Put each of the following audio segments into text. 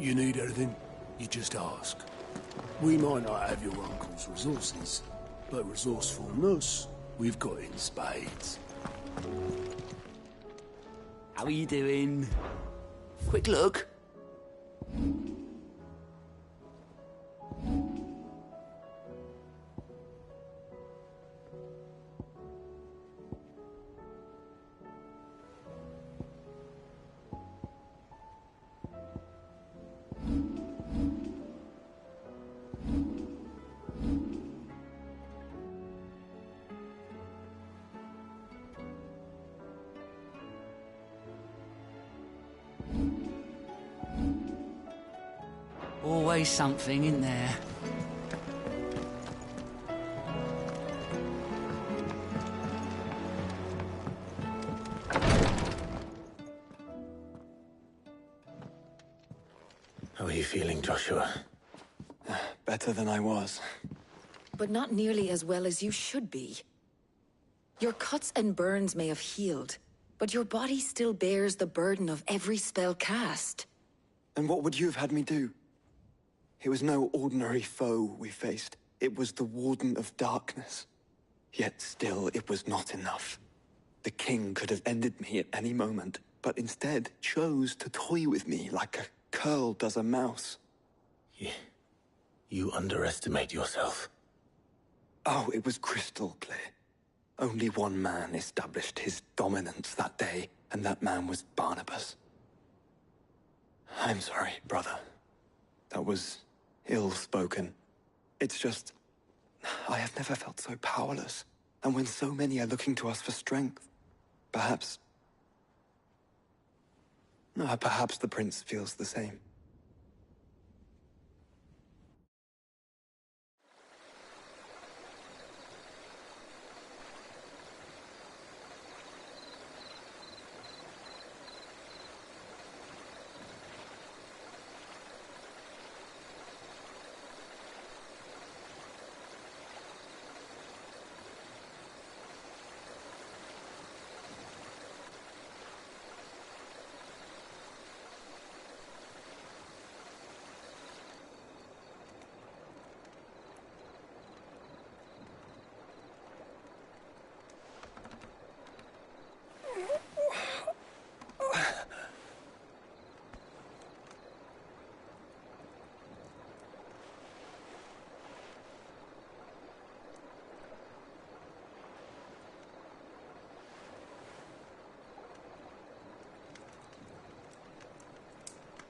You need anything, you just ask. We might not have your uncle's resources, but resourcefulness, we've got in spades. How are you doing? Quick look. Always something in there. How are you feeling, Joshua? Better than I was. But not nearly as well as you should be. Your cuts and burns may have healed, but your body still bears the burden of every spell cast. And what would you have had me do? It was no ordinary foe we faced. It was the Warden of Darkness. Yet still, it was not enough. The king could have ended me at any moment, but instead chose to toy with me like a curl does a mouse. You underestimate yourself. Oh, it was crystal clear. Only one man established his dominance that day, and that man was Barnabas. I'm sorry, brother. That was ill-spoken. It's just, I have never felt so powerless. And when so many are looking to us for strength, perhaps the prince feels the same.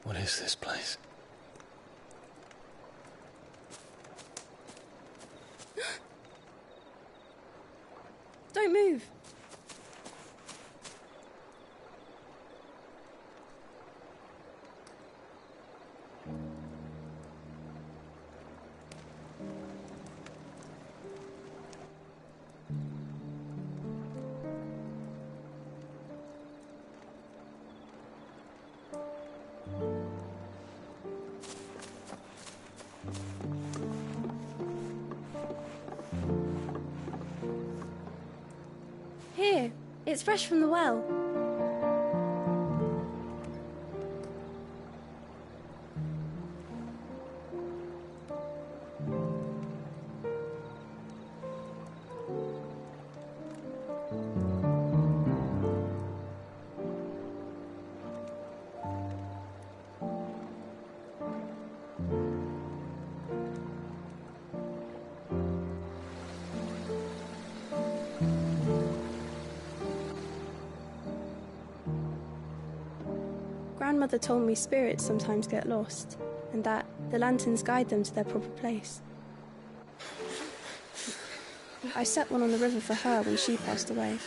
What is this place? Don't move. Here, it's fresh from the well. Grandmother told me spirits sometimes get lost, and that the lanterns guide them to their proper place. I set one on the river for her when she passed away.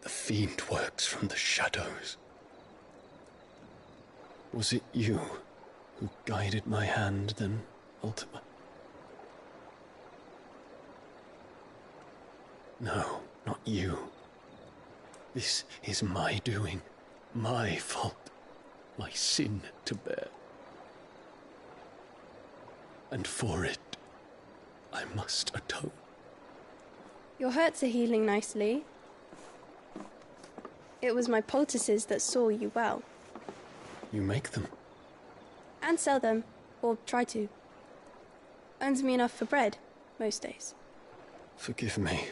The fiend works from the shadows. Was it you who guided my hand, then Ultima. No, not you. This is my doing, my fault, my sin to bear. And for it, I must atone. Your hurts are healing nicely. It was my poultices that saw you well. You make them? And sell them, or try to. Earns me enough for bread, most days. Forgive me.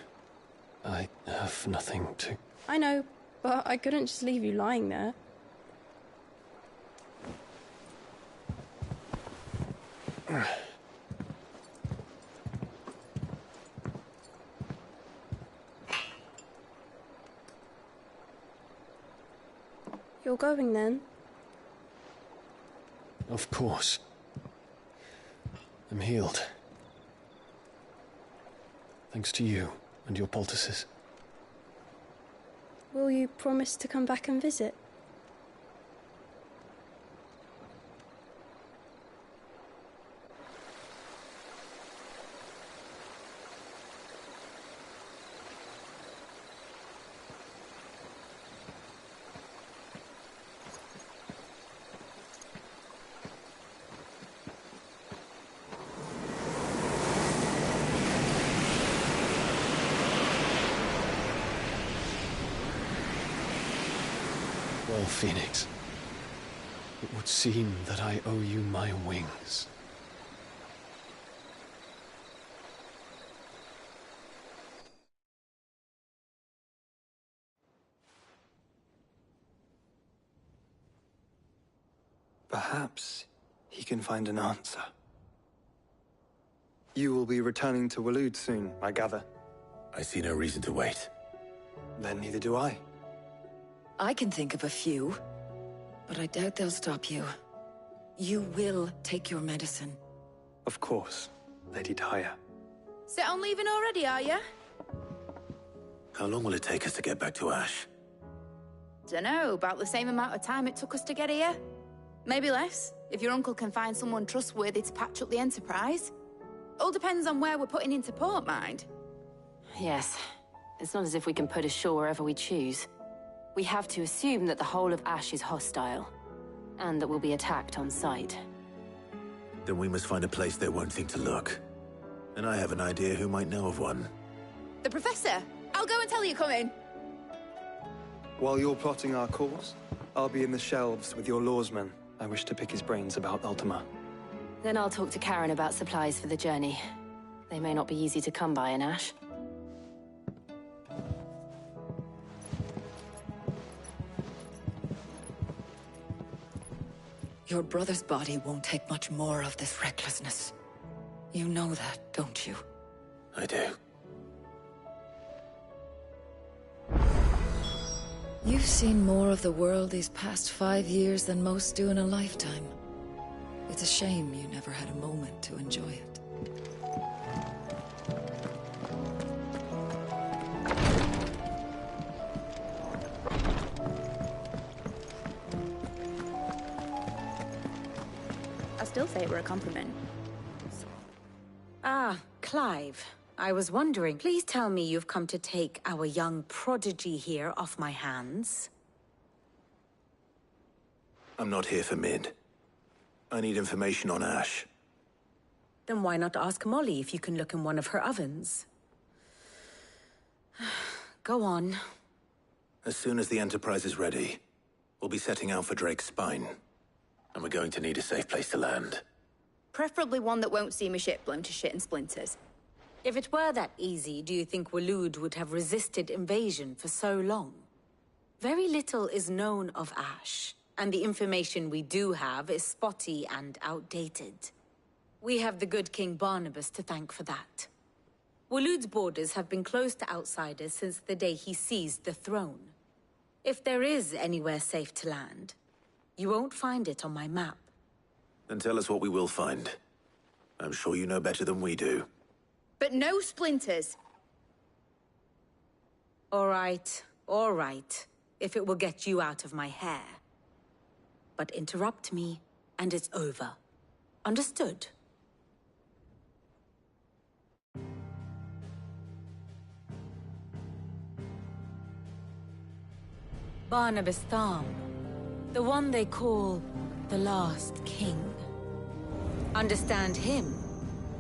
I have nothing to... I know, but I couldn't just leave you lying there. You're going then? Of course. I'm healed. Thanks to you and your poultices. Will you promise to come back and visit? Well, Phoenix, it would seem that I owe you my wings. Perhaps he can find an answer. You will be returning to Waloed soon, I gather. I see no reason to wait. Then neither do I. I can think of a few, but I doubt they'll stop you. You will take your medicine. Of course, Lady Daya. Set on leaving already, are you? How long will it take us to get back to Ash? Dunno, about the same amount of time it took us to get here. Maybe less, if your uncle can find someone trustworthy to patch up the Enterprise. All depends on where we're putting into port, mind. Yes. It's not as if we can put ashore wherever we choose. We have to assume that the whole of Ash is hostile, and that we'll be attacked on sight. Then we must find a place they won't think to look. And I have an idea who might know of one. The Professor! I'll go and tell you come in. While you're plotting our course, I'll be in the shelves with your lawsman. I wish to pick his brains about Ultima. Then I'll talk to Karen about supplies for the journey. They may not be easy to come by in Ash. Your brother's body won't take much more of this recklessness. You know that, don't you? I do. You've seen more of the world these past 5 years than most do in a lifetime. It's a shame you never had a moment to enjoy it. I still say it were a compliment. Ah, Clive. I was wondering, please tell me you've come to take our young prodigy here off my hands. I'm not here for Mid. I need information on Ash. Then why not ask Molly if you can look in one of her ovens? Go on. As soon as the Enterprise is ready, we'll be setting out for Drake's Spine. And we're going to need a safe place to land. Preferably one that won't see my ship blown to shit and splinters. If it were that easy, do you think Waloed would have resisted invasion for so long? Very little is known of Ash, and the information we do have is spotty and outdated. We have the good King Barnabas to thank for that. Waloed's borders have been closed to outsiders since the day he seized the throne. If there is anywhere safe to land, you won't find it on my map. Then tell us what we will find. I'm sure you know better than we do. But no splinters. All right, if it will get you out of my hair. But interrupt me, and it's over. Understood? Barnabas Tham, the one they call the Last King. Understand him,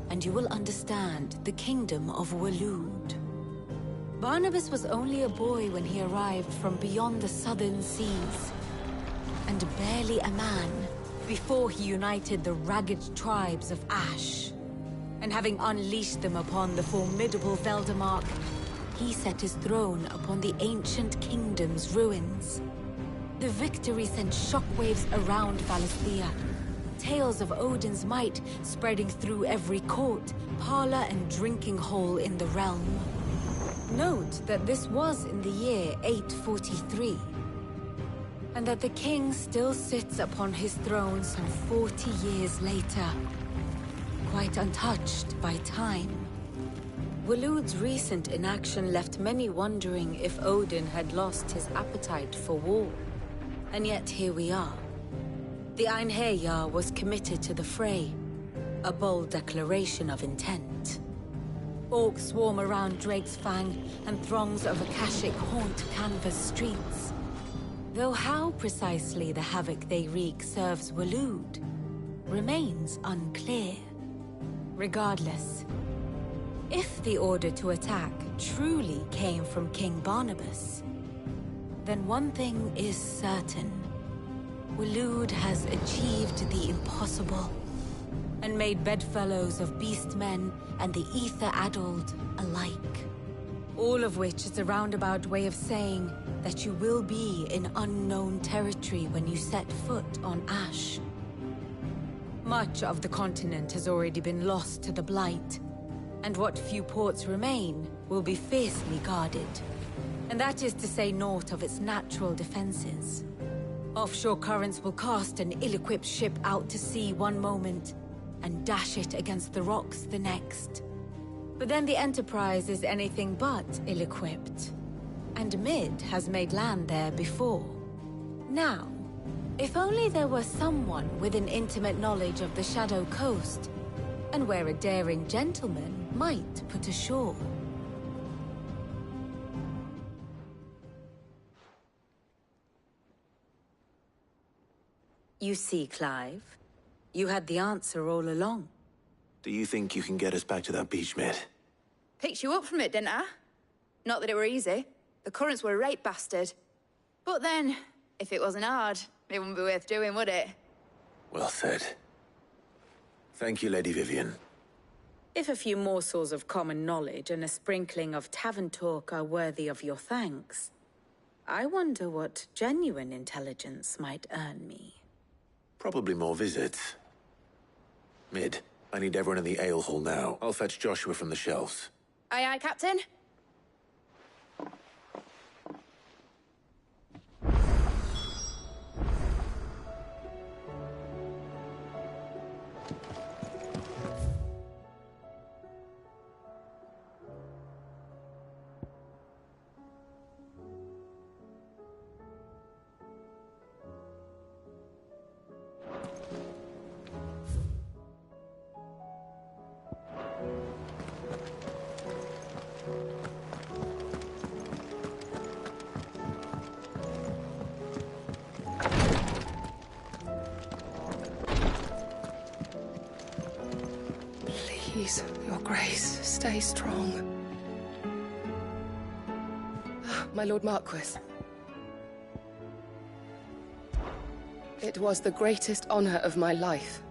and you will understand the kingdom of Waloed. Barnabas was only a boy when he arrived from beyond the southern seas, and barely a man before he united the ragged tribes of Ash. And having unleashed them upon the formidable Veldamark, he set his throne upon the ancient kingdom's ruins. The victory sent shockwaves around Valisthea, tales of Odin's might spreading through every court, parlor, and drinking hole in the realm. Note that this was in the year 843, and that the king still sits upon his throne some 40 years later, quite untouched by time. Waloed's recent inaction left many wondering if Odin had lost his appetite for war. And yet here we are. The Einherjar was committed to the fray, a bold declaration of intent. Orcs swarm around Drake's Fang, and throngs of Akashic haunt Canvas streets. Though how precisely the havoc they wreak serves Waloed remains unclear. Regardless, if the order to attack truly came from King Barnabas, then one thing is certain. Waloed has achieved the impossible, and made bedfellows of beastmen and the ether-addled alike. All of which is a roundabout way of saying that you will be in unknown territory when you set foot on Ash. Much of the continent has already been lost to the Blight, and what few ports remain will be fiercely guarded. And that is to say naught of its natural defenses. Offshore currents will cast an ill-equipped ship out to sea one moment, and dash it against the rocks the next. But then the Enterprise is anything but ill-equipped, and Mid has made land there before. Now, if only there were someone with an intimate knowledge of the Shadow Coast, and where a daring gentleman might put ashore. You see, Clive, you had the answer all along. Do you think you can get us back to that beach, mate? Picked you up from it, didn't I? Not that it were easy. The currents were a right bastard. But then, if it wasn't hard, it wouldn't be worth doing, would it? Well said. Thank you, Lady Vivian. If a few morsels of common knowledge and a sprinkling of tavern talk are worthy of your thanks, I wonder what genuine intelligence might earn me. Probably more visits. Mid, I need everyone in the ale hall now. I'll fetch Joshua from the shelves. Aye, aye, Captain. Please, Your Grace, stay strong. My Lord Marquis. It was the greatest honor of my life.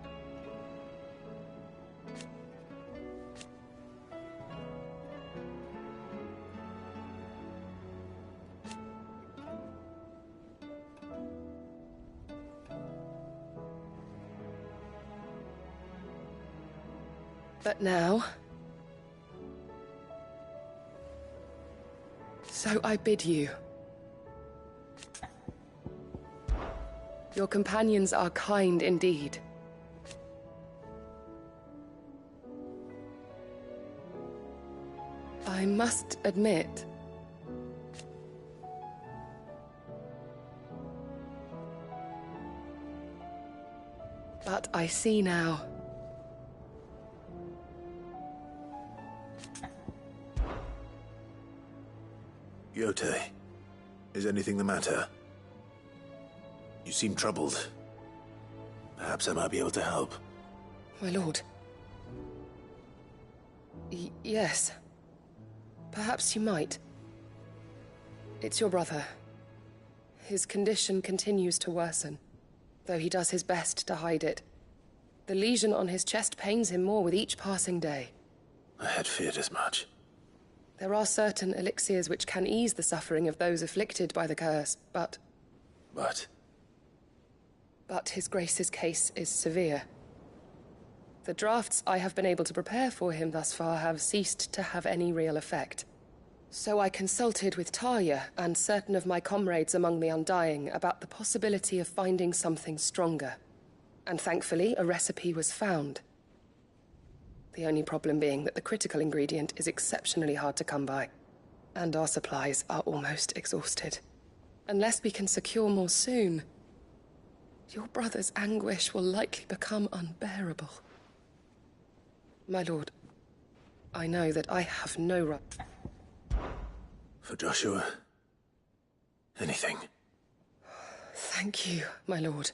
But now... so I bid you. Your companions are kind indeed. I must admit... But I see now. Yote, is anything the matter? You seem troubled. Perhaps I might be able to help. My lord. Yes. Perhaps you might. It's your brother. His condition continues to worsen, though he does his best to hide it. The lesion on his chest pains him more with each passing day. I had feared as much. There are certain elixirs which can ease the suffering of those afflicted by the curse, but... But His Grace's case is severe. The drafts I have been able to prepare for him thus far have ceased to have any real effect. So I consulted with Talia and certain of my comrades among the Undying about the possibility of finding something stronger. And thankfully, a recipe was found. The only problem being that the critical ingredient is exceptionally hard to come by, and our supplies are almost exhausted. Unless we can secure more soon, your brother's anguish will likely become unbearable. My lord, I know that I have no right. For Joshua, anything. Thank you, my lord.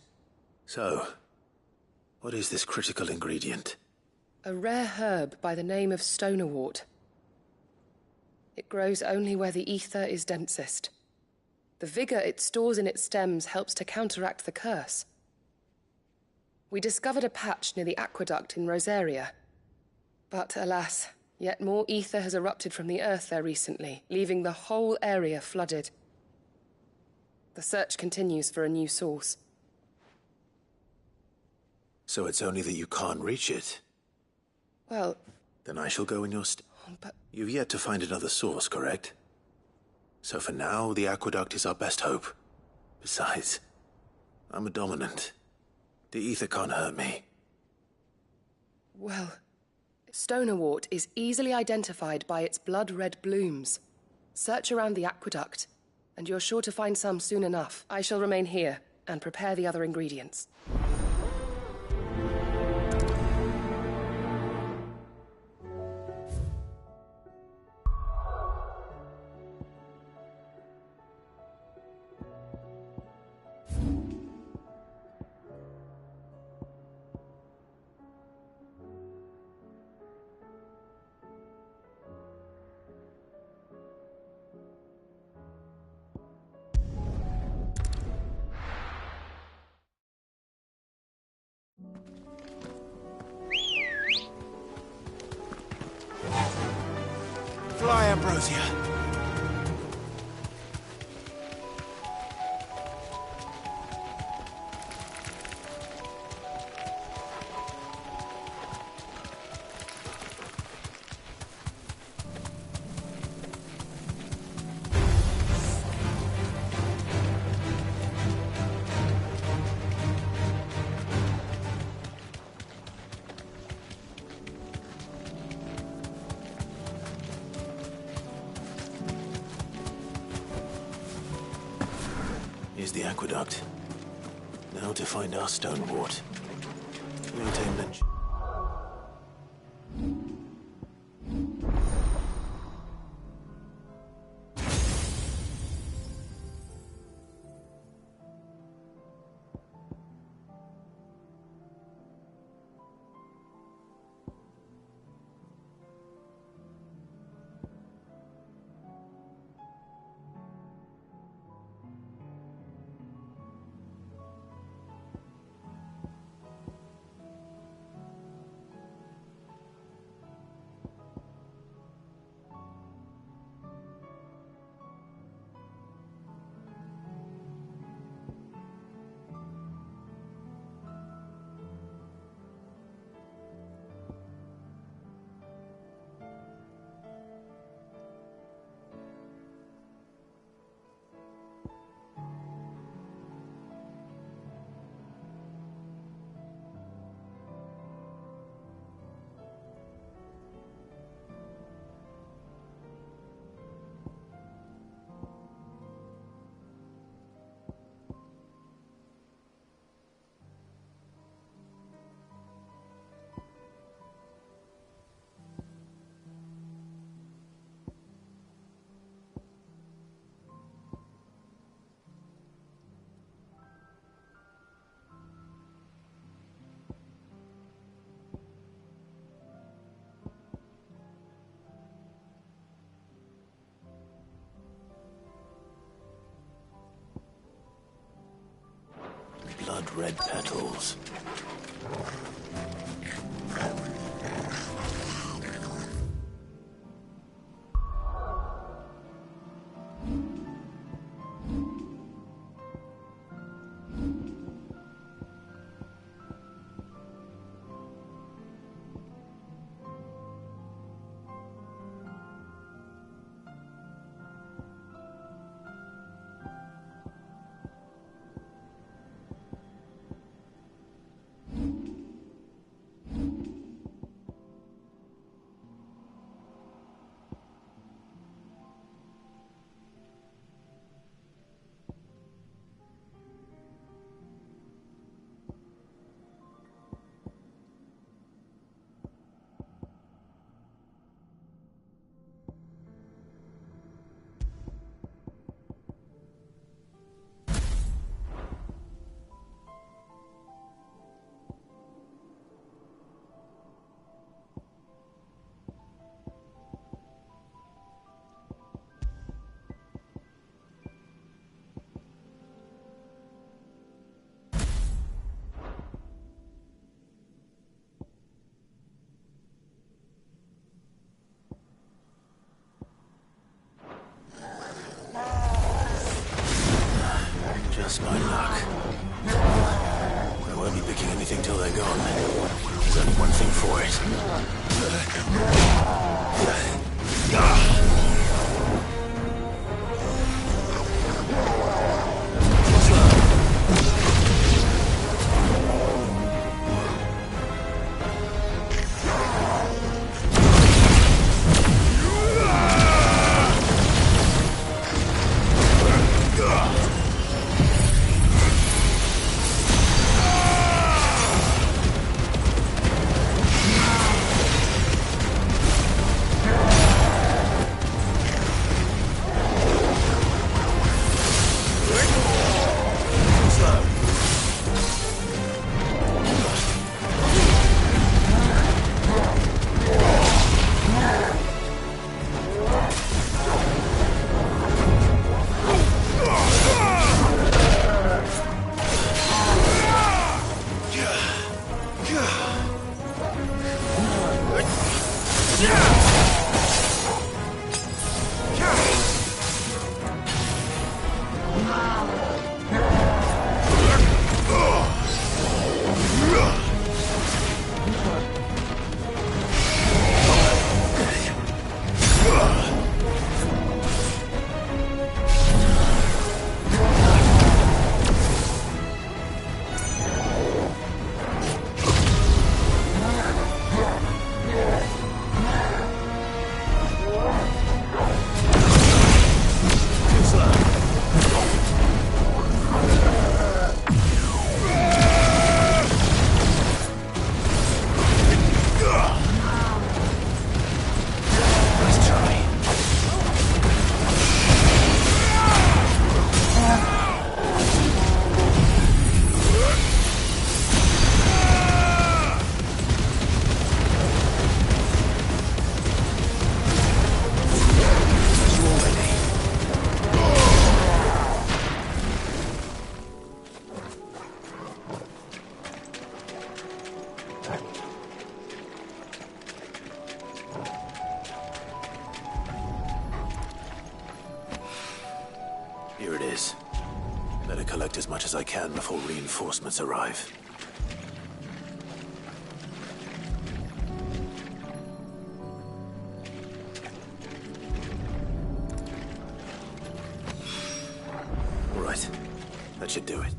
So, what is this critical ingredient? A rare herb by the name of stonerwort. It grows only where the ether is densest. The vigor it stores in its stems helps to counteract the curse. We discovered a patch near the aqueduct in Rosaria. But alas, yet more ether has erupted from the earth there recently, leaving the whole area flooded. The search continues for a new source. So it's only that you can't reach it? Well... Then I shall go in your But... You've yet to find another source, correct? So for now, the aqueduct is our best hope. Besides, I'm a dominant. The ether can't hurt me. Well... Stonerwort is easily identified by its blood-red blooms. Search around the aqueduct, and you're sure to find some soon enough. I shall remain here and prepare the other ingredients. Fly, Ambrosia. Here's the aqueduct. Now to find our stonewort. Maintain mention. blood-red petals. Just my luck. I won't be picking anything till they're gone. There's only one thing for it. Here it is. Better collect as much as I can before reinforcements arrive. All right. That should do it.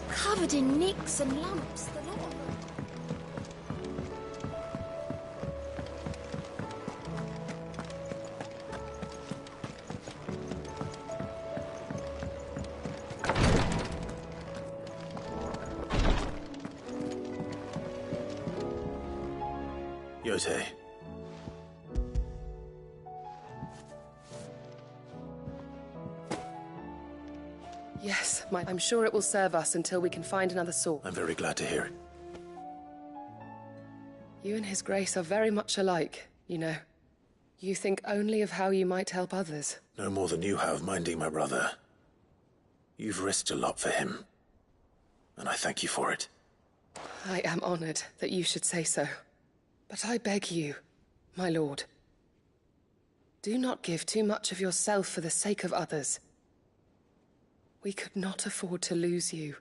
Covered in nicks and lumps, the lot of them. Yote. Yes, I'm sure it will serve us until we can find another sword. I'm very glad to hear it. You and His Grace are very much alike, you know. You think only of how you might help others. No more than you have minding my brother. You've risked a lot for him, and I thank you for it. I am honored that you should say so. But I beg you, my lord, do not give too much of yourself for the sake of others. We could not afford to lose you.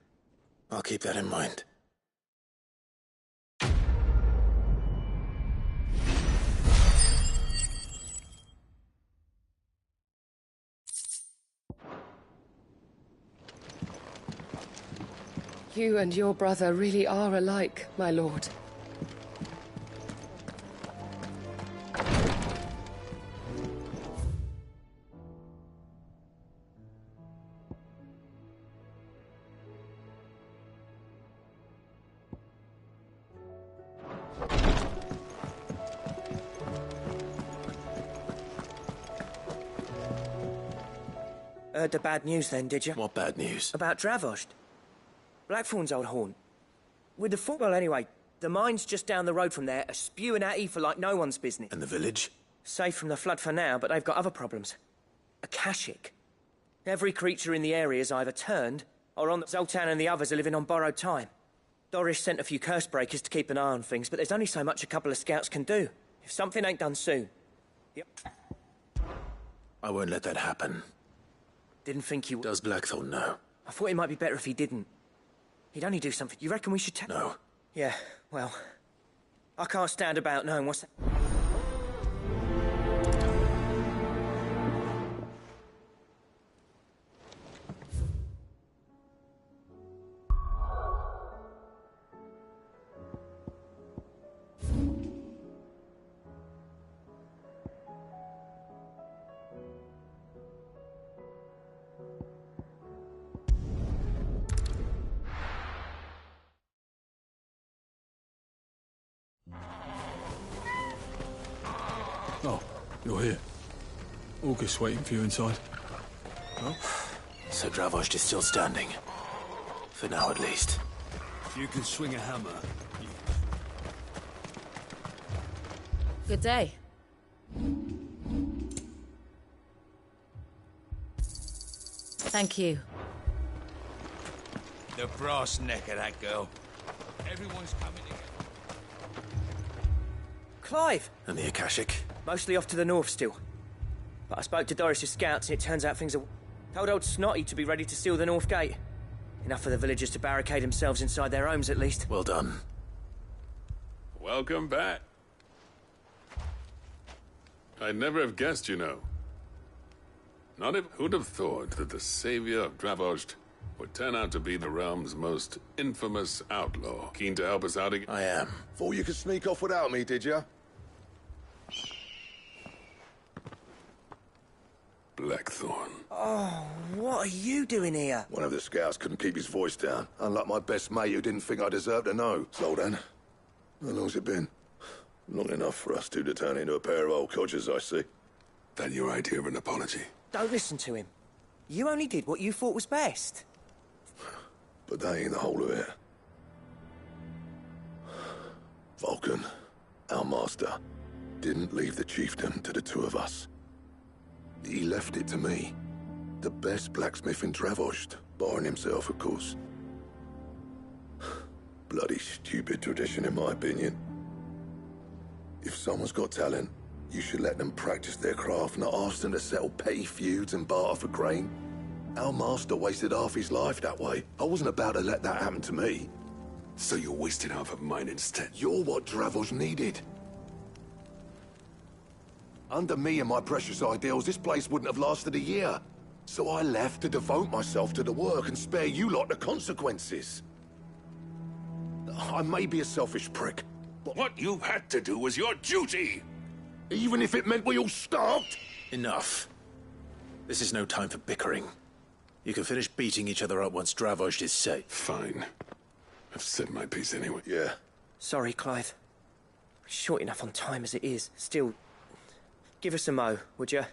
I'll keep that in mind. You and your brother really are alike, my lord. Heard the bad news then, did you? What bad news? About Dravost. Blackthorn's old haunt. With the football anyway, the mines just down the road from there are spewing out ether like no one's business. And the village? Safe from the flood for now, but they've got other problems. Akashic. Every creature in the area is either turned, or on the Zoltan and the others are living on borrowed time. Dorish sent a few curse breakers to keep an eye on things, but there's only so much a couple of scouts can do. If something ain't done soon... I won't let that happen. Didn't think you... Does Blackthorn know? I thought it might be better if he didn't. He'd only do something. You reckon we should tell... No. Yeah, well... I can't stand about knowing what's... Oh, you're here. August waiting for you inside. Oh, so Dravost is still standing. For now, at least. If you can swing a hammer... Good day. Thank you. The brass neck of that girl. Everyone's coming in. Clive! And the Akashic? Mostly off to the north still. But I spoke to Doris's scouts and it turns out things are... Told old Snotty to be ready to seal the north gate. Enough for the villagers to barricade themselves inside their homes at least. Well done. Welcome back. I'd never have guessed, you know. Who'd have thought that the savior of Dravost would turn out to be the realm's most infamous outlaw. Keen to help us out again? I am. Thought you could sneak off without me, did you? Blackthorn. Oh, what are you doing here? One of the scouts couldn't keep his voice down, unlike my best mate who didn't think I deserved to know. Zoltan, how long's it been? Long enough for us two to turn into a pair of old codgers, I see. That your idea of an apology? Don't listen to him. You only did what you thought was best. But that ain't the whole of it. Vulcan, our master, didn't leave the chiefdom to the two of us. He left it to me. The best blacksmith in Dravost, barring himself, of course. Bloody stupid tradition, in my opinion. If someone's got talent, you should let them practice their craft, not ask them to settle petty feuds and barter for grain. Our master wasted half his life that way. I wasn't about to let that happen to me. So you wasted half of mine instead. You're what Dravost needed. Under me and my precious ideals, this place wouldn't have lasted a year. So I left to devote myself to the work and spare you lot the consequences. I may be a selfish prick, but what you had to do was your duty! Even if it meant we all starved? Enough. This is no time for bickering. You can finish beating each other up once Dravost is safe. Fine. I've said my piece anyway. Yeah. Sorry, Clive. Short enough on time as it is. Still, give us a mo, would you?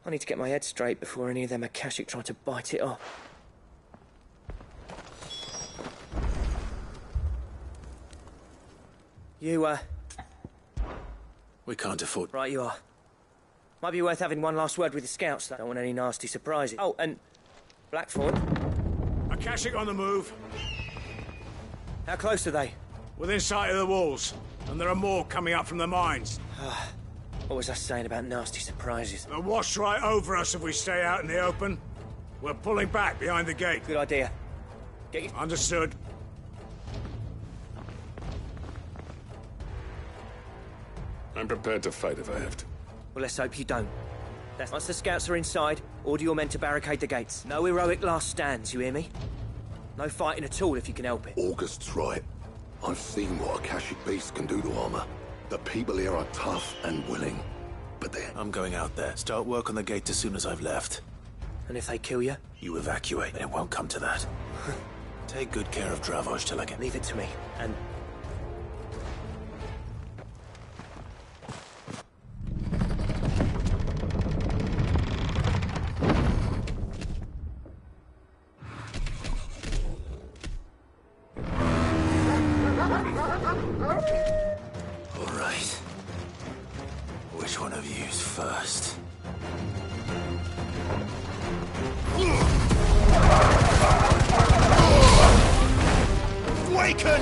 I need to get my head straight before any of them Akashic try to bite it off. You, We can't afford... Right you are. Might be worth having one last word with the scouts. Don't want any nasty surprises. Oh, and... Blackthorn? Akashic on the move. How close are they? Within sight of the walls. And there are more coming up from the mines. What was I saying about nasty surprises? They'll wash right over us if we stay out in the open. We're pulling back behind the gate. Good idea. Get you... Understood. I'm prepared to fight if I have to. Well, let's hope you don't. Once the scouts are inside, order your men to barricade the gates. No heroic last stands, you hear me? No fighting at all if you can help it. August's right. I've seen what Akashic beasts can do to armor. The people here are tough and willing, but they're... I'm going out there. Start work on the gate as soon as I've left. And if they kill you? You evacuate, and it won't come to that. Take good care of Dravost till I get... Leave it to me, and... All right. Which one of you's first? Awaken!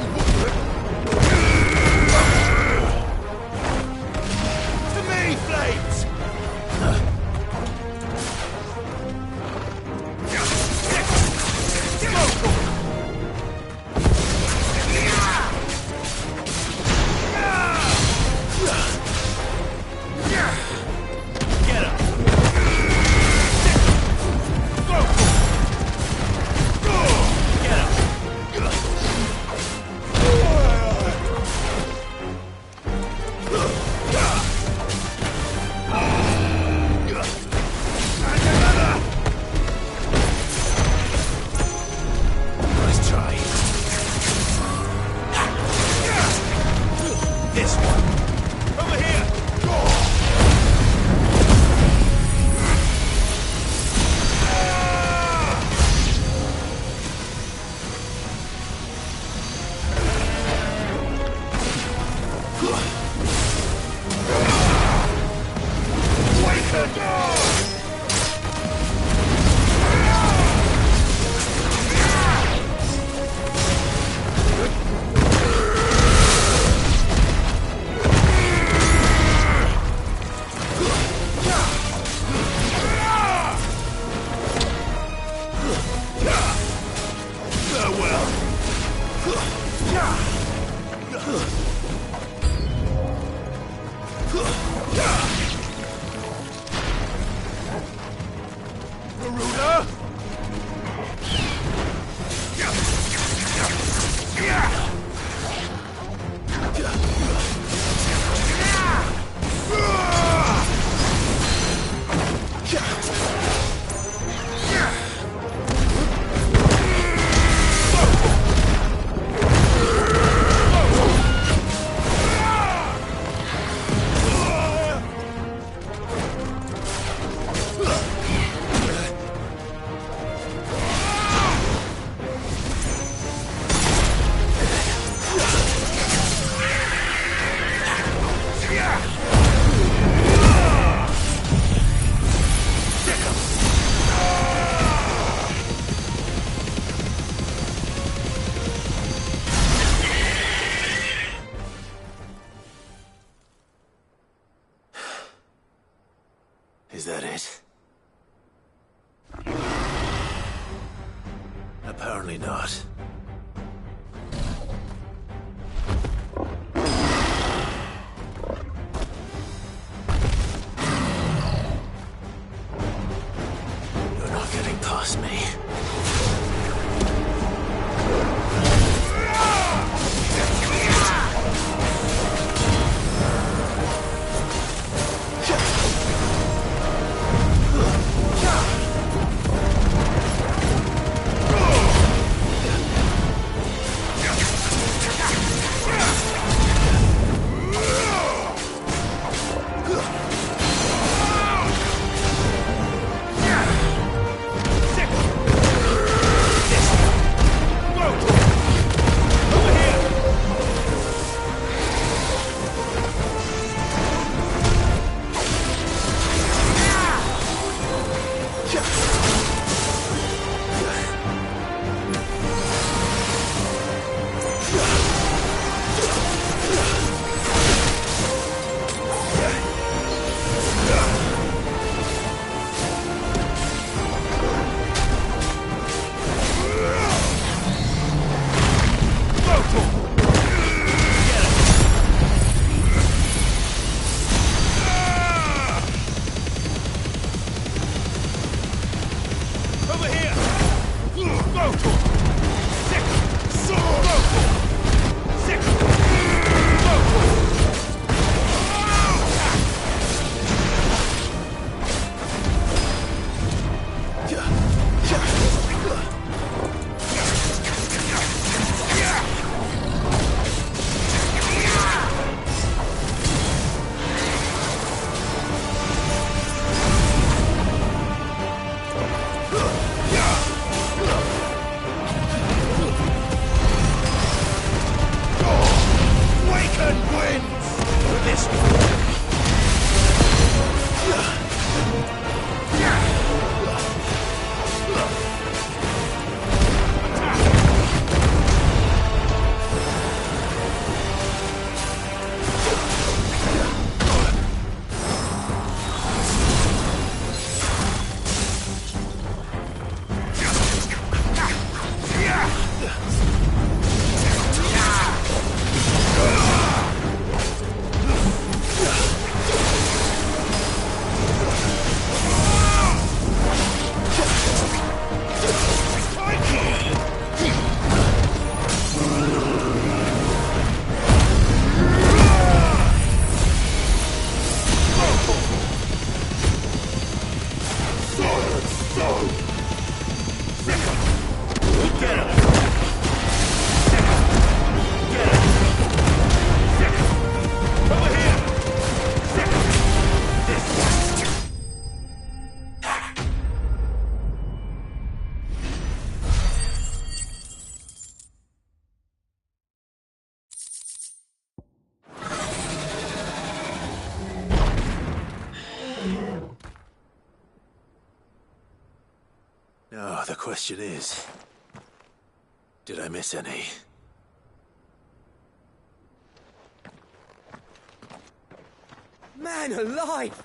To me, flames! Is that it? Apparently not. You're not getting past me. Now, the question is, did I miss any? Man alive!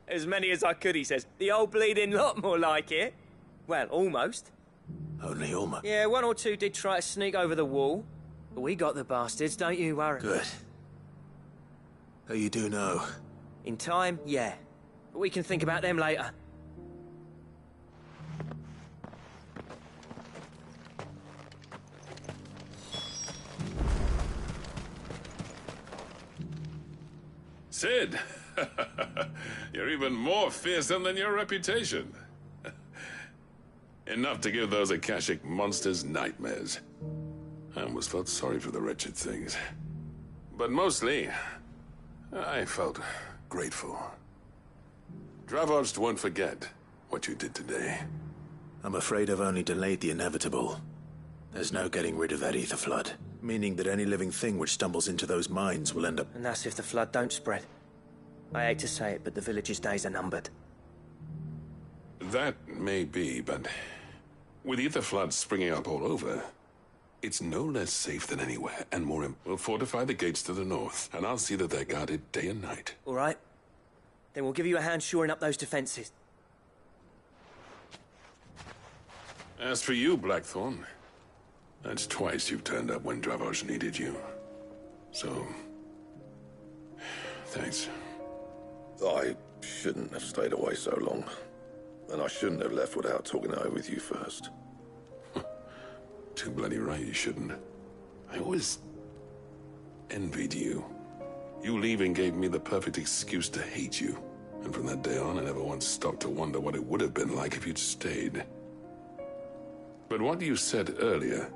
As many as I could, he says. The old bleeding lot, more like it. Well, almost. Only almost? Yeah, one or two did try to sneak over the wall. But we got the bastards, don't you worry. Good. Oh, you do know? In time, yeah. But we can think about them later. Sid! You're even more fearsome than your reputation. Enough to give those Akashic monsters nightmares. I almost felt sorry for the wretched things. But mostly, I felt grateful. Dravost won't forget what you did today. I'm afraid I've only delayed the inevitable. There's no getting rid of that ether flood. Meaning that any living thing which stumbles into those mines will end up... And that's if the flood don't spread. I hate to say it, but the village's days are numbered. That may be, but with ether floods springing up all over, It's no less safe than anywhere, and we'll fortify the gates to the north, and I'll see that they're guarded day and night. All right. Then we'll give you a hand shoring up those defenses. As for you, Blackthorn, that's twice you've turned up when Dravos needed you. So, thanks. I shouldn't have stayed away so long. And I shouldn't have left without talking it over with you first. Too bloody right you shouldn't. I always envied you. You leaving gave me the perfect excuse to hate you. And from that day on, I never once stopped to wonder what it would have been like if you'd stayed. But what you said earlier,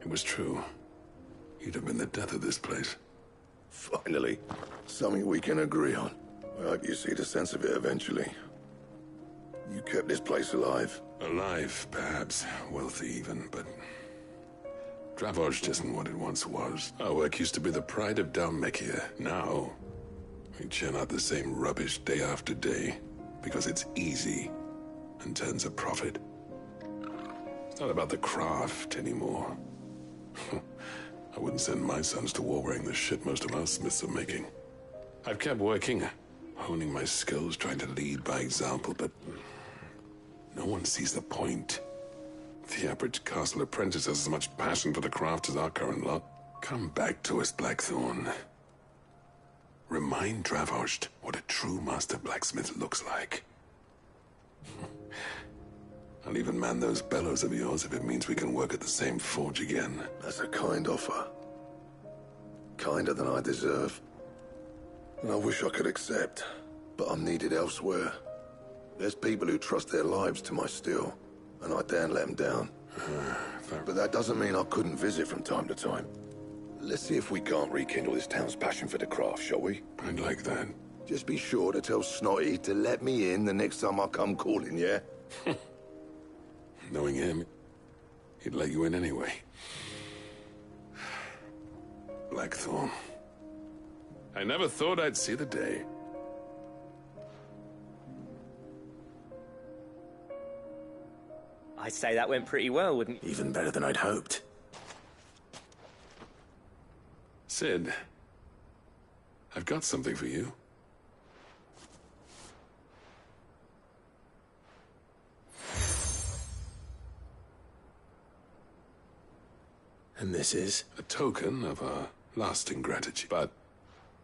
it was true. You'd have been the death of this place. Finally, something we can agree on. I hope you see the sense of it eventually. You kept this place alive. Alive, perhaps. Wealthy even, but... Dravos isn't what it once was. Our work used to be the pride of Dalmekia. Now, we churn out the same rubbish day after day, because it's easy and turns a profit. It's not about the craft anymore. I wouldn't send my sons to war wearing the shit most of our smiths are making. I've kept working, honing my skills, trying to lead by example, but no one sees the point. The average castle apprentice has as much passion for the craft as our current lot. Come back to us, Blackthorn. Remind Dravos what a true master blacksmith looks like. I'll even man those bellows of yours if it means we can work at the same forge again. That's a kind offer. Kinder than I deserve. And I wish I could accept, but I'm needed elsewhere. There's people who trust their lives to my steel, and I daren't let them down. But that doesn't mean I couldn't visit from time to time. Let's see if we can't rekindle this town's passion for the craft, shall we? I'd like that. Just be sure to tell Snotty to let me in the next time I come calling, yeah? Knowing him, he'd let you in anyway. Blackthorn. I never thought I'd see the day. I'd say that went pretty well, wouldn't you? Even better than I'd hoped. Sid, I've got something for you. And this is? A token of our lasting gratitude. But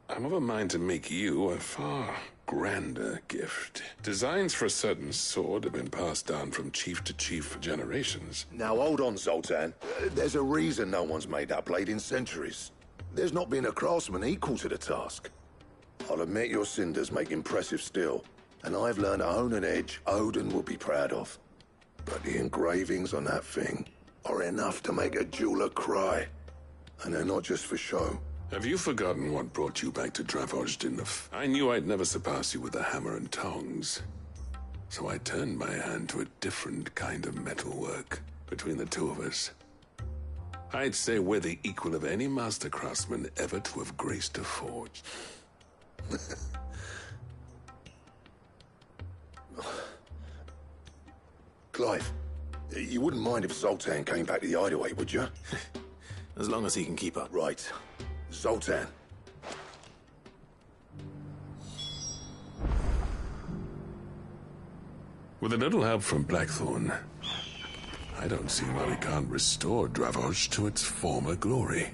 I'm of a mind to make you a far grander gift. Designs for a certain sword have been passed down from chief to chief for generations. Now hold on, Zoltan. There's a reason no one's made that blade in centuries. There's not been a craftsman equal to the task. I'll admit your cinders make impressive steel, and I've learned to hone an edge Odin will be proud of. But the engravings on that thing are enough to make a jeweler cry. And they're not just for show. Have you forgotten what brought you back to Dravos? I knew I'd never surpass you with a hammer and tongs. So I turned my hand to a different kind of metalwork. Between the two of us, I'd say we're the equal of any master craftsman ever to have graced a forge. Clive, you wouldn't mind if Zoltan came back to the hideaway, would you? As long as he can keep up. Right. Zoltan. With a little help from Blackthorn, I don't see why we can't restore Dravos to its former glory.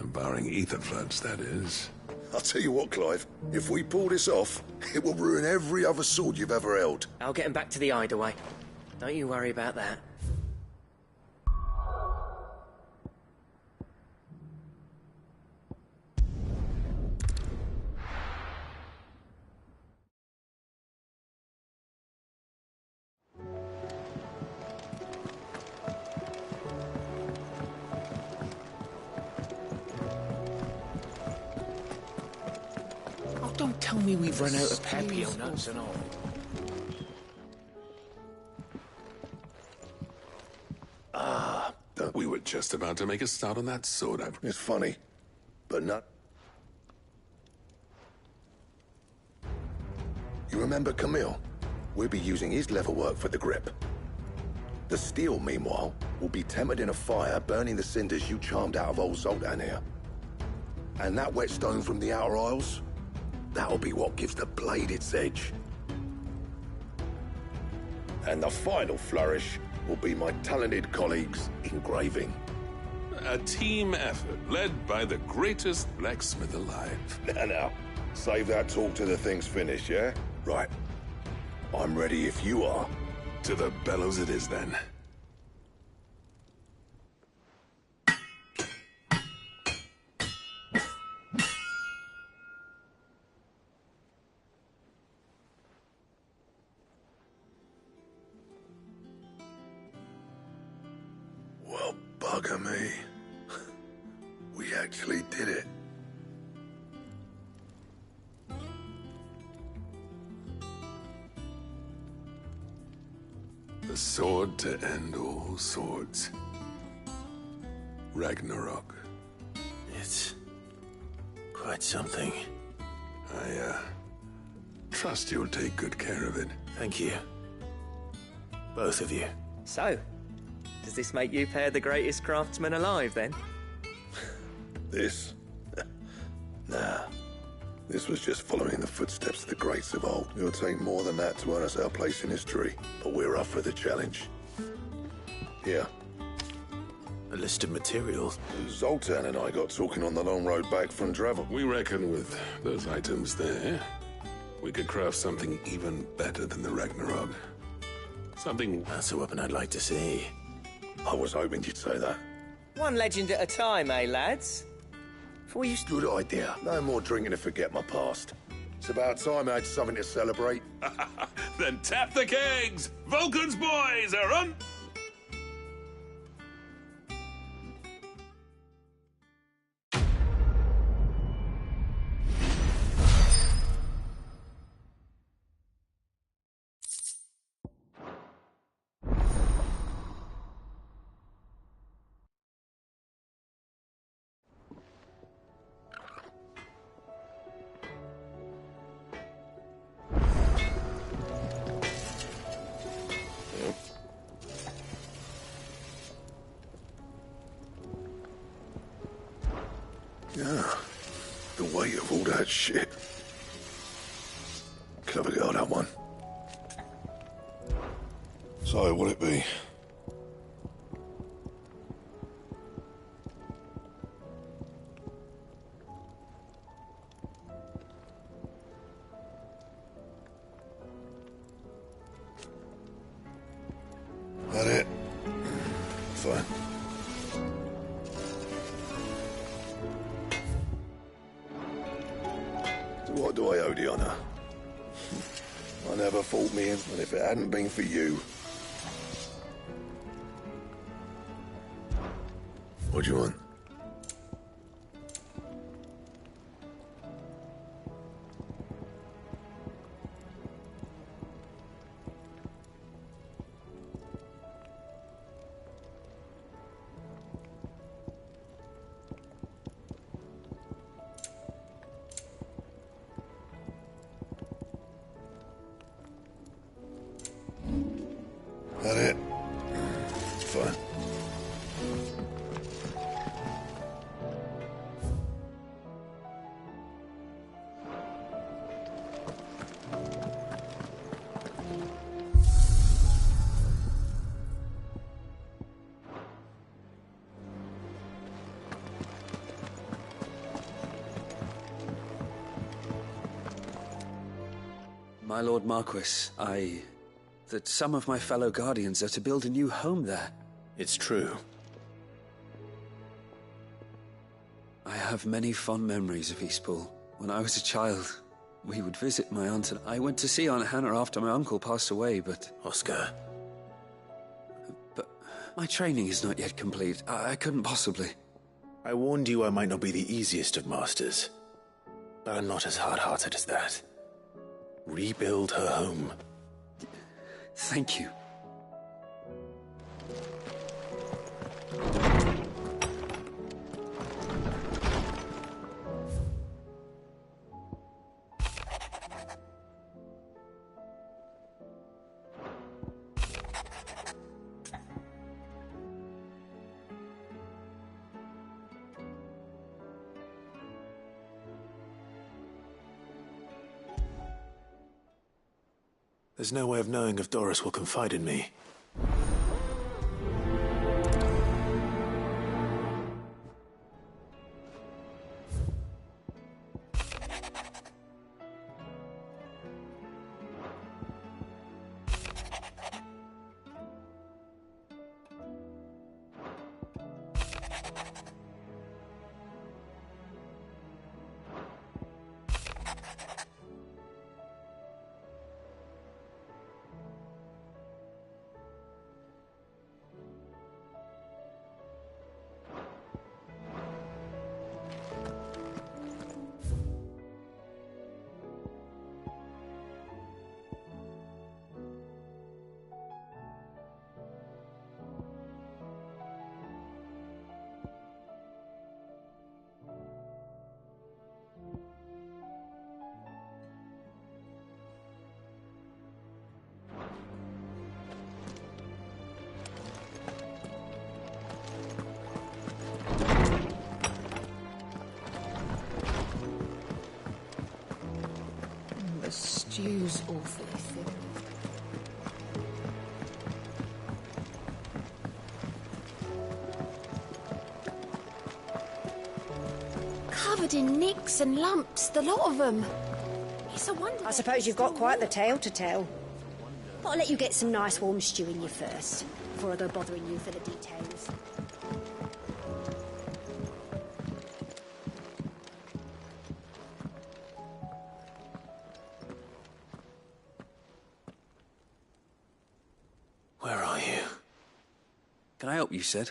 Barring ether floods, that is. I'll tell you what, Clive. If we pull this off, it will ruin every other sword you've ever held. I'll get him back to the hideaway. Don't you worry about that. Don't tell me we've run out of papio nuts and all. We were just about to make a start on that sword. It's funny, but not... You remember Camille? We'll be using his leather work for the grip. The steel, meanwhile, will be tempered in a fire, burning the cinders you charmed out of old Zoltan here. And that whetstone from the Outer Isles, that'll be what gives the blade its edge. And the final flourish will be my talented colleagues' engraving. A team effort led by the greatest blacksmith alive. Now, save that talk till the thing's finished, yeah? Right. I'm ready if you are. To the bellows it is, then. Well, bugger me. We actually did it. The sword to end all swords. Ragnarok. It's quite something. I trust you'll take good care of it. Thank you. Both of you. So, does this make you pair the greatest craftsmen alive, then? This? Nah. This was just following the footsteps of the greats of old. It'll take more than that to earn us our place in history, but we're up for the challenge. Here. A list of materials. Zoltan and I got talking on the long road back from Dravel. We reckon with those items there, we could craft something even better than the Ragnarok. Something... That's a weapon I'd like to see. I was hoping you'd say that. One legend at a time, eh, lads? Before you... Good idea. No more drinking to forget my past. It's about time I had something to celebrate. Then tap the kegs! Vulcan's boys are on... Yeah, the weight of all that shit. Clever girl, that one. So, what'll it be? That it? Fine. What do I owe the honor? I never fought me, and if it hadn't been for you... What do you want? That it? Fine. My Lord Marquis, that some of my fellow Guardians are to build a new home there. It's true. I have many fond memories of Eastpool. When I was a child, we would visit my aunt, and I went to see Aunt Hannah after my uncle passed away, but... Oscar. But my training is not yet complete. I couldn't possibly. I warned you I might not be the easiest of masters, but I'm not as hard-hearted as that. Rebuild her home. Thank you. There's no way of knowing if Doris will confide in me. The stew's awfully thick. Covered in nicks and lumps, the lot of them. It's a wonder. I suppose you've got quite the tale to tell. But I'll let you get some nice warm stew in you first, before I go bothering you for the details. Where are you? Can I help you, Sid?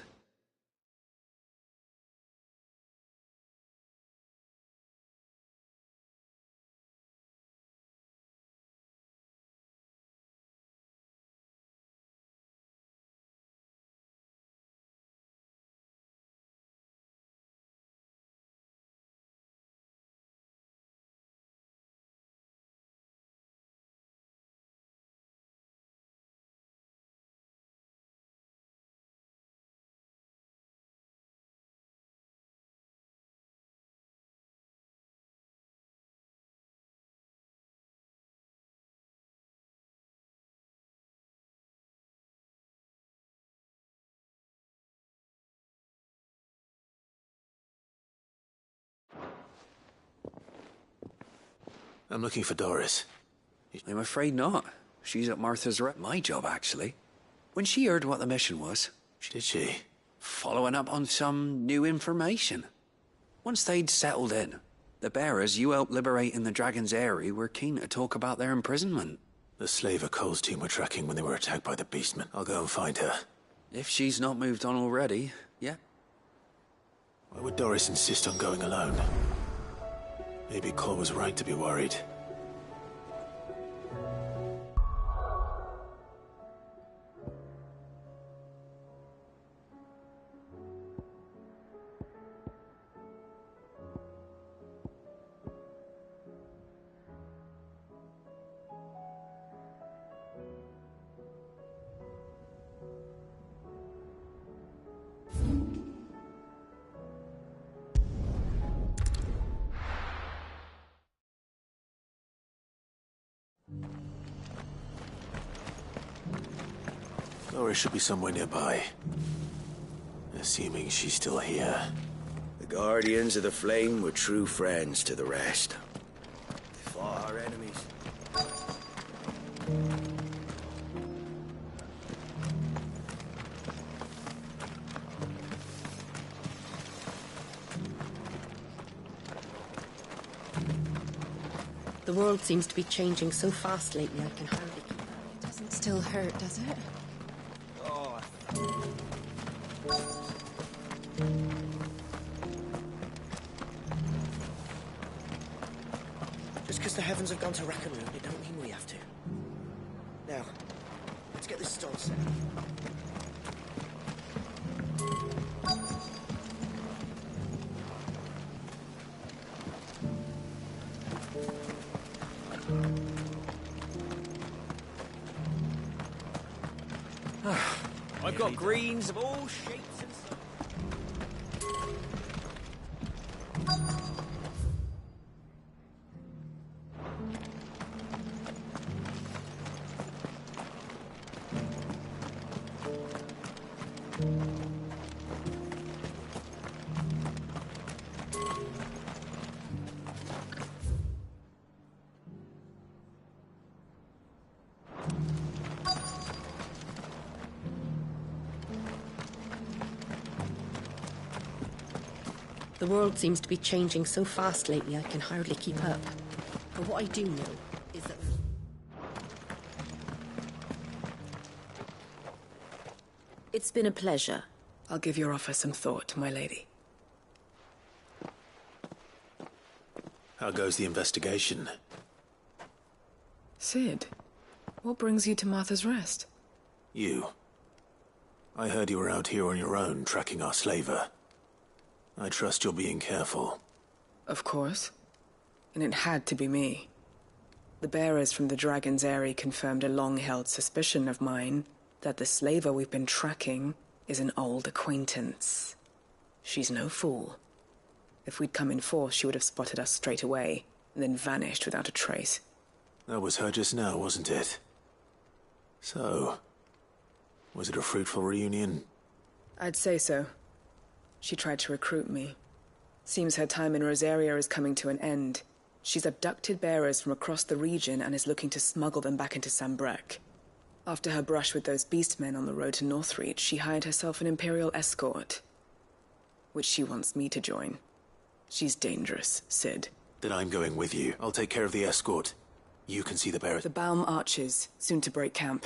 I'm looking for Doris. I'm afraid not. She's at Martha's my job, actually. When she heard what the mission was... Did she? Following up on some new information. Once they'd settled in, the bearers you helped liberate in the Dragon's Eyrie were keen to talk about their imprisonment. The slaver Cole's team were tracking when they were attacked by the Beastmen. I'll go and find her. If she's not moved on already, yeah. Why would Doris insist on going alone? Maybe Cole was right to be worried. Doris should be somewhere nearby. Assuming she's still here. The Guardians of the Flame were true friends to the rest. They fought our enemies. The world seems to be changing so fast lately, I can hardly keep up. It doesn't still hurt, does it? Just because the heavens have gone to rack and ruin, it don't mean we have to. Now, let's get this stone set. I've got greens of all shapes and sizes. The world seems to be changing so fast lately I can hardly keep up. But what I do know is that... It's been a pleasure. I'll give your offer some thought, my lady. How goes the investigation? Cid, what brings you to Martha's Rest? You. I heard you were out here on your own, tracking our slaver. I trust you're being careful. Of course. And it had to be me. The bearers from the Dragon's Eyrie confirmed a long-held suspicion of mine that the slaver we've been tracking is an old acquaintance. She's no fool. If we'd come in force, she would have spotted us straight away, and then vanished without a trace. That was her just now, wasn't it? So, was it a fruitful reunion? I'd say so. She tried to recruit me. Seems her time in Rosaria is coming to an end. She's abducted bearers from across the region and is looking to smuggle them back into Sambrec. After her brush with those beastmen on the road to Northreach, she hired herself an Imperial escort, which she wants me to join. She's dangerous, Cid. Then I'm going with you. I'll take care of the escort. You can see the bearers. The Baum Archers, soon to break camp.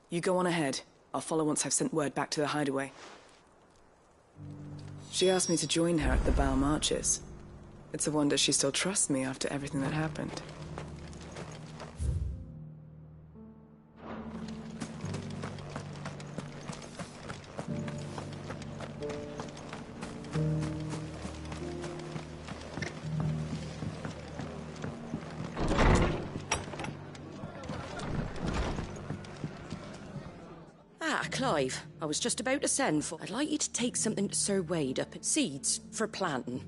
You go on ahead. I'll follow once I've sent word back to the hideaway. She asked me to join her at the Baum Archers. It's a wonder she still trusts me after everything that happened. Clive, I was just about to send for... I'd like you to take something to Sir Wade up at Seeds for planting.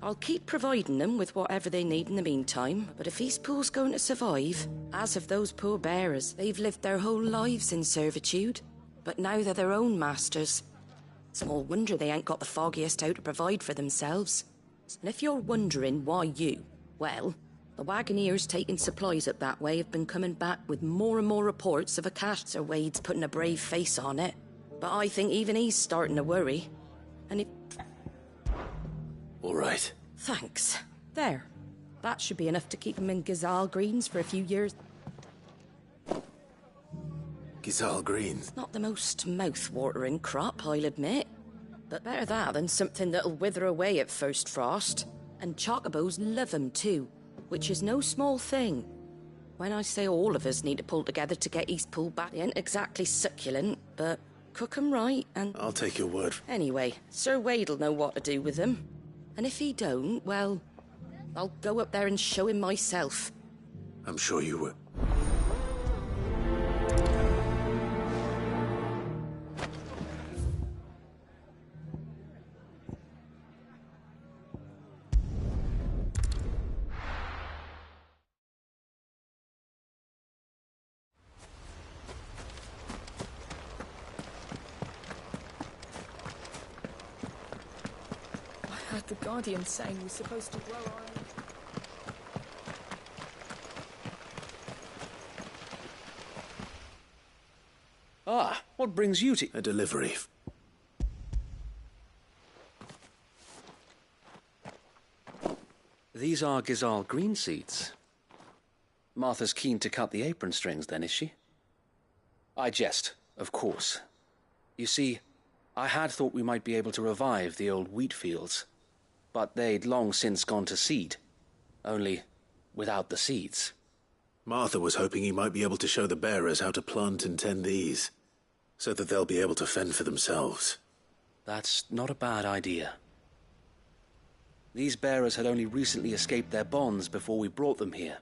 I'll keep providing them with whatever they need in the meantime, but if Eastpool's going to survive, as have those poor bearers, they've lived their whole lives in servitude, but now they're their own masters. Small wonder they ain't got the foggiest how to provide for themselves. And if you're wondering why you, well, the Wagoneers taking supplies up that way have been coming back with more and more reports of a cache. Sir Wade's putting a brave face on it, but I think even he's starting to worry. And if... All right. Thanks. There. That should be enough to keep him in Gazal Greens for a few years. Gazal Greens? Not the most mouth-watering crop, I'll admit. But better that than something that'll wither away at first frost. And chocobos love 'em too, which is no small thing. When I say all of us need to pull together to get Eastpool back, they ain't exactly succulent, but cook 'em right and... I'll take your word. Anyway, Sir Wade'll know what to do with them. And if he don't, well, I'll go up there and show him myself. I'm sure you will. The Guardian saying we're supposed to grow our own. Ah, what brings you to... A delivery. These are Gazal green seeds. Martha's keen to cut the apron strings, then, is she? I jest, of course. You see, I had thought we might be able to revive the old wheat fields. But they'd long since gone to seed, only without the seeds. Martha was hoping he might be able to show the bearers how to plant and tend these, so that they'll be able to fend for themselves. That's not a bad idea. These bearers had only recently escaped their bonds before we brought them here.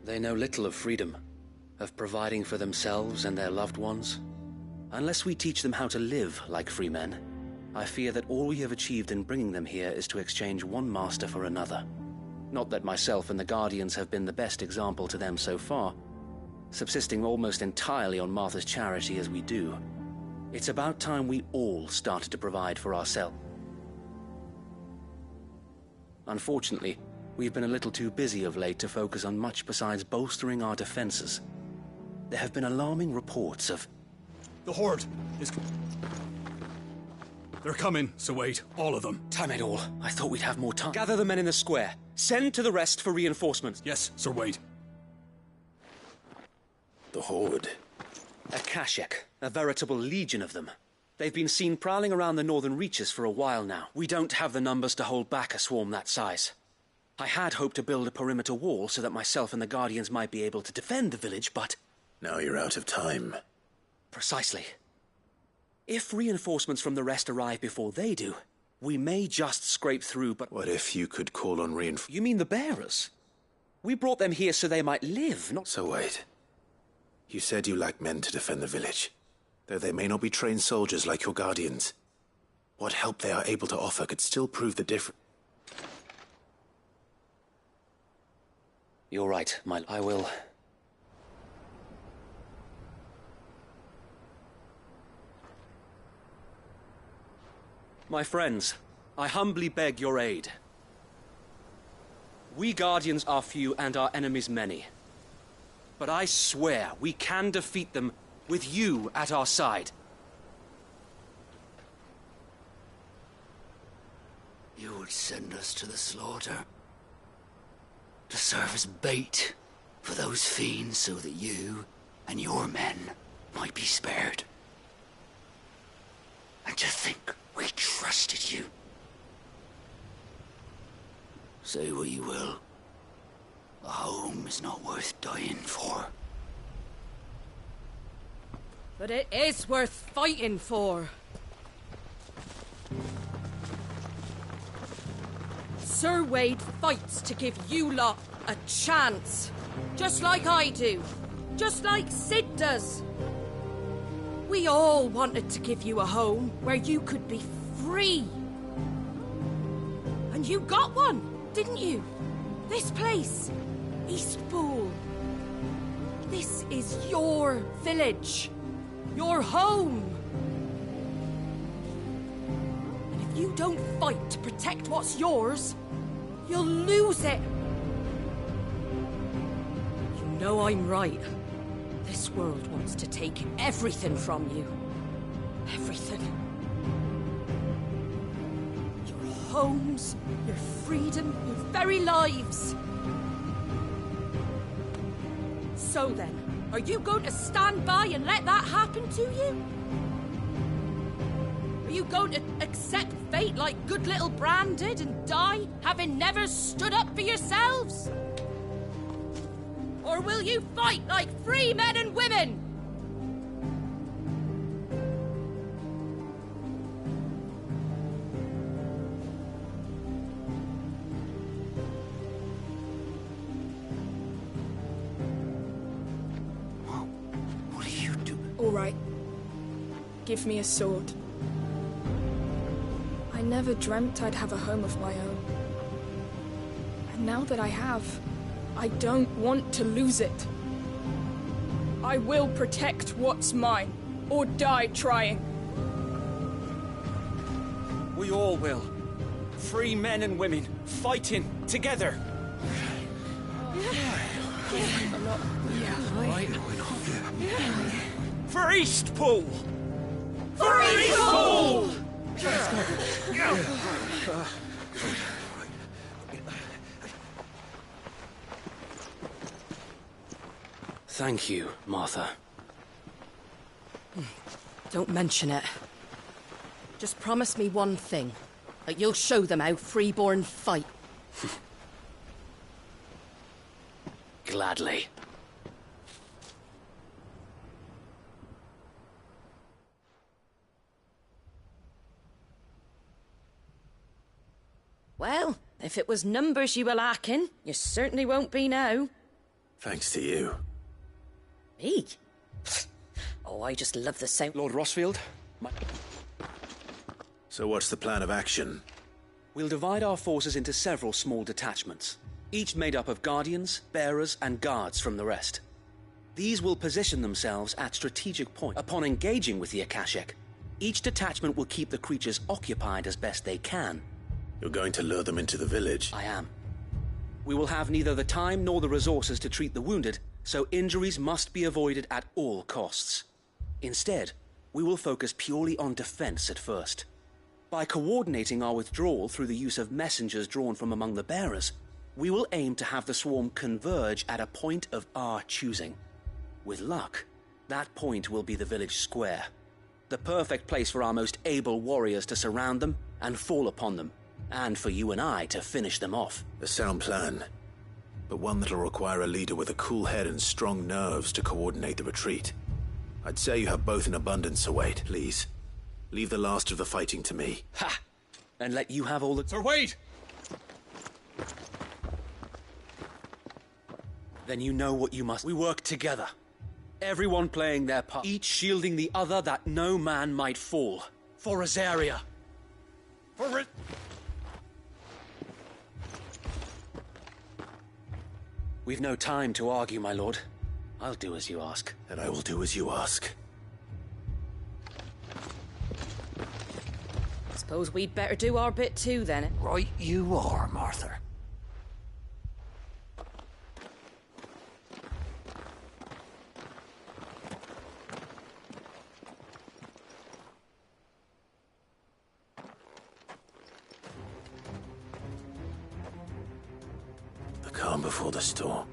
They know little of freedom, of providing for themselves and their loved ones. Unless we teach them how to live like free men, I fear that all we have achieved in bringing them here is to exchange one master for another. Not that myself and the Guardians have been the best example to them so far, subsisting almost entirely on Martha's charity as we do. It's about time we all started to provide for ourselves. Unfortunately, we've been a little too busy of late to focus on much besides bolstering our defenses. There have been alarming reports of... The Horde is... They're coming, so wait, all of them. Time it all. I thought we'd have more time. Gather the men in the square. Send to the rest for reinforcements. Yes, Sir Wade. The Horde. A Kashek, a veritable legion of them. They've been seen prowling around the northern reaches for a while now. We don't have the numbers to hold back a swarm that size. I had hoped to build a perimeter wall so that myself and the Guardians might be able to defend the village, but... Now you're out of time. Precisely. If reinforcements from the rest arrive before they do, we may just scrape through, but... What if you could call on reinforcements? You mean the bearers? We brought them here so they might live, not... So wait. You said you lack men to defend the village. Though they may not be trained soldiers like your Guardians. What help they are able to offer could still prove the difference. You're right, I will... My friends, I humbly beg your aid. We Guardians are few and our enemies many. But I swear we can defeat them with you at our side. You would send us to the slaughter. To serve as bait for those fiends so that you and your men might be spared. And to think we trusted you. Say what you will. A home is not worth dying for. But it is worth fighting for. Sir Wade fights to give you lot a chance. Just like I do. Just like Sid does. We all wanted to give you a home where you could be free. And you got one, didn't you? This place, Eastpool. This is your village. Your home. And if you don't fight to protect what's yours, you'll lose it. You know I'm right. This world wants to take everything from you. Everything. Your homes, your freedom, your very lives. So then, are you going to stand by and let that happen to you? Are you going to accept fate like good little Bran did and die, having never stood up for yourselves? Or will you fight like free men and women? What are you doing? All right. Give me a sword. I never dreamt I'd have a home of my own. And now that I have, I don't want to lose it. I will protect what's mine, or die trying. We all will. Free men and women, fighting together. For Eastpool! For Eastpool! Thank you, Martha. Don't mention it. Just promise me one thing. That you'll show them how freeborn fight. Gladly. Well, if it was numbers you were lacking, you certainly won't be now. Thanks to you. Me? Oh, I just love the sound. Lord Rossfield? So what's the plan of action? We'll divide our forces into several small detachments, each made up of guardians, bearers, and guards from the rest. These will position themselves at strategic points. Upon engaging with the Akashik, each detachment will keep the creatures occupied as best they can. You're going to lure them into the village? I am. We will have neither the time nor the resources to treat the wounded, so injuries must be avoided at all costs. Instead, we will focus purely on defense at first. By coordinating our withdrawal through the use of messengers drawn from among the bearers, we will aim to have the swarm converge at a point of our choosing. With luck, that point will be the village square. The perfect place for our most able warriors to surround them and fall upon them, and for you and I to finish them off. A sound plan, but one that'll require a leader with a cool head and strong nerves to coordinate the retreat. I'd say you have both in abundance, Sir Wade. Please, leave the last of the fighting to me. Ha! And let you have all the... Sir Wade! Then you know what you must. We work together. Everyone playing their part, each shielding the other that no man might fall. For Azaria. For it. We've no time to argue, my lord. I'll do as you ask. And I will do as you ask. Suppose we'd better do our bit too, then. Right you are, Martha. The calm before the storm.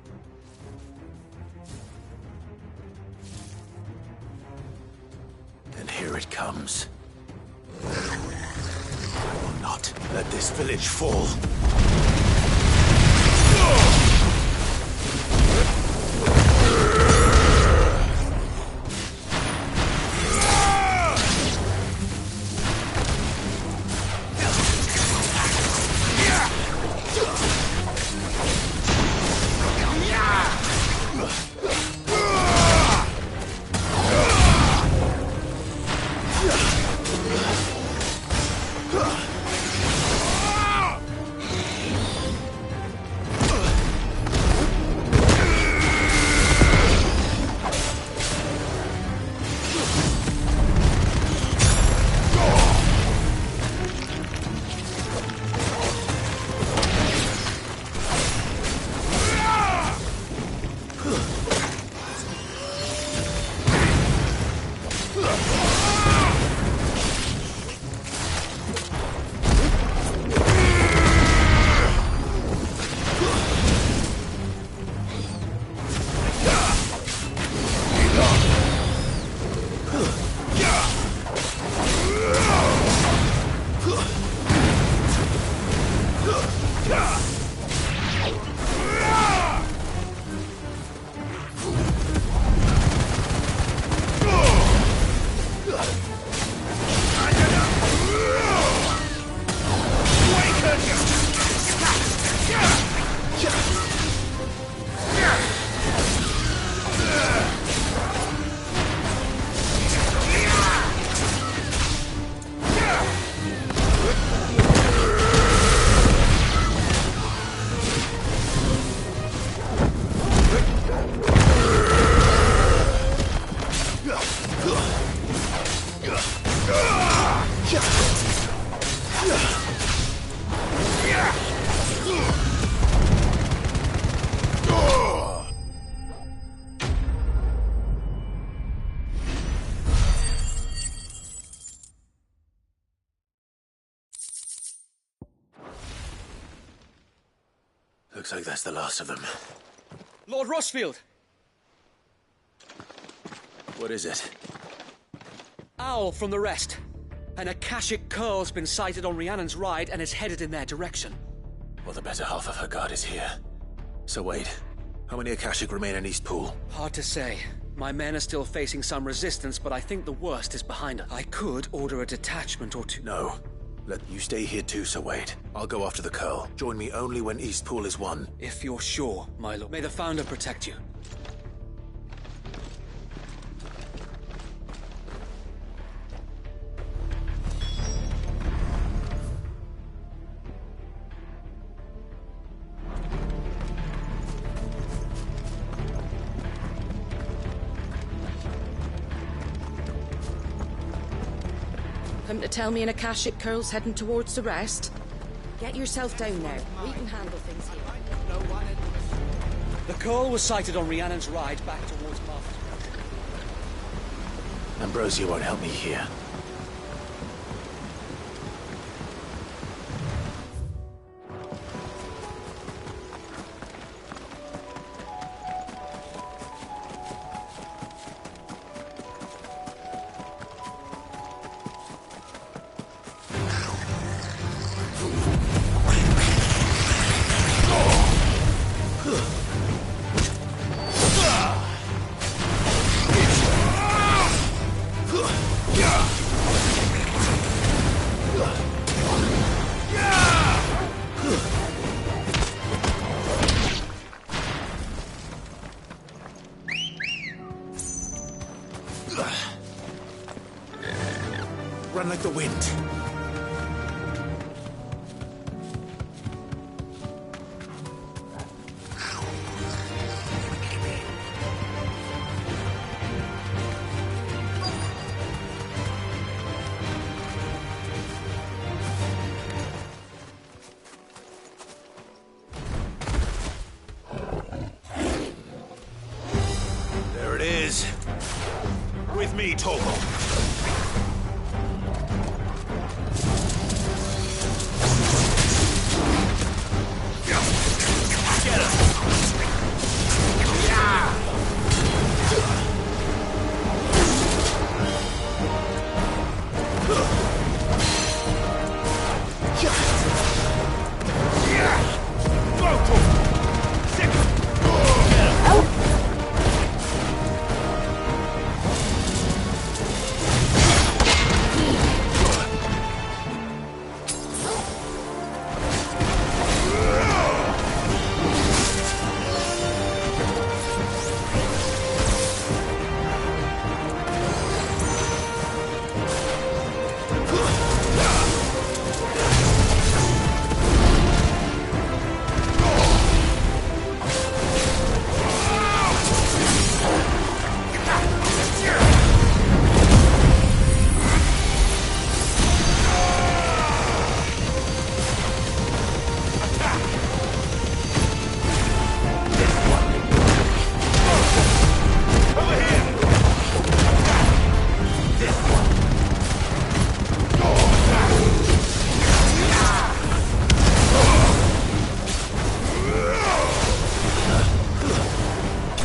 And here it comes. I will not let this village fall. Looks like that's the last of them. Lord Rossfield! What is it? Owl from the rest. An Akashic curl's been sighted on Rhiannon's Ride and is headed in their direction. Well, the better half of her guard is here. So wait, how many Akashic remain in East Pool? Hard to say. My men are still facing some resistance, but I think the worst is behind us. I could order a detachment or two. No. Let you stay here too, Sir Wade. I'll go after the curl. Join me only when East Pool is won. If you're sure, my lord. May the Founder protect you. Come to tell me an Akashic curl's heading towards the rest? Get yourself down there. We can handle things here. The curl was sighted on Rhiannon's Ride back towards Martha's. Ambrosia won't help me here. Run like the wind. There it is. With me, Torgal.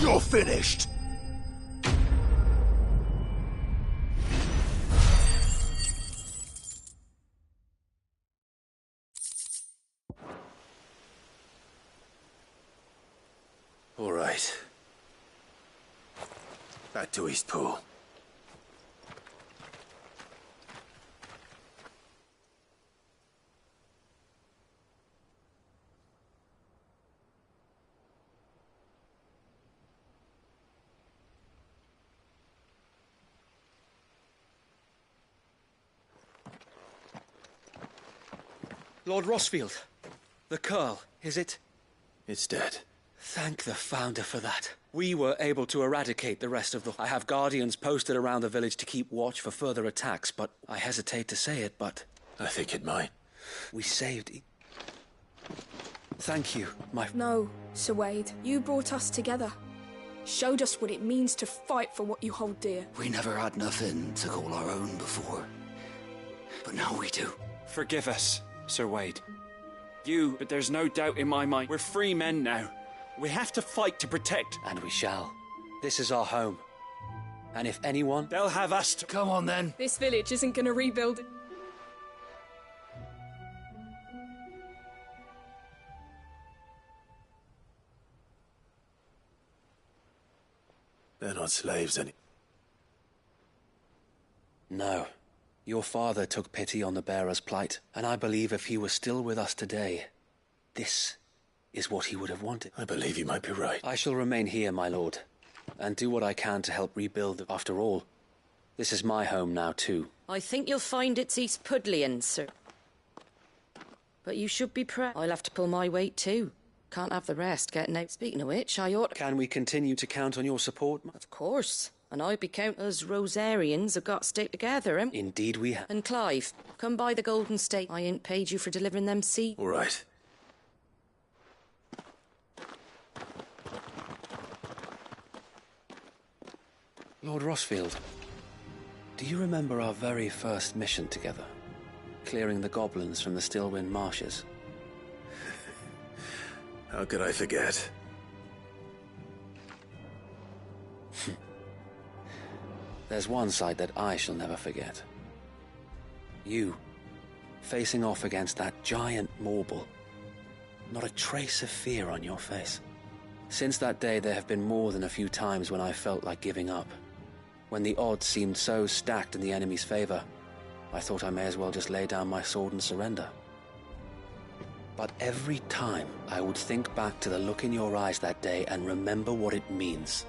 You're finished! All right. Back to Eastpool. Lord Rosfield, the Curl, is it? It's dead. Thank the Founder for that. We were able to eradicate the rest of the... I have guardians posted around the village to keep watch for further attacks, but I hesitate to say it, but... I think it might. We saved... Thank you, my... No, Sir Wade. You brought us together. Showed us what it means to fight for what you hold dear. We never had nothing to call our own before. But now we do. Forgive us, Sir Wade. But there's no doubt in my mind, we're free men now. We have to fight to protect. And we shall. This is our home. And if anyone... They'll have us to... Come on, then. This village isn't gonna rebuild it. They're not slaves any... No. Your father took pity on the bearer's plight, and I believe if he were still with us today, this is what he would have wanted. I believe you might be right. I shall remain here, my lord, and do what I can to help rebuild. After all, this is my home now, too. I think you'll find it's East Pudlian, sir. But you should be proud. I'll have to pull my weight, too. Can't have the rest getting out. Speaking of which, I ought to... Can we continue to count on your support? Of course. And I be count us Rosarians have got to stick together, eh? Indeed we have. And Clive, come by the Golden State. I ain't paid you for delivering them seeds. All right. Lord Rosfield, do you remember our very first mission together? Clearing the goblins from the Stillwind marshes? How could I forget? There's one sight that I shall never forget. You, facing off against that giant Morble. Not a trace of fear on your face. Since that day, there have been more than a few times when I felt like giving up. When the odds seemed so stacked in the enemy's favor, I thought I may as well just lay down my sword and surrender. But every time, I would think back to the look in your eyes that day and remember what it means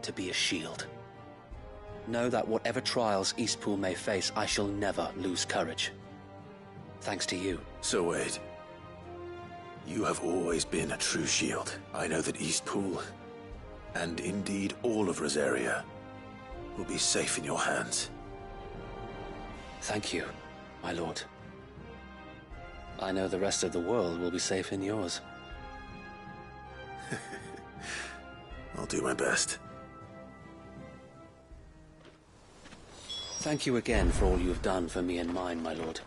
to be a shield. Know that whatever trials Eastpool may face, I shall never lose courage. Thanks to you. Sir Wade, you have always been a true shield. I know that Eastpool, and indeed all of Rosaria, will be safe in your hands. Thank you, my lord. I know the rest of the world will be safe in yours. I'll do my best. Thank you again for all you have done for me and mine, my lord.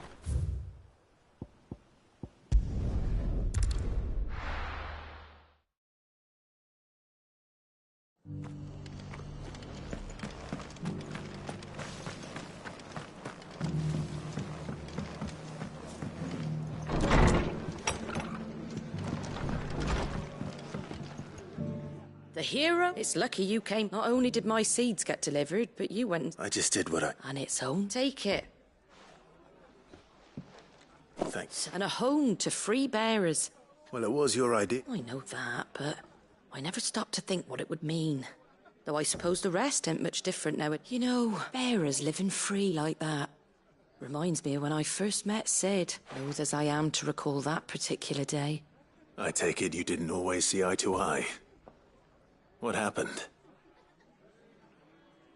The hero? It's lucky you came. Not only did my seeds get delivered, but you went... I just did what I... And its home. Take it. Thanks. And a home to free bearers. Well, it was your idea. I know that, but I never stopped to think what it would mean. Though I suppose the rest ain't much different now. You know, bearers living free like that. Reminds me of when I first met Sid. Loath as I am to recall that particular day. I take it you didn't always see eye to eye. What happened?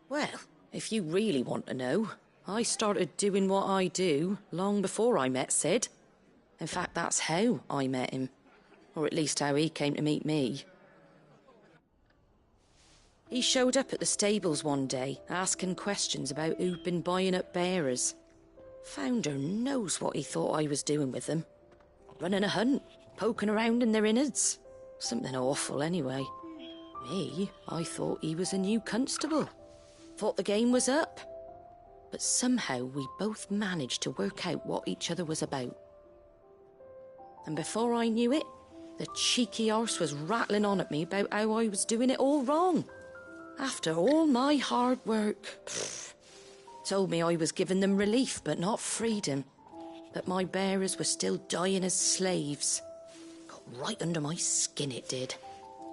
Well, if you really want to know, I started doing what I do long before I met Sid. In fact, that's how I met him. Or at least how he came to meet me. He showed up at the stables one day, asking questions about who'd been buying up bearers. Founder knows what he thought I was doing with them. Running a hunt, poking around in their innards. Something awful anyway. Me, I thought he was a new constable. Thought the game was up. But somehow we both managed to work out what each other was about. And before I knew it, the cheeky arse was rattling on at me about how I was doing it all wrong. After all my hard work. Told me I was giving them relief, but not freedom. That my bearers were still dying as slaves. Got right under my skin, it did.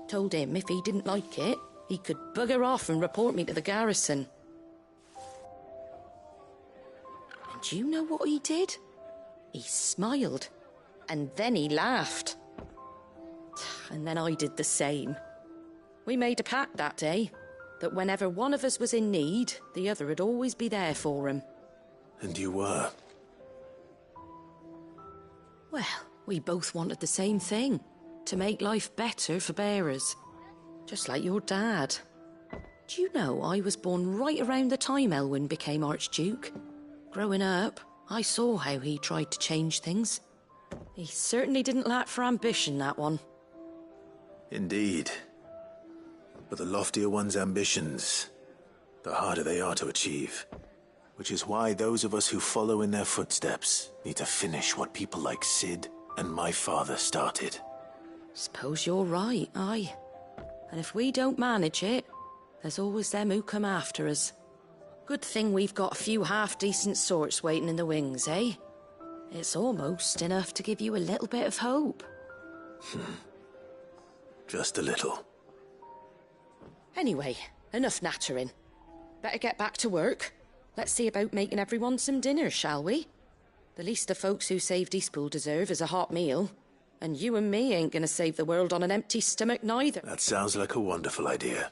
Told him if he didn't like it, he could bugger off and report me to the garrison. And do you know what he did? He smiled. And then he laughed. And then I did the same. We made a pact that day, that whenever one of us was in need, the other would always be there for him. And you were? Well, we both wanted the same thing. To make life better for bearers. Just like your dad. Do you know I was born right around the time Elwyn became Archduke? Growing up, I saw how he tried to change things. He certainly didn't lack for ambition, that one. Indeed. But the loftier one's ambitions, the harder they are to achieve. Which is why those of us who follow in their footsteps need to finish what people like Sid and my father started. Suppose you're right, aye. And if we don't manage it, there's always them who come after us. Good thing we've got a few half-decent sorts waiting in the wings, eh? It's almost enough to give you a little bit of hope. Just a little. Anyway, enough nattering. Better get back to work. Let's see about making everyone some dinner, shall we? The least the folks who saved Eastpool deserve is a hot meal. And you and me ain't gonna save the world on an empty stomach neither. That sounds like a wonderful idea.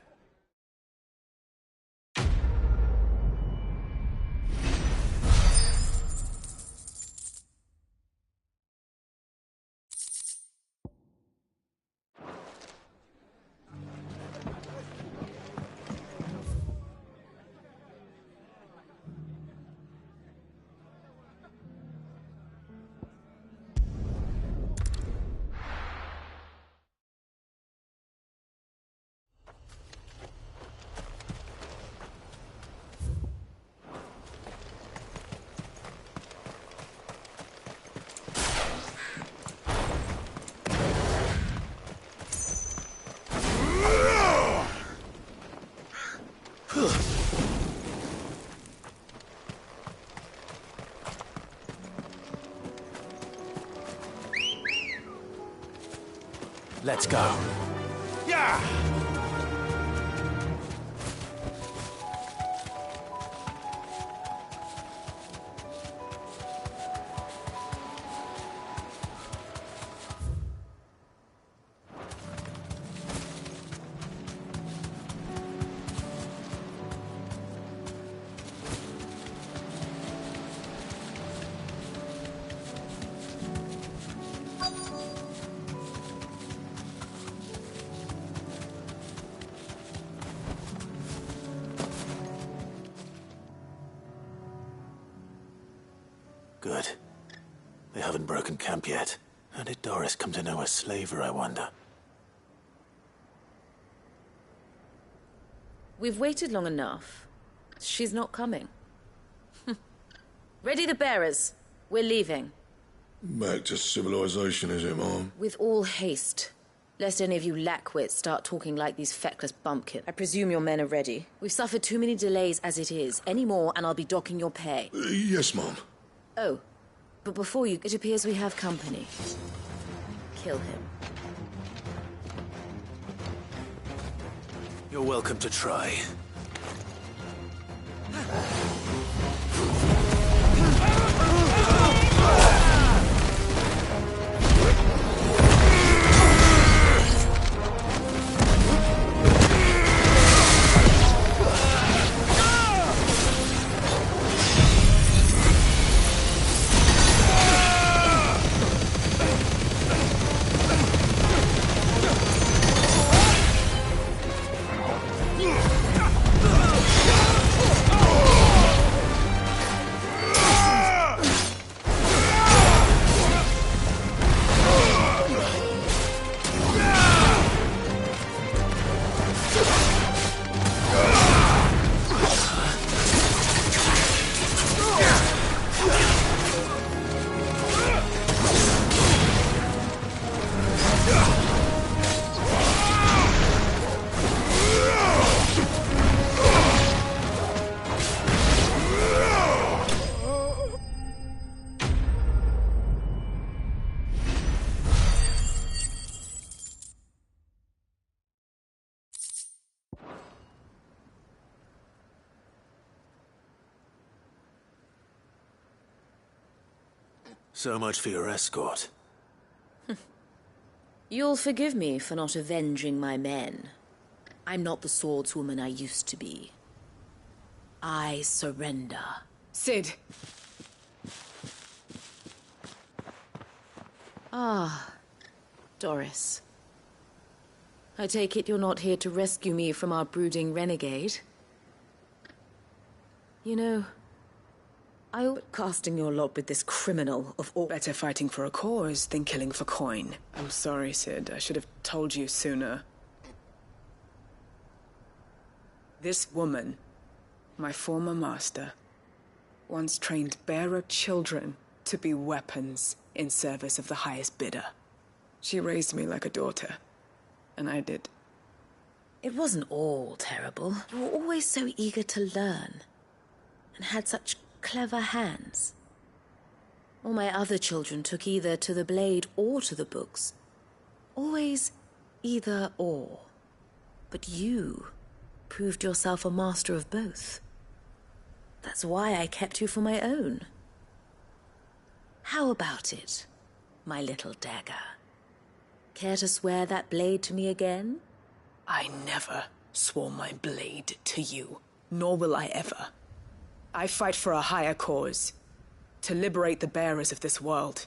Let's go. Yeah! Good. They haven't broken camp yet. How did Doris come to know a slaver, I wonder? We've waited long enough. She's not coming. Ready the bearers. We're leaving. Back to civilization, is it, Mom? With all haste. Lest any of you lackwits start talking like these feckless bumpkins. I presume your men are ready. We've suffered too many delays as it is. Any more and I'll be docking your pay. Yes, Mom. Oh, but before you, it appears we have company. Kill him. You're welcome to try. So much for your escort. You'll forgive me for not avenging my men. I'm not the swordswoman I used to be. I surrender. Cid. Ah, Doris. I take it you're not here to rescue me from our brooding renegade? You know, casting your lot with this criminal of all— Better fighting for a cause than killing for coin. I'm sorry, Cid. I should have told you sooner. This woman, my former master, once trained bearer children to be weapons in service of the highest bidder. She raised me like a daughter, and I did. It wasn't all terrible. You were always so eager to learn, and had such clever hands. All my other children took either to the blade or to the books. Always either or. But you proved yourself a master of both. That's why I kept you for my own. How about it, my little dagger? Care to swear that blade to me again? I never swore my blade to you, nor will I ever. I fight for a higher cause, to liberate the bearers of this world.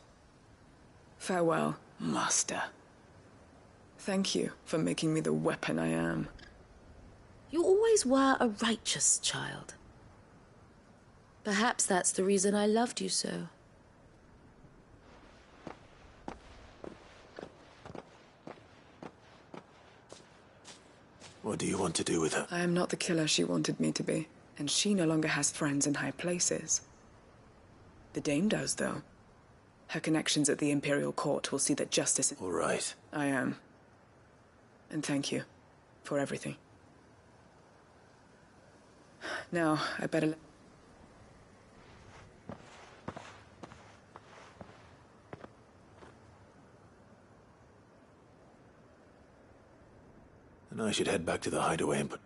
Farewell, Master. Thank you for making me the weapon I am. You always were a righteous child. Perhaps that's the reason I loved you so. What do you want to do with her? I am not the killer she wanted me to be, and she no longer has friends in high places. The Dame does, though. Her connections at the Imperial Court will see that justice— All right. I am. And thank you for everything. Now, I better— And I should head back to the hideaway and put...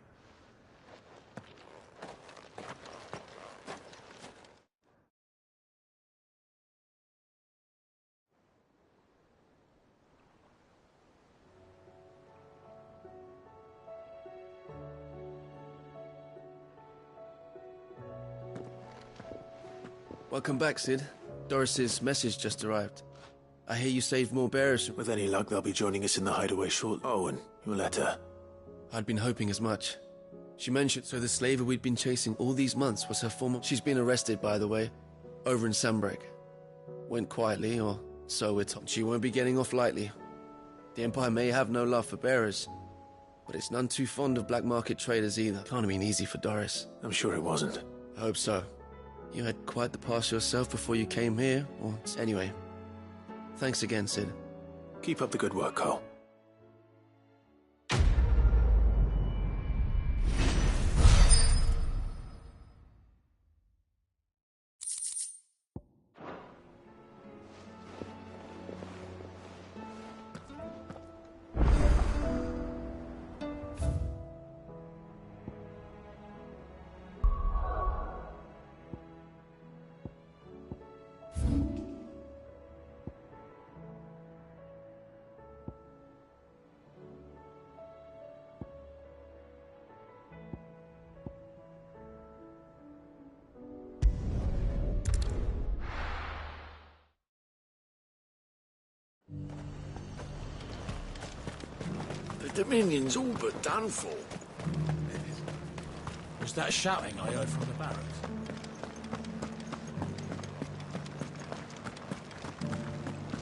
Welcome back, Cid. Doris's message just arrived. I hear you saved more bearers. With any luck, they'll be joining us in the hideaway shortly. Oh, and your letter. I'd been hoping as much. She mentioned so the slaver we'd been chasing all these months was her former— She's been arrested, by the way, over in Sambrek. Went quietly, or so we're told. She won't be getting off lightly. The Empire may have no love for bearers, but it's none too fond of black market traders either. Can't have been easy for Doris. I'm sure it wasn't. I hope so. You had quite the past yourself before you came here, or... Anyway, thanks again, Sid. Keep up the good work, Cole. The Dominion's all but done for. Was that shouting I heard from the barracks?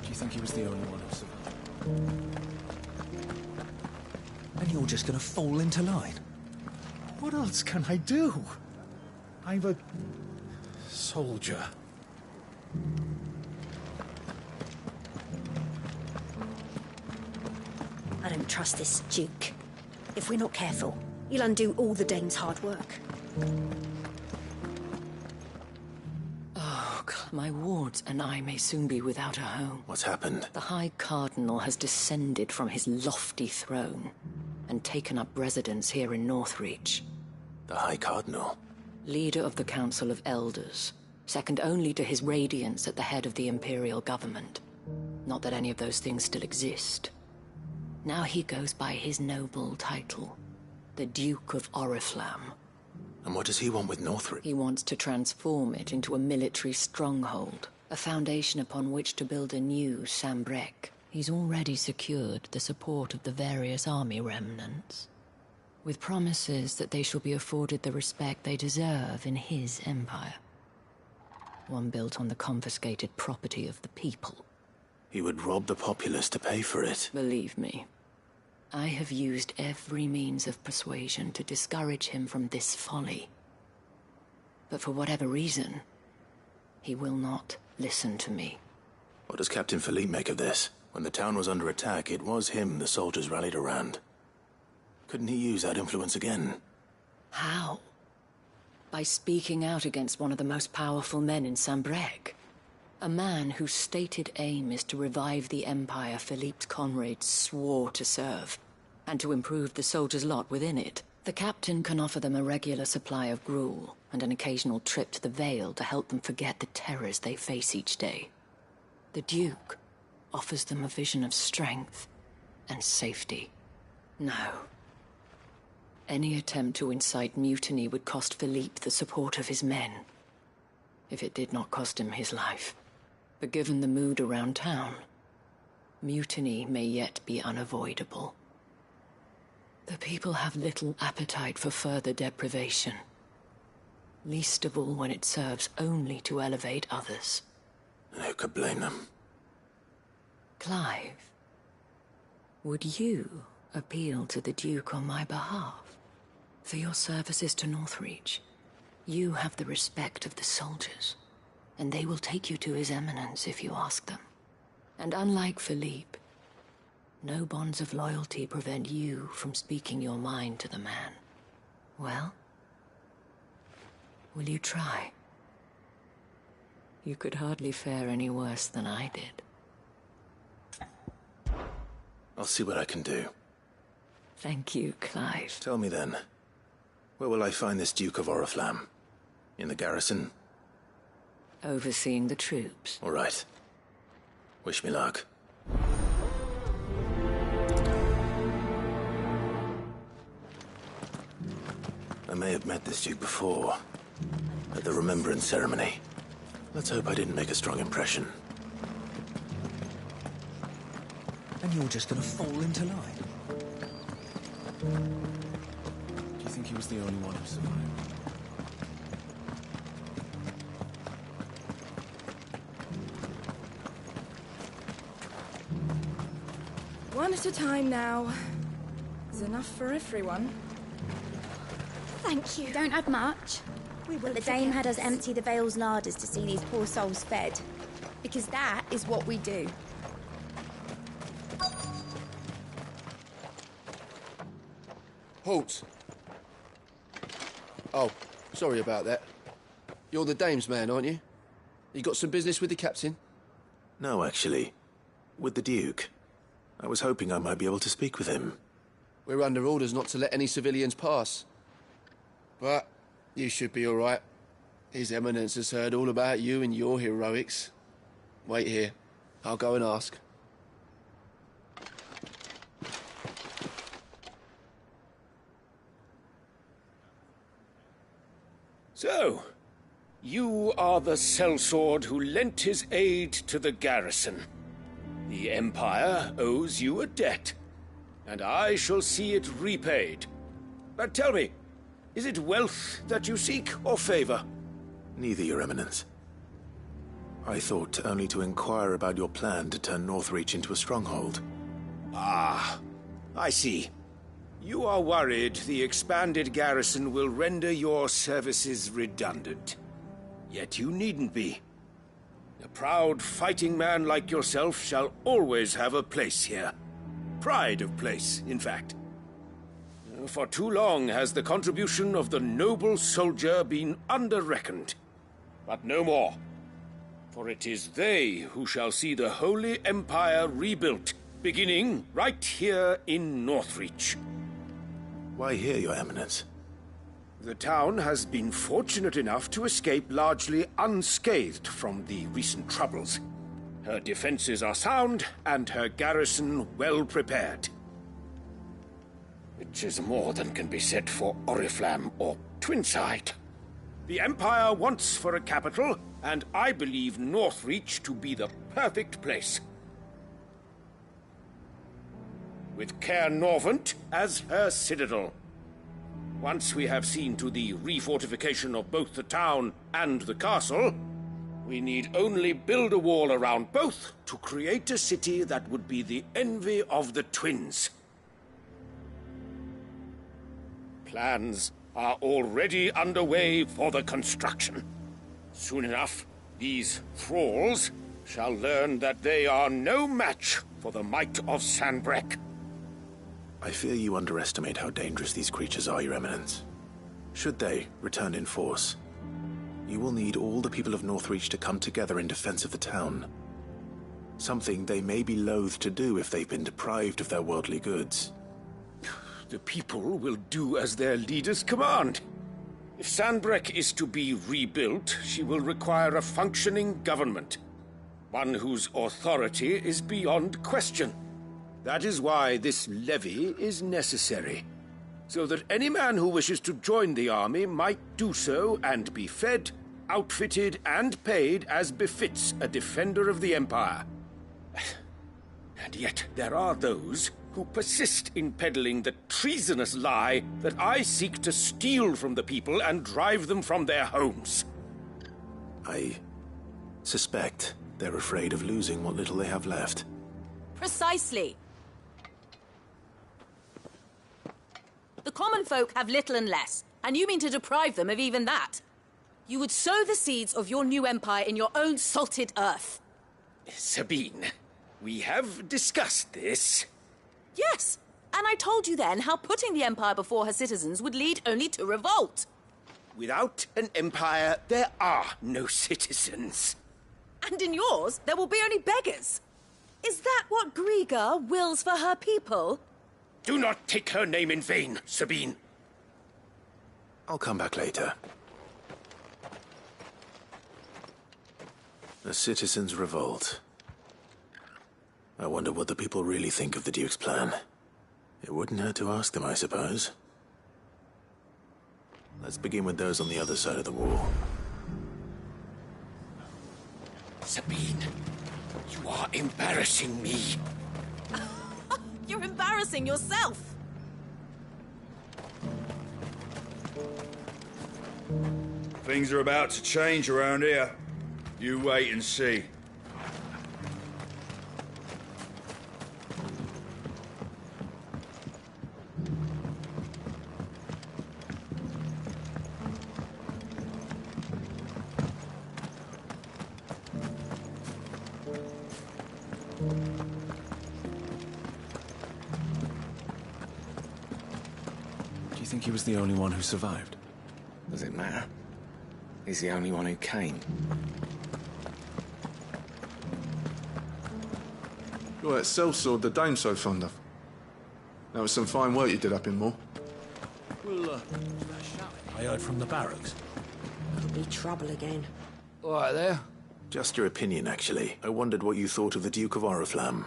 Do you think he was the only one who survived? And you're just gonna fall into line? What else can I do? I'm a soldier. I don't trust this Duke. If we're not careful, he'll undo all the Dane's hard work. Oh, my wards and I may soon be without a home. What's happened? The High Cardinal has descended from his lofty throne and taken up residence here in Northreach. The High Cardinal? Leader of the Council of Elders, second only to his Radiance at the head of the Imperial government. Not that any of those things still exist. Now he goes by his noble title, the Duke of Oriflamme. And what does he want with Northreach? He wants to transform it into a military stronghold, a foundation upon which to build a new Sambrec. He's already secured the support of the various army remnants, with promises that they shall be afforded the respect they deserve in his empire. One built on the confiscated property of the people. He would rob the populace to pay for it. Believe me, I have used every means of persuasion to discourage him from this folly. But for whatever reason, he will not listen to me. What does Captain Philippe make of this? When the town was under attack, it was him the soldiers rallied around. Couldn't he use that influence again? How? By speaking out against one of the most powerful men in Sambrec. A man whose stated aim is to revive the empire Philippe's comrades swore to serve, and to improve the soldiers' lot within it. The captain can offer them a regular supply of gruel, and an occasional trip to the Vale to help them forget the terrors they face each day. The Duke offers them a vision of strength and safety. No. Any attempt to incite mutiny would cost Philippe the support of his men, if it did not cost him his life. But given the mood around town, mutiny may yet be unavoidable. The people have little appetite for further deprivation, least of all when it serves only to elevate others. And who could blame them? Clive, would you appeal to the Duke on my behalf? For your services to Northreach, you have the respect of the soldiers, and they will take you to His Eminence if you ask them. And unlike Philippe, no bonds of loyalty prevent you from speaking your mind to the man. Well, will you try? You could hardly fare any worse than I did. I'll see what I can do. Thank you, Clive. Tell me then, where will I find this Duke of Oriflamme? In the garrison? Overseeing the troops. All right. Wish me luck. I may have met this Duke before, at the Remembrance Ceremony. Let's hope I didn't make a strong impression. And you're just gonna fall into line? Do you think he was the only one who survived? One at a time now. There's enough for everyone. Thank you. We don't have much. But The dame had us empty the Vale's larders to see these poor souls fed. Because that is what we do. Halt! Oh, sorry about that. You're the dame's man, aren't you? You got some business with the captain? No, actually. With the Duke. I was hoping I might be able to speak with him. We're under orders not to let any civilians pass. But you should be all right. His Eminence has heard all about you and your heroics. Wait here. I'll go and ask. So, you are the sellsword who lent his aid to the garrison. The Empire owes you a debt, and I shall see it repaid. But tell me, is it wealth that you seek, or favor? Neither, Your Eminence. I thought only to inquire about your plan to turn Northreach into a stronghold. Ah, I see. You are worried the expanded garrison will render your services redundant. Yet you needn't be. A proud fighting man like yourself shall always have a place here. Pride of place, in fact. For too long has the contribution of the noble soldier been under-reckoned. But no more. For it is they who shall see the Holy Empire rebuilt, beginning right here in Northreach. Why here, Your Eminence? The town has been fortunate enough to escape largely unscathed from the recent troubles. Her defenses are sound, and her garrison well prepared. Which is more than can be said for Oriflamme or Twinside. The Empire wants for a capital, and I believe Northreach to be the perfect place. With Caer Norvent as her citadel. Once we have seen to the refortification of both the town and the castle, we need only build a wall around both to create a city that would be the envy of the twins. Plans are already underway for the construction. Soon enough, these thralls shall learn that they are no match for the might of Sanbreque. I fear you underestimate how dangerous these creatures are, Your Eminence. Should they return in force, you will need all the people of Northreach to come together in defense of the town. Something they may be loath to do if they've been deprived of their worldly goods. The people will do as their leaders command. If Sanbreque is to be rebuilt, she will require a functioning government. One whose authority is beyond question. That is why this levy is necessary. So that any man who wishes to join the army might do so and be fed, outfitted, and paid as befits a defender of the Empire. And yet there are those who persist in peddling the treasonous lie that I seek to steal from the people and drive them from their homes. I suspect they're afraid of losing what little they have left. Precisely. The common folk have little and less, and you mean to deprive them of even that. You would sow the seeds of your new empire in your own salted earth. Sabine, we have discussed this. Yes, and I told you then how putting the empire before her citizens would lead only to revolt. Without an empire, there are no citizens. And in yours, there will be only beggars. Is that what Griga wills for her people? Do not take her name in vain, Sabine. I'll come back later. A citizens' revolt. I wonder what the people really think of the Duke's plan. It wouldn't hurt to ask them, I suppose. Let's begin with those on the other side of the wall. Sabine, you are embarrassing me. You're embarrassing yourself. Things are about to change around here. You wait and see. Do you think he was the only one who survived? Does it matter? He's the only one who came. You're that sellsword the Dame's so fond of. That was some fine work you did up in Moor. Well, I heard from the barracks. Could be trouble again. All right there. Just your opinion, actually. I wondered what you thought of the Duke of Oriflamme.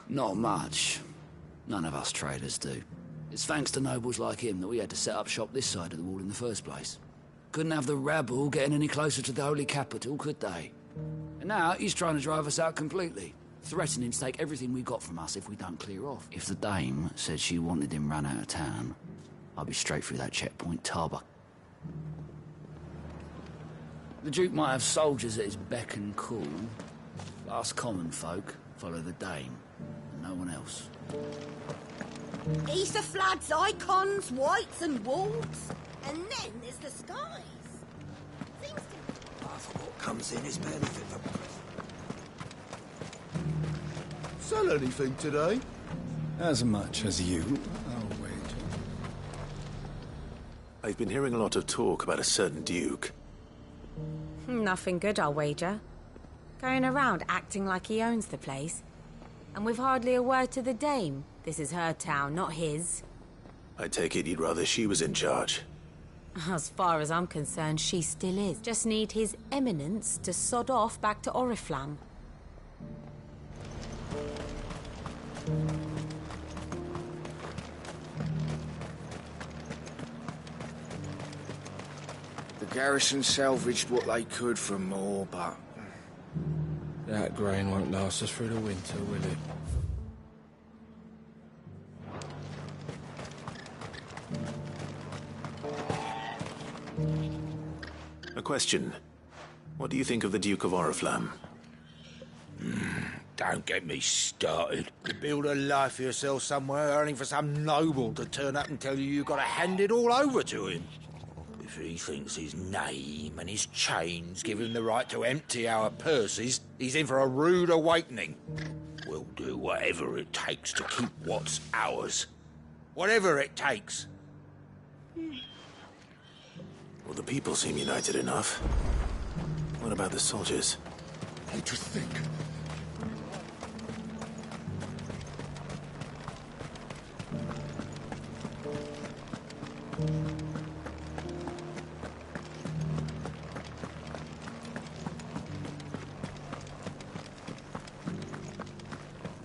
Not much. None of us traders do. It's thanks to nobles like him that we had to set up shop this side of the wall in the first place. Couldn't have the rabble getting any closer to the holy capital, could they? And now he's trying to drive us out completely, threatening to take everything we got from us if we don't clear off. If the dame said she wanted him run out of town, I'd be straight through that checkpoint Tarba. The Duke might have soldiers at his beck and call. Us common folk follow the dame, and no one else. Ether floods, icons, whites and wolves. And then there's the skies. Seems to... Half of what comes in is barely fit for breath. Sell anything today? As much as you, I'll wager. I've been hearing a lot of talk about a certain Duke. Nothing good, I'll wager. Going around acting like he owns the place. And with hardly a word to the dame. This is her town, not his. I take it you'd rather she was in charge. As far as I'm concerned, she still is. Just need his eminence to sod off back to Oriflamme. The garrison salvaged what they could from Moor, but... That grain won't last us through the winter, will it? A question. What do you think of the Duke of Oriflamme? Don't get me started. You build a life for yourself somewhere, earning for some noble to turn up and tell you you've got to hand it all over to him. If he thinks his name and his chains give him the right to empty our purses, he's in for a rude awakening. We'll do whatever it takes to keep what's ours. Whatever it takes. Well, the people seem united enough. What about the soldiers? I just think...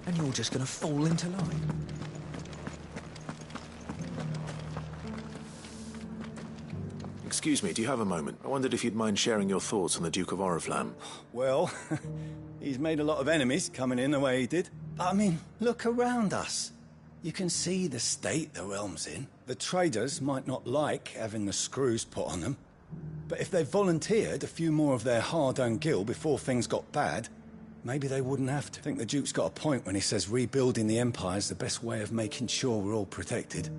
And you're just gonna fall into line. Excuse me, do you have a moment? I wondered if you'd mind sharing your thoughts on the Duke of Oriflamme. Well, he's made a lot of enemies coming in the way he did. But I mean, look around us. You can see the state the realm's in. The traders might not like having the screws put on them. But if they volunteered a few more of their hard-earned gil before things got bad, maybe they wouldn't have to. I think the Duke's got a point when he says rebuilding the Empire's the best way of making sure we're all protected.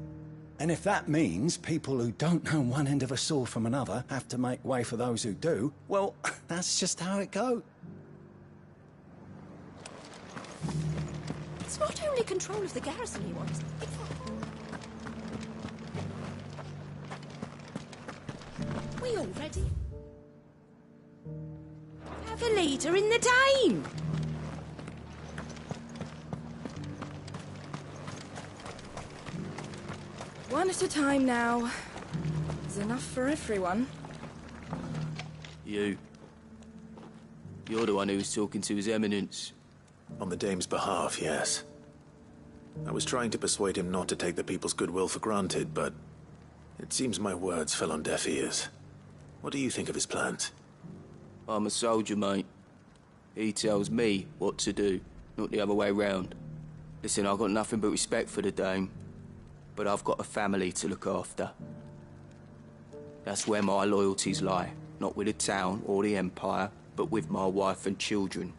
And if that means people who don't know one end of a sword from another have to make way for those who do, well, that's just how it goes. It's not only control of the garrison he wants. We all ready? Have a leader in the dame. One at a time now. There's enough for everyone. You. You're the one who was talking to His Eminence. On the Dame's behalf, yes. I was trying to persuade him not to take the people's goodwill for granted, but it seems my words fell on deaf ears. What do you think of his plans? I'm a soldier, mate. He tells me what to do, not the other way round. Listen, I've got nothing but respect for the Dame, but I've got a family to look after. That's where my loyalties lie, not with the town or the Empire, but with my wife and children.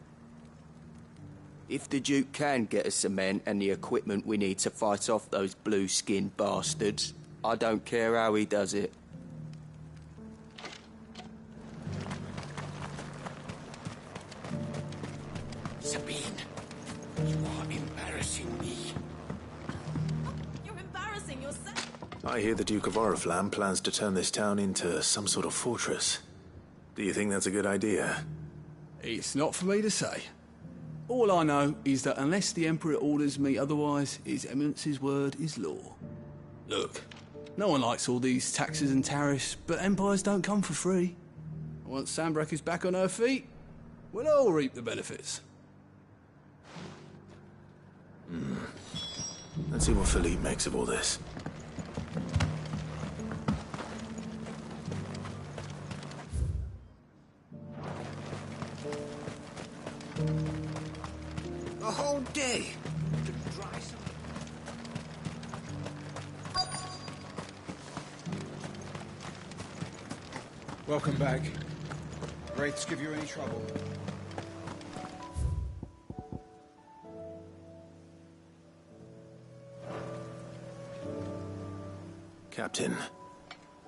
If the Duke can get us some men and the equipment we need to fight off those blue-skinned bastards, I don't care how he does it. Sabine, you are embarrassing me. You're embarrassing yourself. I hear the Duke of Oriflamme plans to turn this town into some sort of fortress. Do you think that's a good idea? It's not for me to say. All I know is that unless the Emperor orders me otherwise, His Eminence's word is law. Look, no one likes all these taxes and tariffs, but empires don't come for free. Once Sanbreque is back on her feet, we'll all reap the benefits. Let's see what Philippe makes of all this. A whole day. Welcome back. Wraiths give you any trouble? Captain.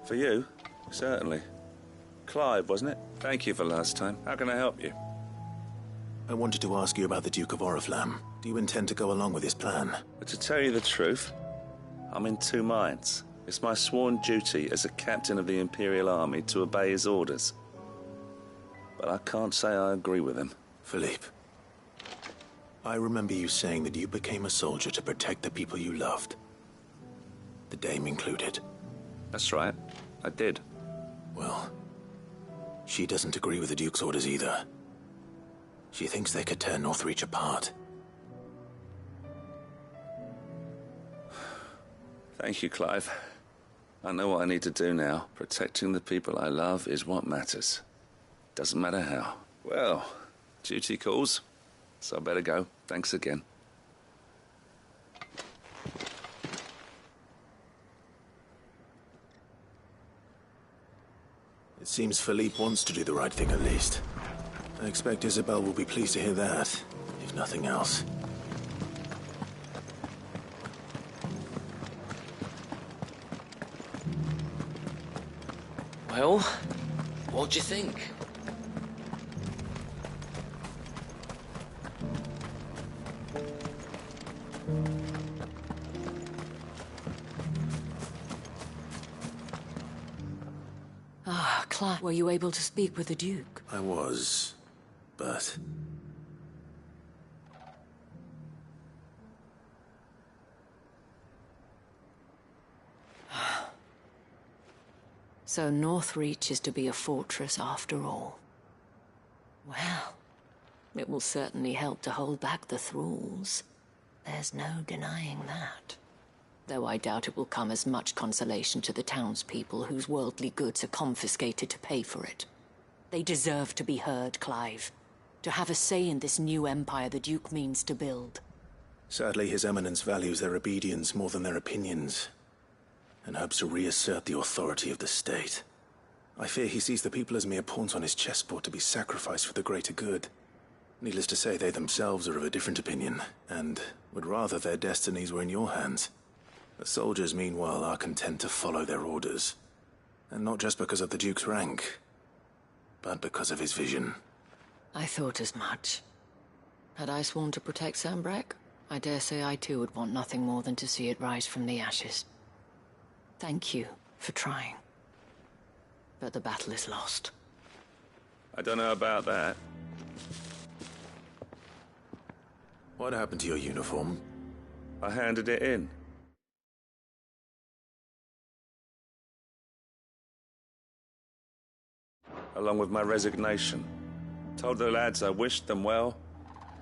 For you? Certainly. Clive, wasn't it? Thank you for last time. How can I help you? I wanted to ask you about the Duke of Oriflamme. Do you intend to go along with his plan? But to tell you the truth, I'm in two minds. It's my sworn duty as a captain of the Imperial Army to obey his orders. But I can't say I agree with him. Philippe, I remember you saying that you became a soldier to protect the people you loved. The Dame included. That's right. I did. Well, she doesn't agree with the Duke's orders either. She thinks they could tear Northreach apart. Thank you, Clive. I know what I need to do now. Protecting the people I love is what matters. Doesn't matter how. Well, duty calls, so I better go. Thanks again. It seems Philippe wants to do the right thing at least. I expect Isabel will be pleased to hear that, if nothing else. Well, what do you think? Ah, Clive, were you able to speak with the Duke? I was, but... So Northreach is to be a fortress after all. Well, it will certainly help to hold back the thralls. There's no denying that. Though I doubt it will come as much consolation to the townspeople whose worldly goods are confiscated to pay for it. They deserve to be heard, Clive. To have a say in this new empire the Duke means to build. Sadly, His Eminence values their obedience more than their opinions, and hopes to reassert the authority of the state. I fear he sees the people as mere pawns on his chessboard to be sacrificed for the greater good. Needless to say, they themselves are of a different opinion, and would rather their destinies were in your hands. The soldiers, meanwhile, are content to follow their orders. And not just because of the Duke's rank, but because of his vision. I thought as much. Had I sworn to protect Sanbreque, I dare say I too would want nothing more than to see it rise from the ashes. Thank you for trying. But the battle is lost. I don't know about that. What happened to your uniform? I handed it in. Along with my resignation. Told the lads I wished them well,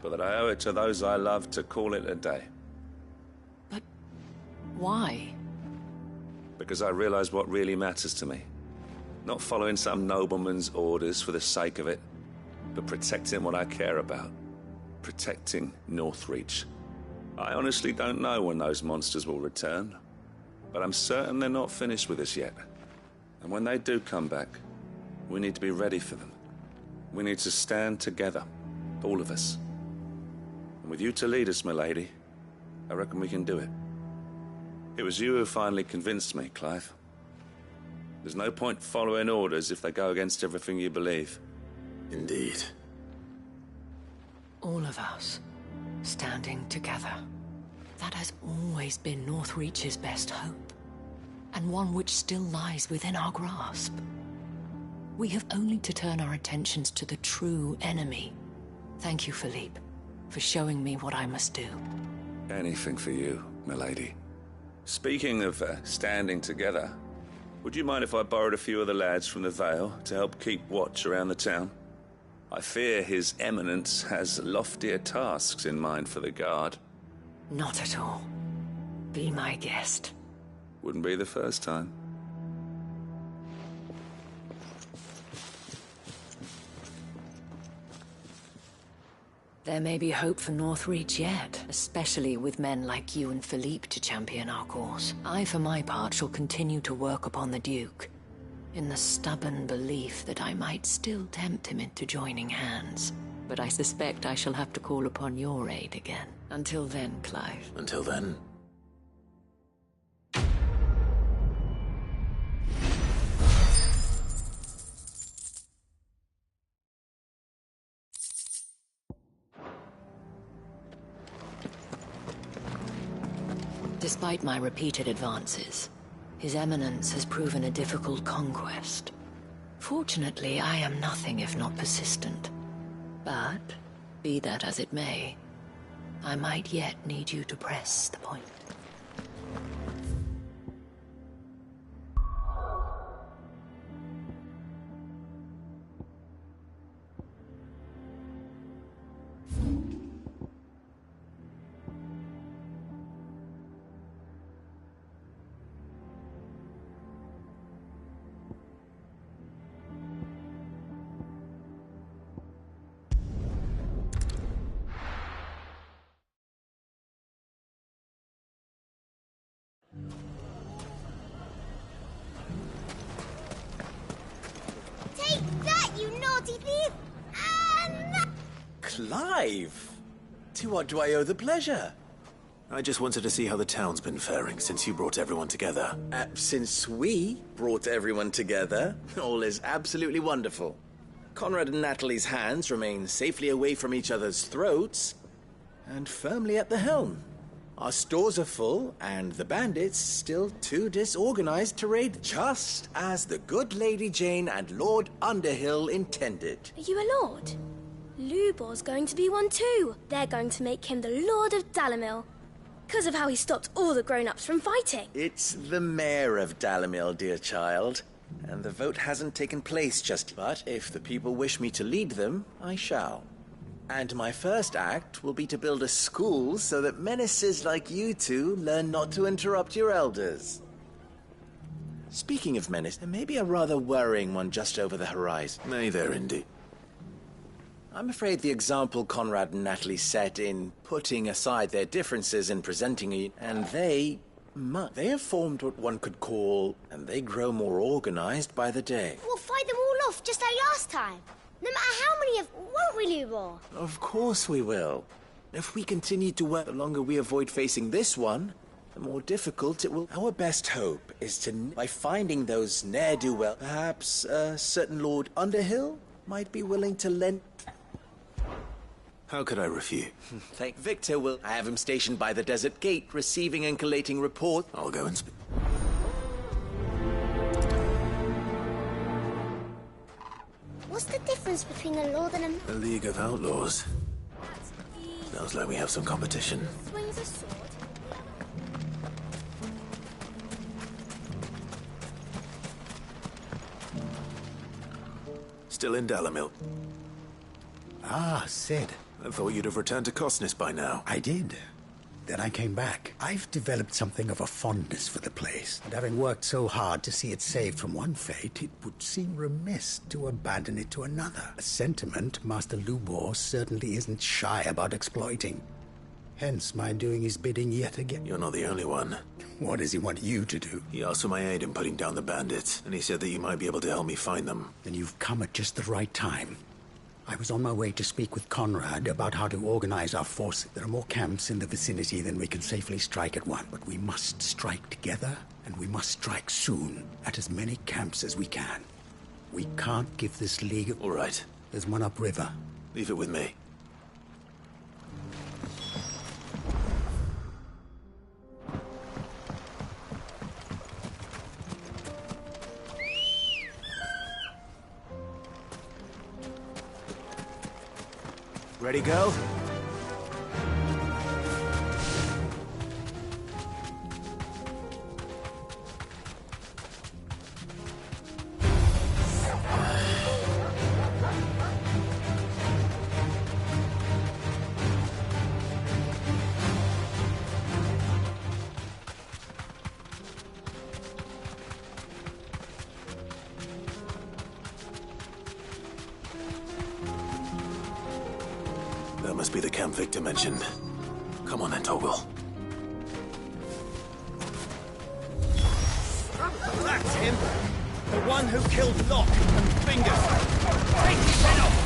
but that I owe it to those I love to call it a day. But why? Because I realized what really matters to me. Not following some nobleman's orders for the sake of it, but protecting what I care about. Protecting Northreach. I honestly don't know when those monsters will return, but I'm certain they're not finished with us yet. And when they do come back, we need to be ready for them. We need to stand together, all of us. And with you to lead us, milady, I reckon we can do it. It was you who finally convinced me, Clive. There's no point following orders if they go against everything you believe. Indeed. All of us, standing together. That has always been Northreach's best hope, and one which still lies within our grasp. We have only to turn our attentions to the true enemy. Thank you, Philippe, for showing me what I must do. Anything for you, milady. Speaking of standing together, would you mind if I borrowed a few of the lads from the Vale to help keep watch around the town? I fear His Eminence has loftier tasks in mind for the guard. Not at all. Be my guest. Wouldn't be the first time. There may be hope for Northreach yet, especially with men like you and Philippe to champion our cause. I, for my part, shall continue to work upon the Duke, in the stubborn belief that I might still tempt him into joining hands. But I suspect I shall have to call upon your aid again. Until then, Clive. Until then. Despite my repeated advances, His Eminence has proven a difficult conquest. Fortunately, I am nothing if not persistent. But, be that as it may, I might yet need you to press the point. Clive! To what do I owe the pleasure? I just wanted to see how the town's been faring since you brought everyone together. Since we brought everyone together, all is absolutely wonderful. Conrad and Natalie's hands remain safely away from each other's throats, and firmly at the helm. Our stores are full, and the bandits still too disorganized to raid, just as the good Lady Jane and Lord Underhill intended. Are you a lord? Lubor's going to be one too. They're going to make him the Lord of Dalimil, because of how he stopped all the grown-ups from fighting. It's the mayor of Dalimil, dear child, and the vote hasn't taken place just yet. But if the people wish me to lead them, I shall. And my first act will be to build a school so that menaces like you two learn not to interrupt your elders. Speaking of menace, there may be a rather worrying one just over the horizon. Nay there, Indy. I'm afraid the example Conrad and Natalie set in putting aside their differences and presenting it, and they have formed what one could call, and they grow more organized by the day. We'll fight them all off just like last time. No matter how many won't we, Lubor? Of course we will. If we continue to work, the longer we avoid facing this one, the more difficult it will. Our best hope is to, by finding those ne'er-do-well, perhaps a certain Lord Underhill might be willing to lend. How could I refuse? Thank Victor will. I have him stationed by the desert gate, receiving and collating reports. I'll go and speak. What's the difference between a lord and A League of Outlaws. Sounds like we have some competition. swings a sword? Still in Dalimil. Ah, Sid. I thought you'd have returned to Cosnes by now. I did. Then I came back. I've developed something of a fondness for the place, and having worked so hard to see it saved from one fate, it would seem remiss to abandon it to another. A sentiment Master Lubor certainly isn't shy about exploiting. Hence my doing his bidding yet again. You're not the only one. What does he want you to do? He asked for my aid in putting down the bandits, and he said that you might be able to help me find them. Then you've come at just the right time. I was on my way to speak with Conrad about how to organize our forces. There are more camps in the vicinity than we can safely strike at one. But we must strike together, and we must strike soon, at as many camps as we can. We can't give this league... All right. There's one upriver. Leave it with me. Ready, girl? That must be the camp Victor mentioned. Come on then, Torgal. That's him! The one who killed Locke and Fingers! Take his head off!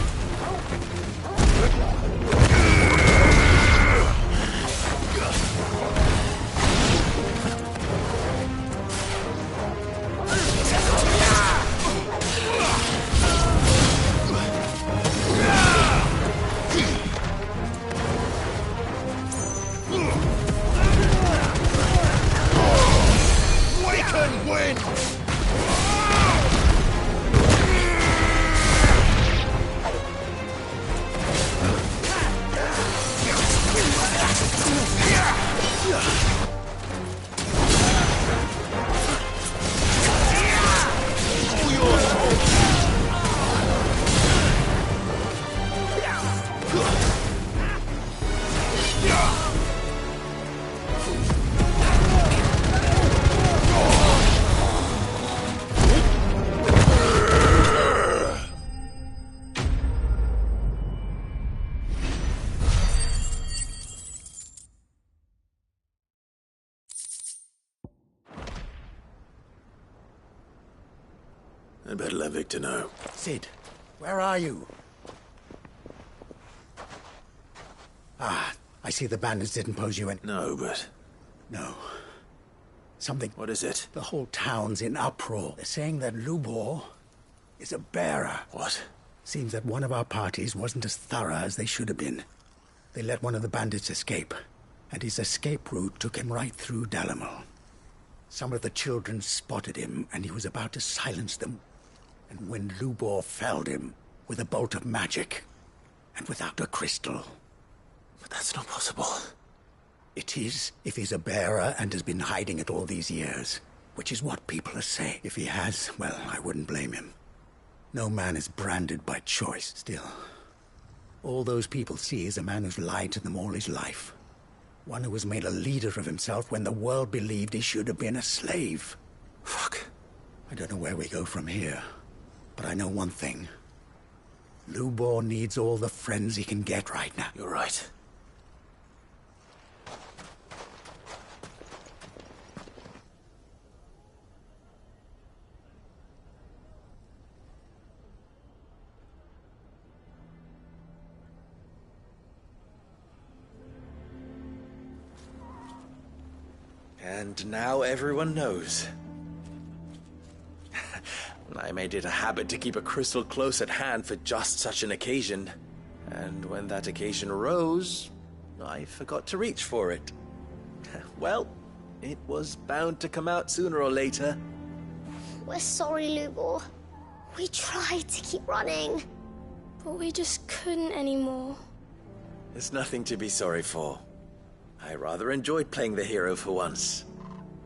I'd better let Victor know. Sid, where are you? Ah, I see the bandits didn't pose you in. No, but... No. Something... What is it? The whole town's in uproar. They're saying that Lubor is a bearer. What? Seems that one of our parties wasn't as thorough as they should have been. They let one of the bandits escape, and his escape route took him right through Dalimil. Some of the children spotted him, and he was about to silence them. And when Lubor felled him with a bolt of magic, and without a crystal. But that's not possible. It is, if he's a bearer and has been hiding it all these years. Which is what people are saying. If he has, well, I wouldn't blame him. No man is branded by choice. Still, all those people see is a man who's lied to them all his life. One who was made a leader of himself when the world believed he should have been a slave. Fuck. I don't know where we go from here. But I know one thing. Lubor needs all the friends he can get right now. You're right. And now everyone knows. I made it a habit to keep a crystal close at hand for just such an occasion. And when that occasion arose, I forgot to reach for it. Well, it was bound to come out sooner or later. We're sorry, Lubor. We tried to keep running. But we just couldn't anymore. There's nothing to be sorry for. I rather enjoyed playing the hero for once.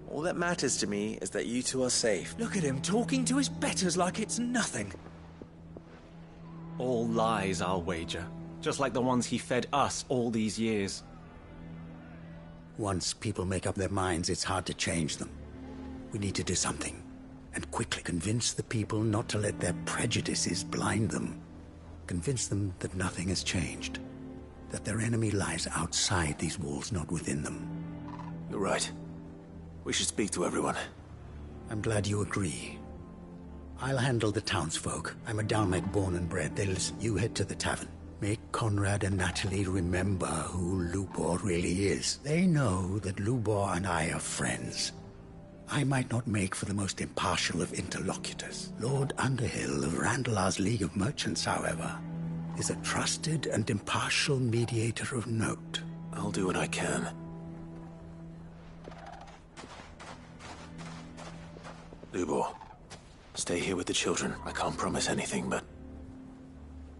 All that matters to me is that you two are safe. Look at him talking to his betters like it's nothing. All lies, I'll wager. Just like the ones he fed us all these years. Once people make up their minds, it's hard to change them. We need to do something. And quickly convince the people not to let their prejudices blind them. Convince them that nothing has changed. That their enemy lies outside these walls, not within them. You're right. We should speak to everyone. I'm glad you agree. I'll handle the townsfolk. I'm a Dalmec born and bred. They listen. You head to the tavern. Make Conrad and Natalie remember who Lubor really is. They know that Lubor and I are friends. I might not make for the most impartial of interlocutors. Lord Underhill of Randalar's League of Merchants, however, is a trusted and impartial mediator of note. I'll do what I can. Lubor, stay here with the children. I can't promise anything, but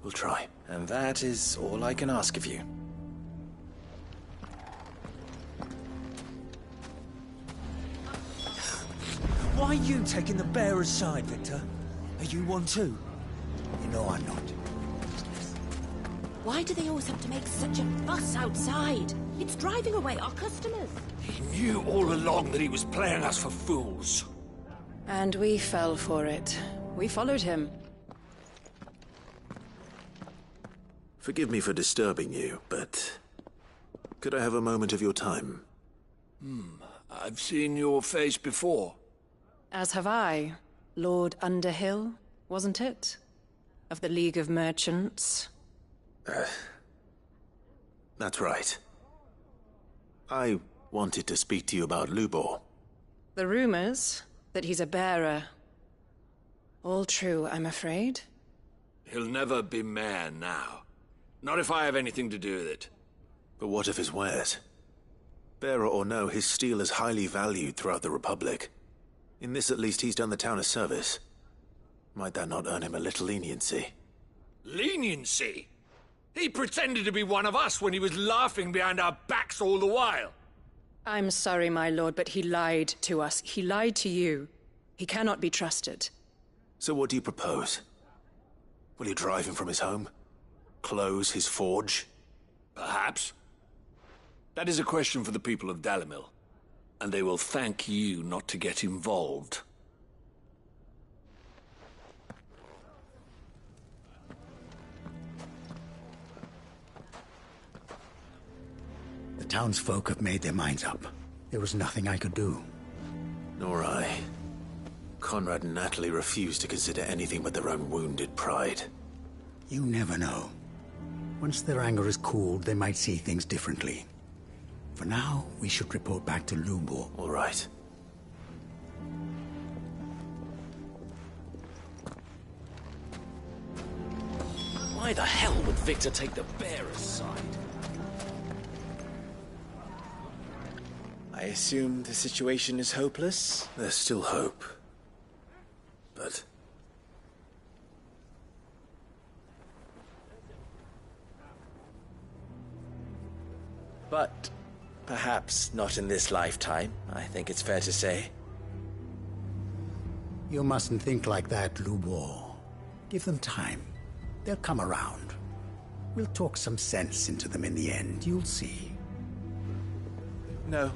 we'll try. And that is all I can ask of you. Why are you taking the bearer's side, Victor? Are you one too? You know I'm not. Why do they always have to make such a fuss outside? It's driving away our customers. He knew all along that he was playing us for fools. And we fell for it. We followed him. Forgive me for disturbing you, but could I have a moment of your time? I've seen your face before. As have I. Lord Underhill, wasn't it? Of the League of Merchants. That's right. I wanted to speak to you about Lubor. The rumors that he's a bearer. All true, I'm afraid. He'll never be mayor now. Not if I have anything to do with it. But what of his wares? Bearer or no, his steel is highly valued throughout the Republic. In this, at least, he's done the town a service. Might that not earn him a little leniency? Leniency? He pretended to be one of us when he was laughing behind our backs all the while. I'm sorry, my lord, but he lied to us. He lied to you. He cannot be trusted. So what do you propose? Will you drive him from his home? Close his forge? Perhaps. That is a question for the people of Dalimil, and they will thank you not to get involved. The townsfolk have made their minds up. There was nothing I could do. Nor I. Conrad and Natalie refused to consider anything but their own wounded pride. You never know. Once their anger is cooled, they might see things differently. For now, we should report back to Lubor. All right. Why the hell would Victor take the bearer's side? I assume the situation is hopeless? There's still hope. But perhaps not in this lifetime, I think it's fair to say. You mustn't think like that, Lubor. Give them time. They'll come around. We'll talk some sense into them in the end, you'll see. No,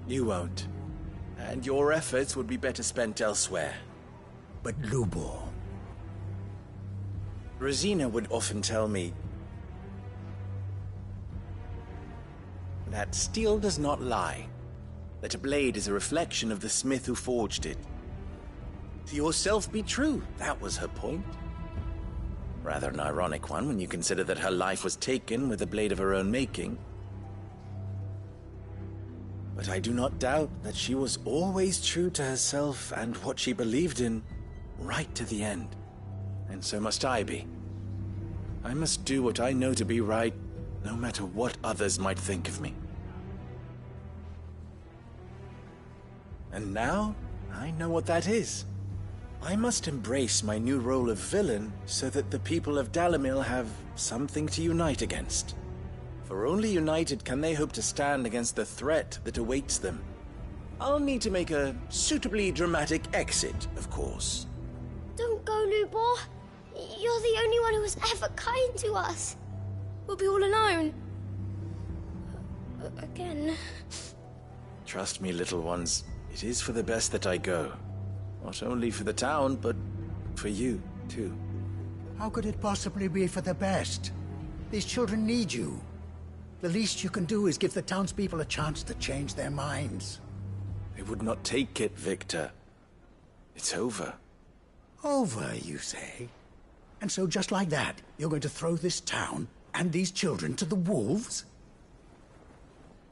you won't. And your efforts would be better spent elsewhere. But Lubor... Rosina would often tell me that steel does not lie, that a blade is a reflection of the smith who forged it. To yourself be true, that was her point. Rather an ironic one when you consider that her life was taken with a blade of her own making. But I do not doubt that she was always true to herself and what she believed in, right to the end. And so must I be. I must do what I know to be right, no matter what others might think of me. And now, I know what that is. I must embrace my new role of villain so that the people of Dalimil have something to unite against. For only united can they hope to stand against the threat that awaits them. I'll need to make a suitably dramatic exit, of course. Don't go, Lubor. You're the only one who was ever kind to us. We'll be all alone. Again. Trust me, little ones. It is for the best that I go. Not only for the town, but for you, too. How could it possibly be for the best? These children need you. The least you can do is give the townspeople a chance to change their minds. They would not take it, Victor. It's over. Over, you say? And so just like that, you're going to throw this town and these children to the wolves?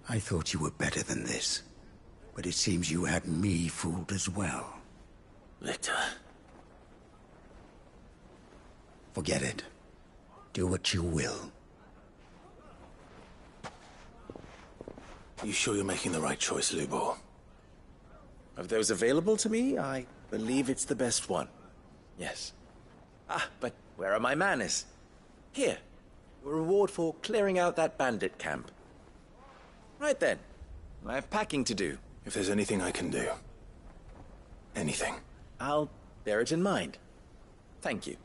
I thought you were better than this. But it seems you had me fooled as well. Victor. Forget it. Do what you will. You sure you're making the right choice, Lubor? Of those available to me, I believe it's the best one. Yes. Ah, but where are my manners? Here, a reward for clearing out that bandit camp. Right then, I have packing to do. If there's anything I can do. Anything. I'll bear it in mind. Thank you.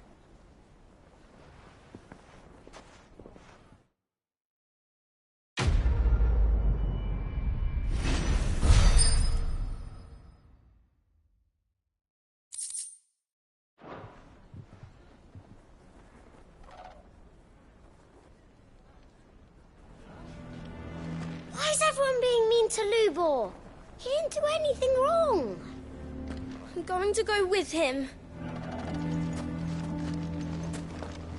Why is everyone being mean to Lubor? He didn't do anything wrong. I'm going to go with him.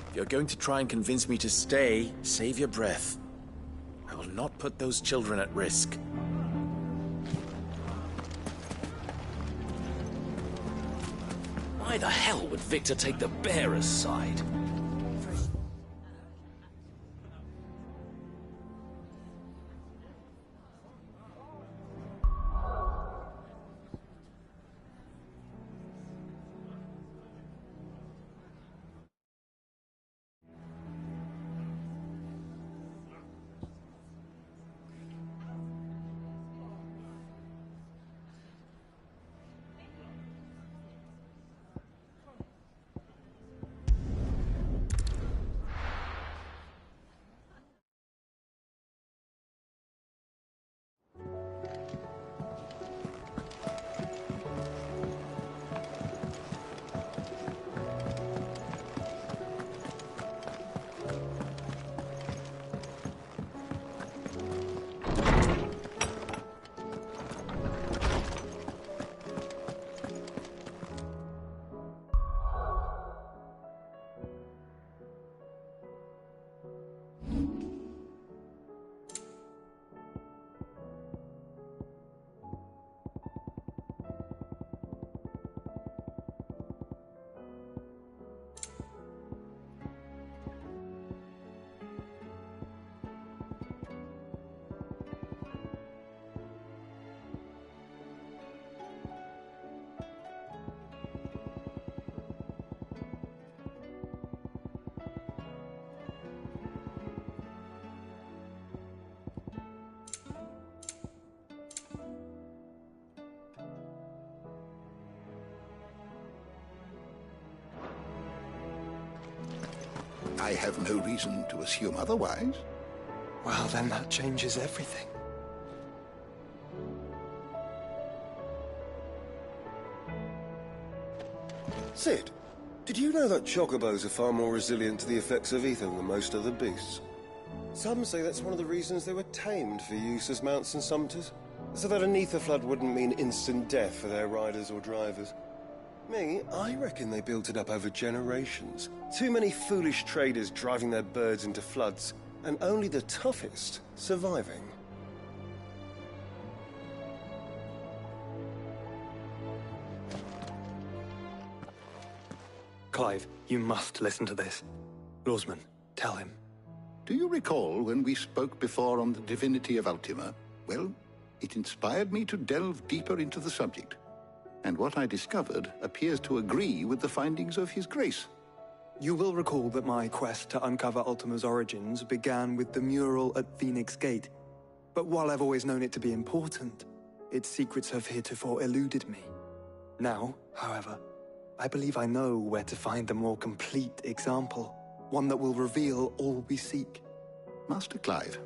If you're going to try and convince me to stay, save your breath. I will not put those children at risk. Why the hell would Victor take the bearer's side? I have no reason to assume otherwise. Well, then that changes everything. Sid, did you know that chocobos are far more resilient to the effects of ether than most other beasts? Some say that's one of the reasons they were tamed for use as mounts and sumpters, so that an ether flood wouldn't mean instant death for their riders or drivers. Me, I reckon they built it up over generations. Too many foolish traders driving their birds into floods, and only the toughest surviving. Clive, you must listen to this. Lawsman, tell him. Do you recall when we spoke before on the divinity of Ultima? Well, it inspired me to delve deeper into the subject. And what I discovered appears to agree with the findings of His Grace. You will recall that my quest to uncover Ultima's origins began with the mural at Phoenix Gate. But while I've always known it to be important, its secrets have heretofore eluded me. Now, however, I believe I know where to find the more complete example, one that will reveal all we seek. Master Clive,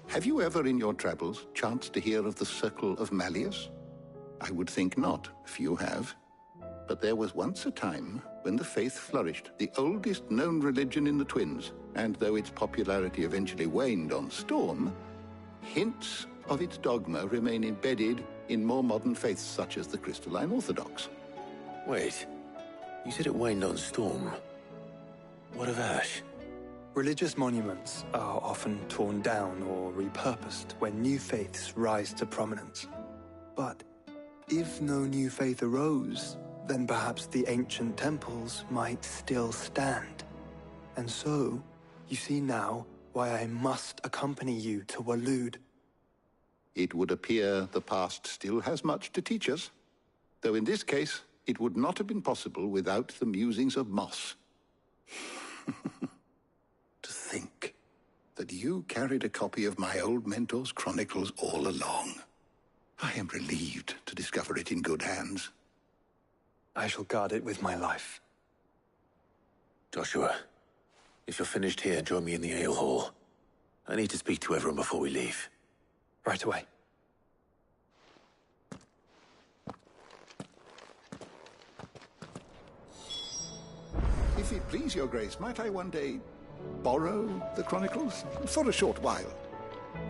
have you ever in your travels chanced to hear of the Circle of Malleus? I would think not, few have. But there was once a time when the faith flourished, the oldest known religion in the Twins, and though its popularity eventually waned on Storm, hints of its dogma remain embedded in more modern faiths such as the Crystalline Orthodox. Wait, you said it waned on Storm. What of Ash? Religious monuments are often torn down or repurposed when new faiths rise to prominence. But if no new faith arose, then perhaps the ancient temples might still stand. And so, you see now why I must accompany you to Waloed. It would appear the past still has much to teach us, though in this case, it would not have been possible without the musings of Moss. that you carried a copy of my old mentor's chronicles all along. I am relieved to discover it in good hands. I shall guard it with my life. Joshua, if you're finished here, join me in the ale hall. I need to speak to everyone before we leave. Right away. If it please your grace, might I one day borrow the chronicles? For a short while.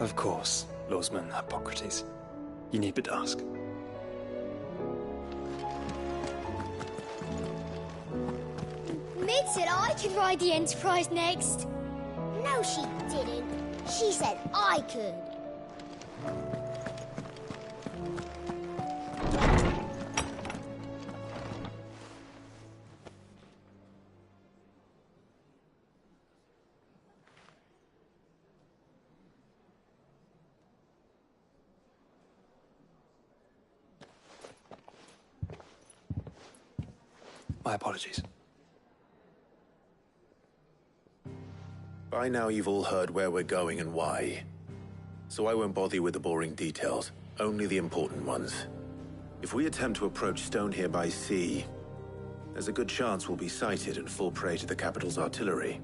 Of course, Lordsman Hippocrates. You need but ask. Mid said I could ride the Enterprise next. No, she didn't. She said I could. My apologies. By now you've all heard where we're going and why. So I won't bother you with the boring details, only the important ones. If we attempt to approach Stone here by sea, there's a good chance we'll be sighted and fall prey to the capital's artillery.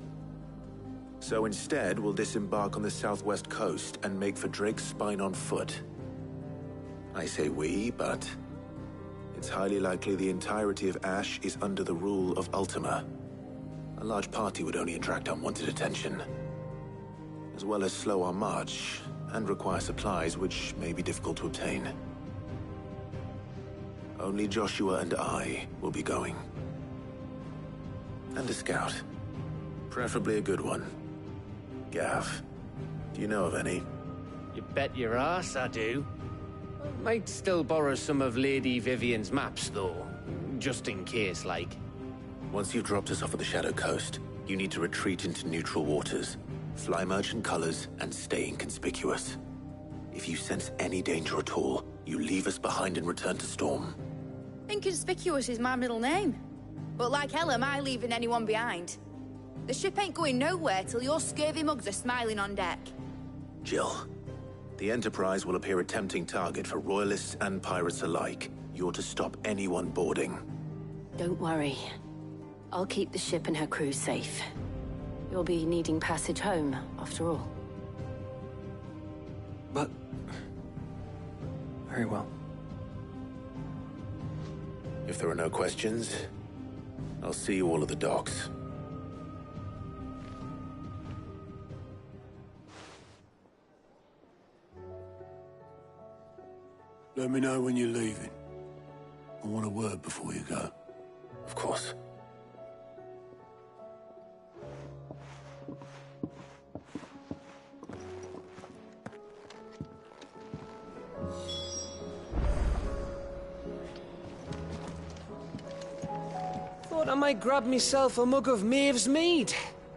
So instead, we'll disembark on the southwest coast and make for Drake's Spine on foot. I say we, but it's highly likely the entirety of Ash is under the rule of Ultima. A large party would only attract unwanted attention, as well as slow our march and require supplies which may be difficult to obtain. Only Joshua and I will be going. And a scout. Preferably a good one. Gav, do you know of any? You bet your ass I do. Might still borrow some of Lady Vivian's maps, though. Just in case, like. Once you've dropped us off at the Shadow Coast, you need to retreat into neutral waters, fly merchant colors, and stay inconspicuous. If you sense any danger at all, you leave us behind and return to Storm. Inconspicuous is my middle name. But like hell am I leaving anyone behind. The ship ain't going nowhere till your scurvy mugs are smiling on deck. Jill, the Enterprise will appear a tempting target for royalists and pirates alike. You're to stop anyone boarding. Don't worry. I'll keep the ship and her crew safe. You'll be needing passage home, after all. But... very well. If there are no questions, I'll see you all at the docks. Let me know when you're leaving. I want a word before you go. Of course. Thought I might grab myself a mug of Maeve's mead.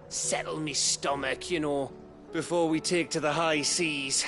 Settle me stomach, you know, before we take to the high seas.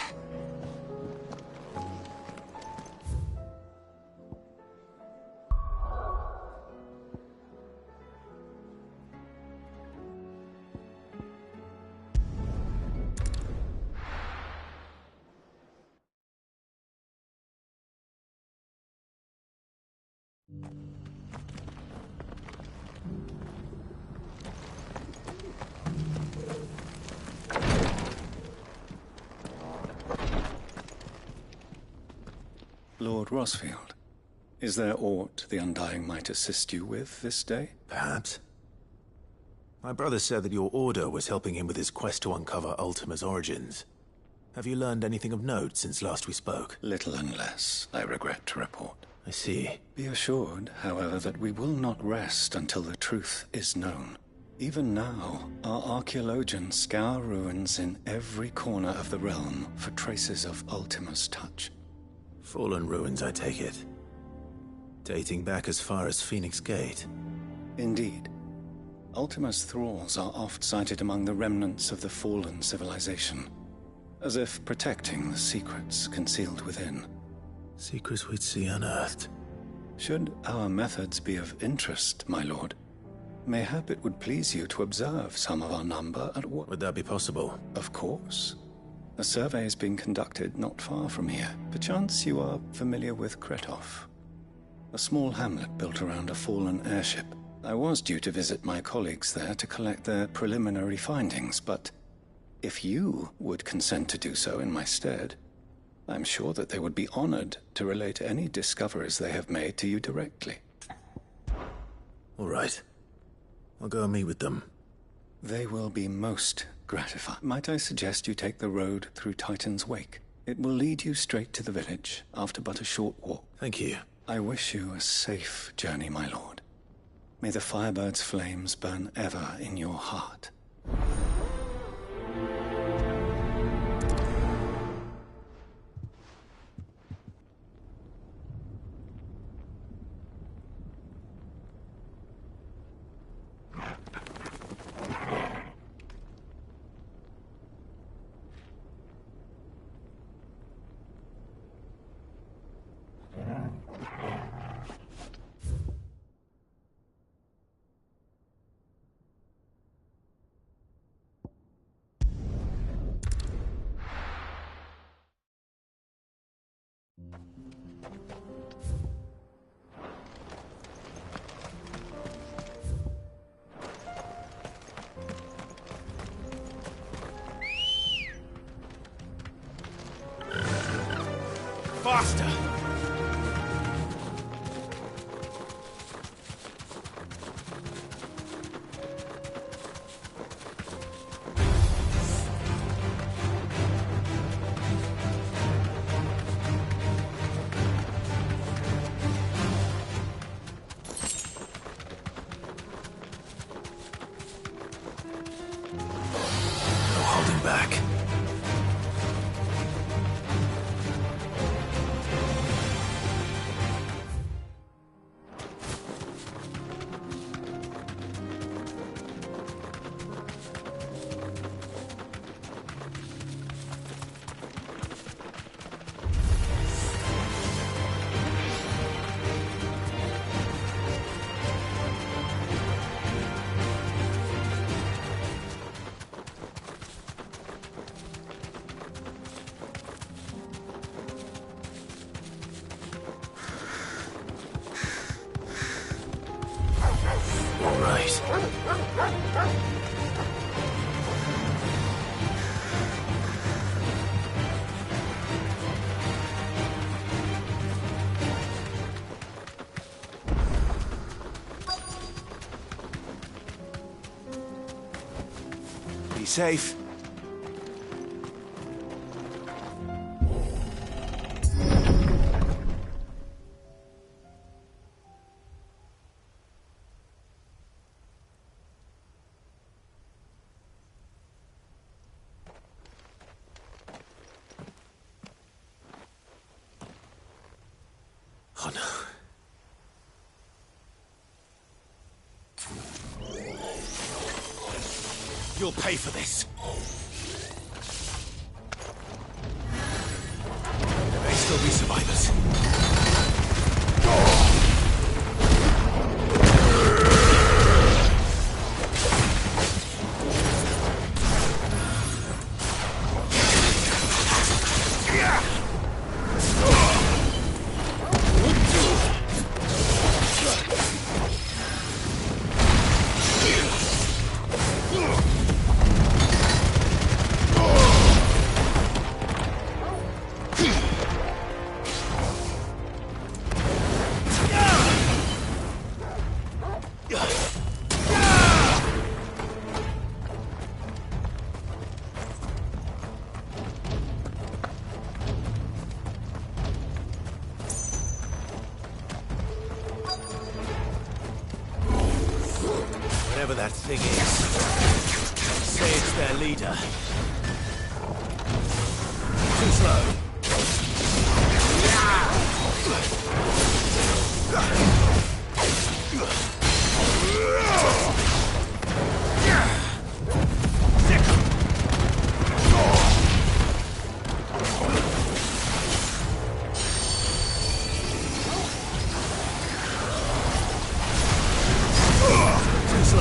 Lord Rosfield, is there aught the Undying might assist you with this day? Perhaps. My brother said that your order was helping him with his quest to uncover Ultima's origins. Have you learned anything of note since last we spoke? Little and less, I regret to report. I see. Be assured, however, that we will not rest until the truth is known. Even now, our archaeologians scour ruins in every corner of the realm for traces of Ultima's touch. Fallen ruins, I take it. Dating back as far as Phoenix Gate. Indeed. Ultima's thralls are oft sighted among the remnants of the fallen civilization, as if protecting the secrets concealed within. Secrets we'd see unearthed. Should our methods be of interest, my lord, Mayhap it would please you to observe some of our number at work. Would that be possible? Of course. A survey is being conducted not far from here. Perchance you are familiar with Kretov, a small hamlet built around a fallen airship. I was due to visit my colleagues there to collect their preliminary findings, but if you would consent to do so in my stead, I'm sure that they would be honored to relate any discoveries they have made to you directly. All right. I'll go and meet with them. They will be most gratified. Might I suggest you take the road through Titan's Wake? It will lead you straight to the village after but a short walk. Thank you. I wish you a safe journey, my lord. May the Firebird's flames burn ever in your heart. Faster! No holding back. Be safe. Oh no. You'll pay for this. There may still be survivors. Whatever that thing is, say it's their leader. Too slow. Too slow.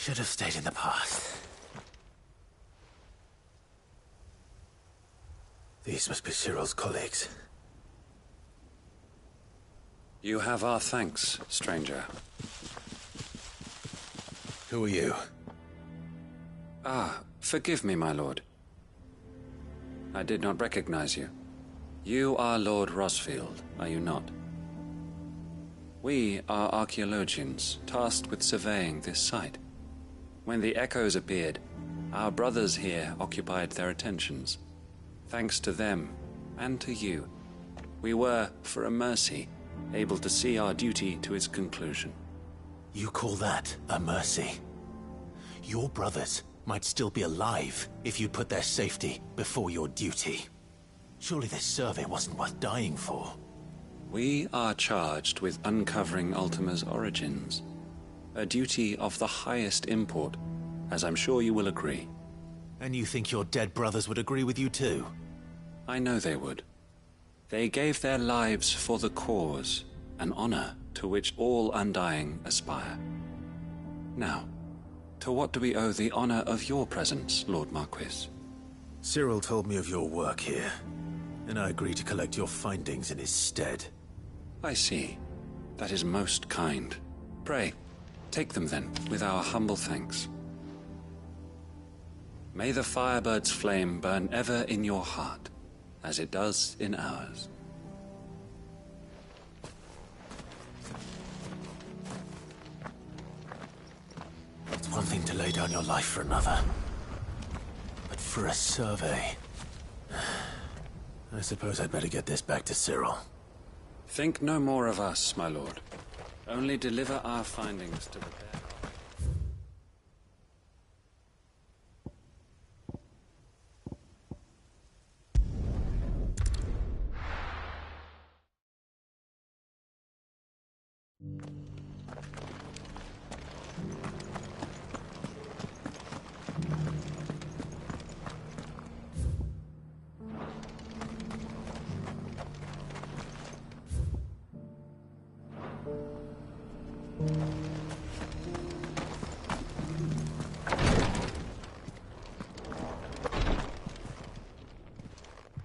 Should have stayed in the past. These must be Cyril's colleagues. You have our thanks, stranger. Who are you? Ah, forgive me, my lord. I did not recognize you. You are Lord Rosfield, are you not? We are archaeologians, tasked with surveying this site. When the echoes appeared, our brothers here occupied their attentions. Thanks to them, and to you, we were, for a mercy, able to see our duty to its conclusion. You call that a mercy? Your brothers might still be alive if you put their safety before your duty. Surely this survey wasn't worth dying for. We are charged with uncovering Ultima's origins. A duty of the highest import, as I'm sure you will agree. And you think your dead brothers would agree with you too? I know they would. They gave their lives for the cause, an honor to which all Undying aspire. Now, to what do we owe the honor of your presence, Lord Marquis? Cyril told me of your work here, and I agreed to collect your findings in his stead. I see. That is most kind. Pray, take them then, with our humble thanks. May the Firebird's flame burn ever in your heart, as it does in ours. It's one thing to lay down your life for another, but for a survey... I suppose I'd better get this back to Cyril. Think no more of us, my lord. Only deliver our findings to the bear.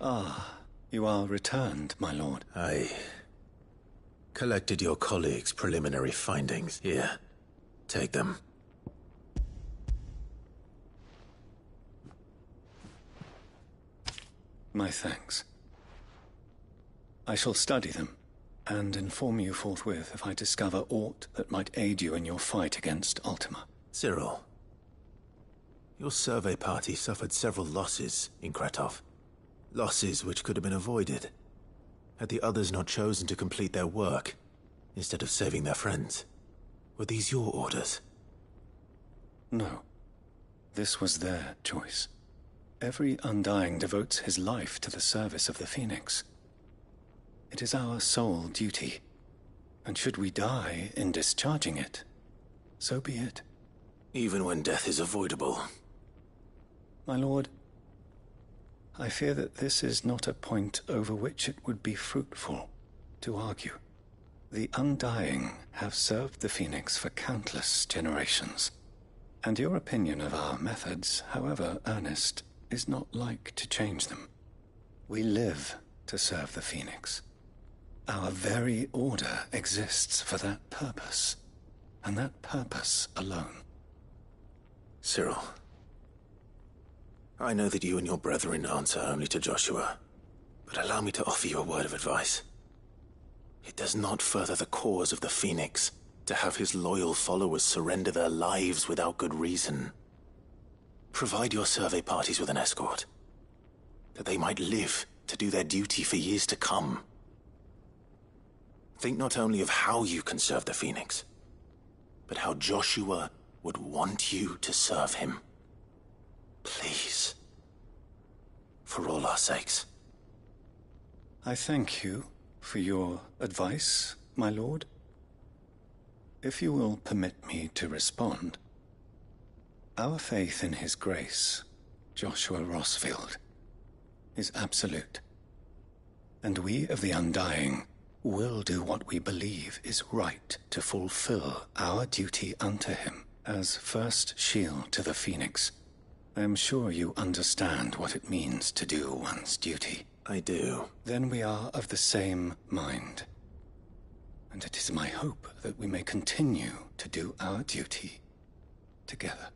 Ah, you are returned, my lord. I collected your colleagues' preliminary findings. Here, take them. My thanks. I shall study them, and inform you forthwith if I discover aught that might aid you in your fight against Ultima. Cyril, your survey party suffered several losses in Kratov. Losses which could have been avoided, had the others not chosen to complete their work, instead of saving their friends. Were these your orders? No. This was their choice. Every Undying devotes his life to the service of the Phoenix. It is our sole duty, and should we die in discharging it, so be it. Even when death is avoidable. My lord, I fear that this is not a point over which it would be fruitful to argue. The Undying have served the Phoenix for countless generations, and your opinion of our methods, however earnest, is not like to change them. We live to serve the Phoenix. Our very order exists for that purpose, and that purpose alone. Cyril, I know that you and your brethren answer only to Joshua, but allow me to offer you a word of advice. It does not further the cause of the Phoenix to have his loyal followers surrender their lives without good reason. Provide your survey parties with an escort, that they might live to do their duty for years to come. Think not only of how you can serve the Phoenix, but how Joshua would want you to serve him. Please. For all our sakes. I thank you for your advice, my lord. If you will permit me to respond, our faith in his grace, Joshua Rosfield, is absolute. And we of the Undying will do what we believe is right to fulfill our duty unto him As first shield to the Phoenix, I am sure you understand what it means to do one's duty. I do. Then we are of the same mind. And it is my hope that we may continue to do our duty together.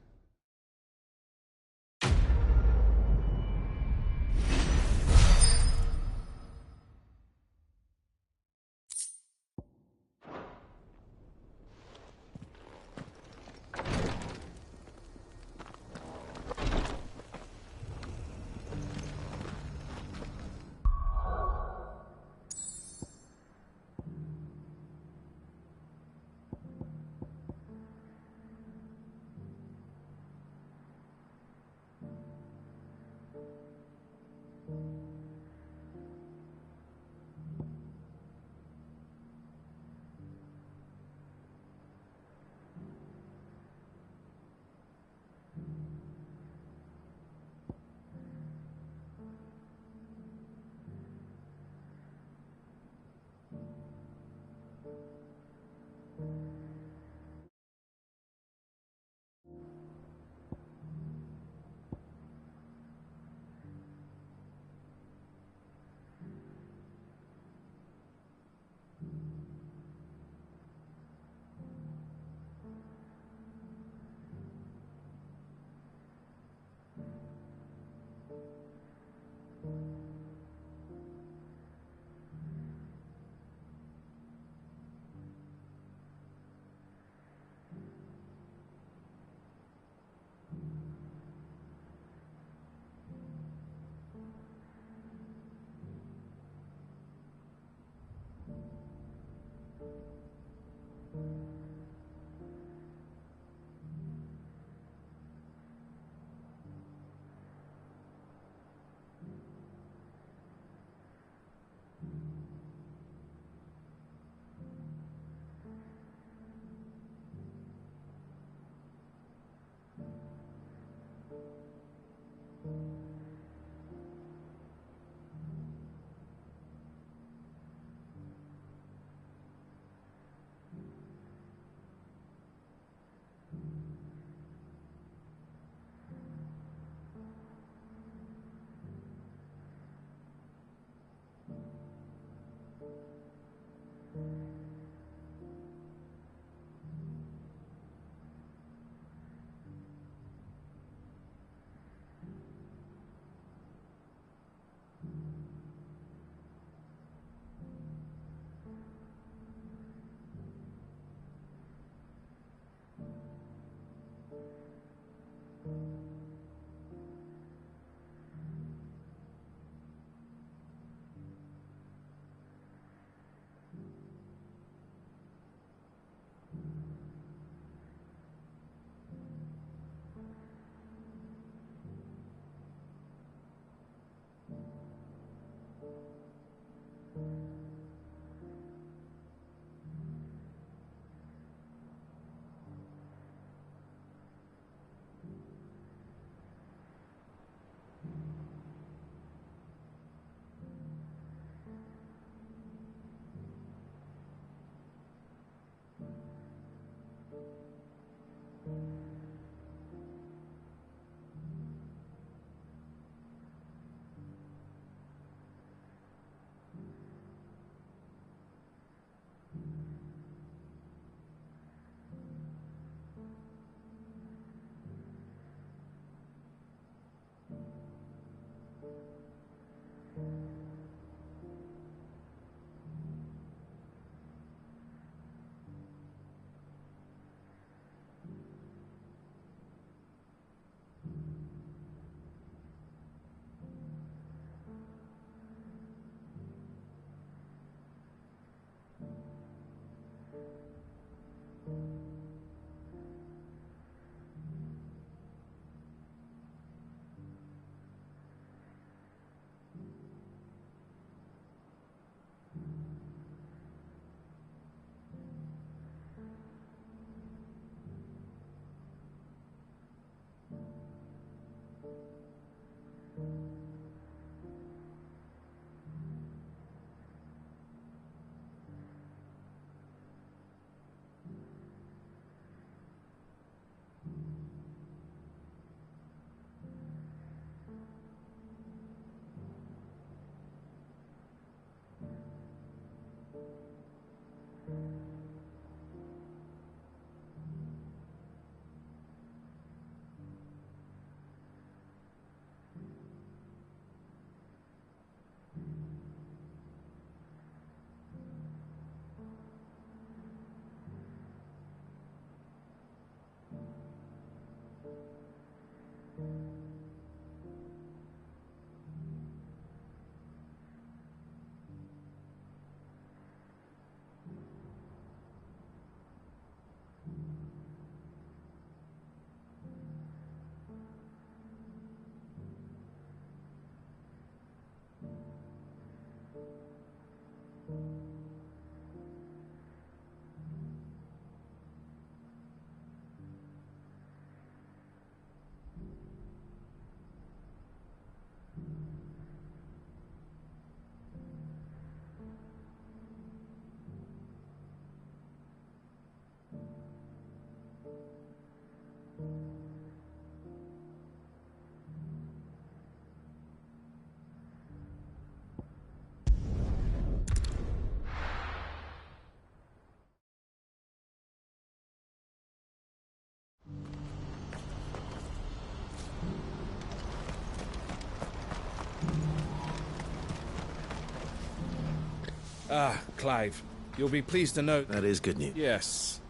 Ah, Clive. You'll be pleased to know... That is good news. Yes.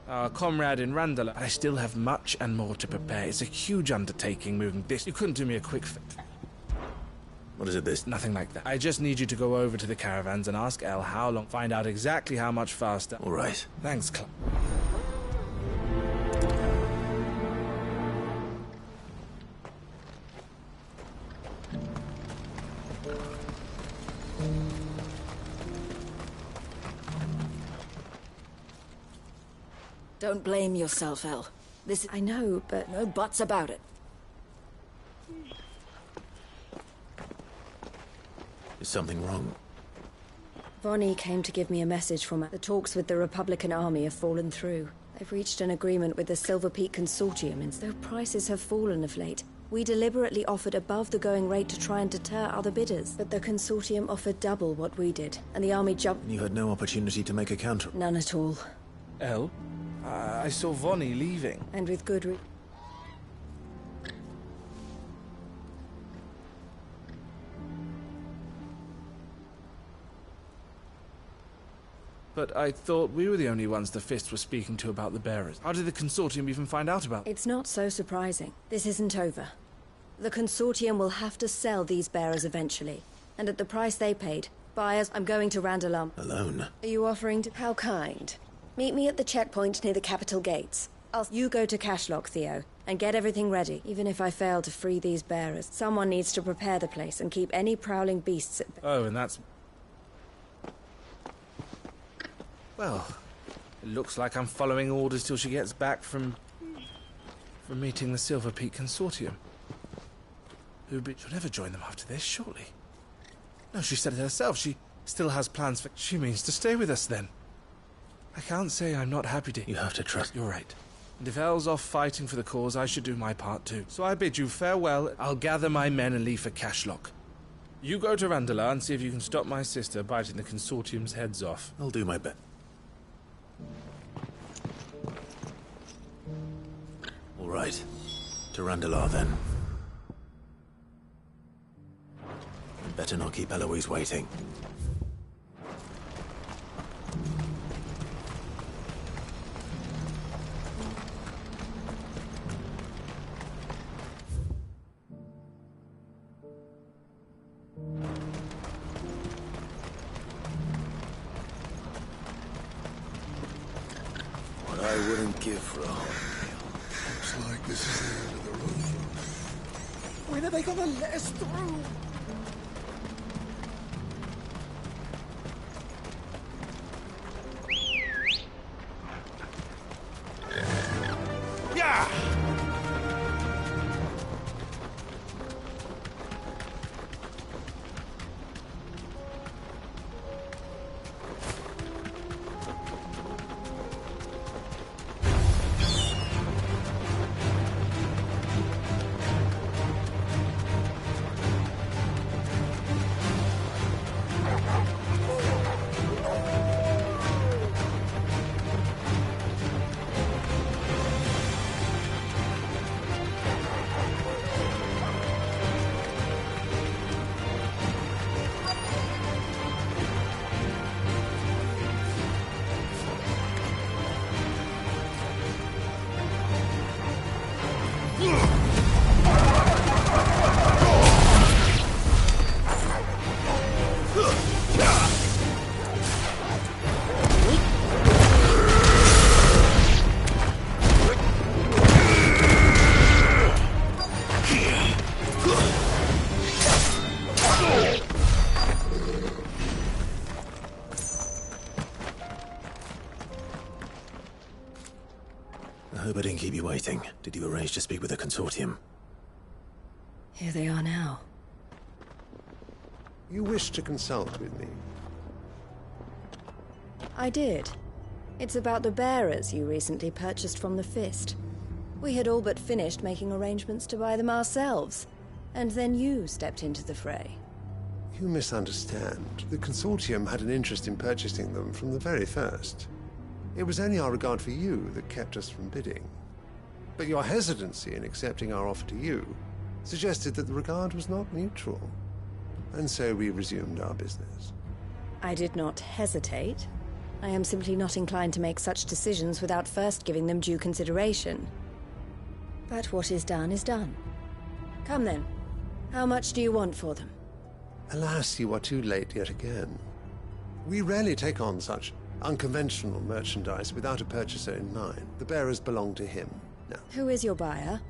Our comrade in Randall, I still have much and more to prepare. It's a huge undertaking moving this. You couldn't do me a quick What is it, this? Nothing like that. I just need you to go over to the caravans and ask El how long. Find out exactly how much faster. All right. Thanks, Clive. Don't blame yourself, El. This... I know, but no buts about it. Is something wrong? Vonnie came to give me a message from her. The talks with the Republican Army have fallen through. They've reached an agreement with the Silver Peak Consortium, and though prices have fallen of late, we deliberately offered above the going rate to try and deter other bidders. But the Consortium offered double what we did, and the Army jumped... You had no opportunity to make a counter? None at all. El? I saw Vonnie leaving. And with good reason. But I thought we were the only ones the Fist were speaking to about the bearers. How did the Consortium even find out about it? It's not so surprising. This isn't over. The Consortium will have to sell these bearers eventually. And at the price they paid. Buyers, I'm going to Randall. Alone? Are you offering to... How kind. Meet me at the checkpoint near the capital gates. You go to Cashlock, Theo, and get everything ready. Even if I fail to free these bearers, someone needs to prepare the place and keep any prowling beasts at... Oh, and that's... Well, it looks like I'm following orders till she gets back from meeting the Silver Peak Consortium. She'll never join them after this, surely. No, she said it herself. She still has plans for... She means to stay with us, then. I can't say I'm not happy to... You have to trust... You're right. And if El's off fighting for the cause, I should do my part too. So I bid you farewell. I'll gather my men and leave for Cashlock. You go to Randall and see if you can stop my sister biting the Consortium's heads off. I'll do my best. All right. To Randall then. Better not keep Eloise waiting. What I wouldn't give for a whole meal. Looks like this is the end of the road for us. When are they gonna let us through? Yeah! I hope I didn't keep you waiting. Did you arrange to speak with the Consortium? Here they are now. You wish to consult with me? I did. It's about the bearers you recently purchased from the Fist. We had all but finished making arrangements to buy them ourselves. And then you stepped into the fray. You misunderstand. The Consortium had an interest in purchasing them from the very first. It was only our regard for you that kept us from bidding. But your hesitancy in accepting our offer to you suggested that the regard was not mutual. And so we resumed our business. I did not hesitate. I am simply not inclined to make such decisions without first giving them due consideration. But what is done is done. Come then. How much do you want for them? Alas, you are too late yet again. We rarely take on such unconventional merchandise without a purchaser in mind. The bearers belong to him now. Who is your buyer?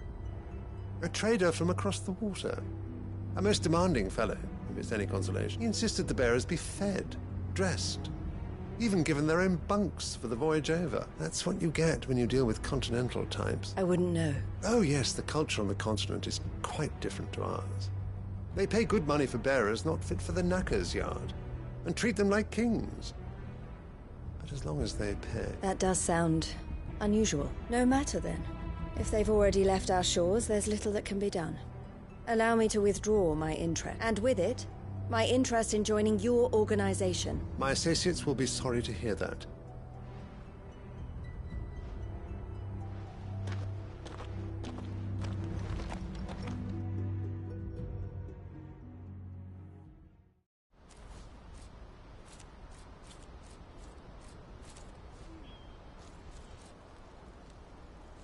A trader from across the water. A most demanding fellow, if it's any consolation. He insisted the bearers be fed, dressed, even given their own bunks for the voyage over. That's what you get when you deal with continental types. I wouldn't know. Oh yes, the culture on the continent is quite different to ours. They pay good money for bearers not fit for the knacker's yard, and treat them like kings. But as long as they pay... That does sound unusual. No matter then. If they've already left our shores, there's little that can be done. Allow me to withdraw my interest, and with it, my interest in joining your organization. My associates will be sorry to hear that.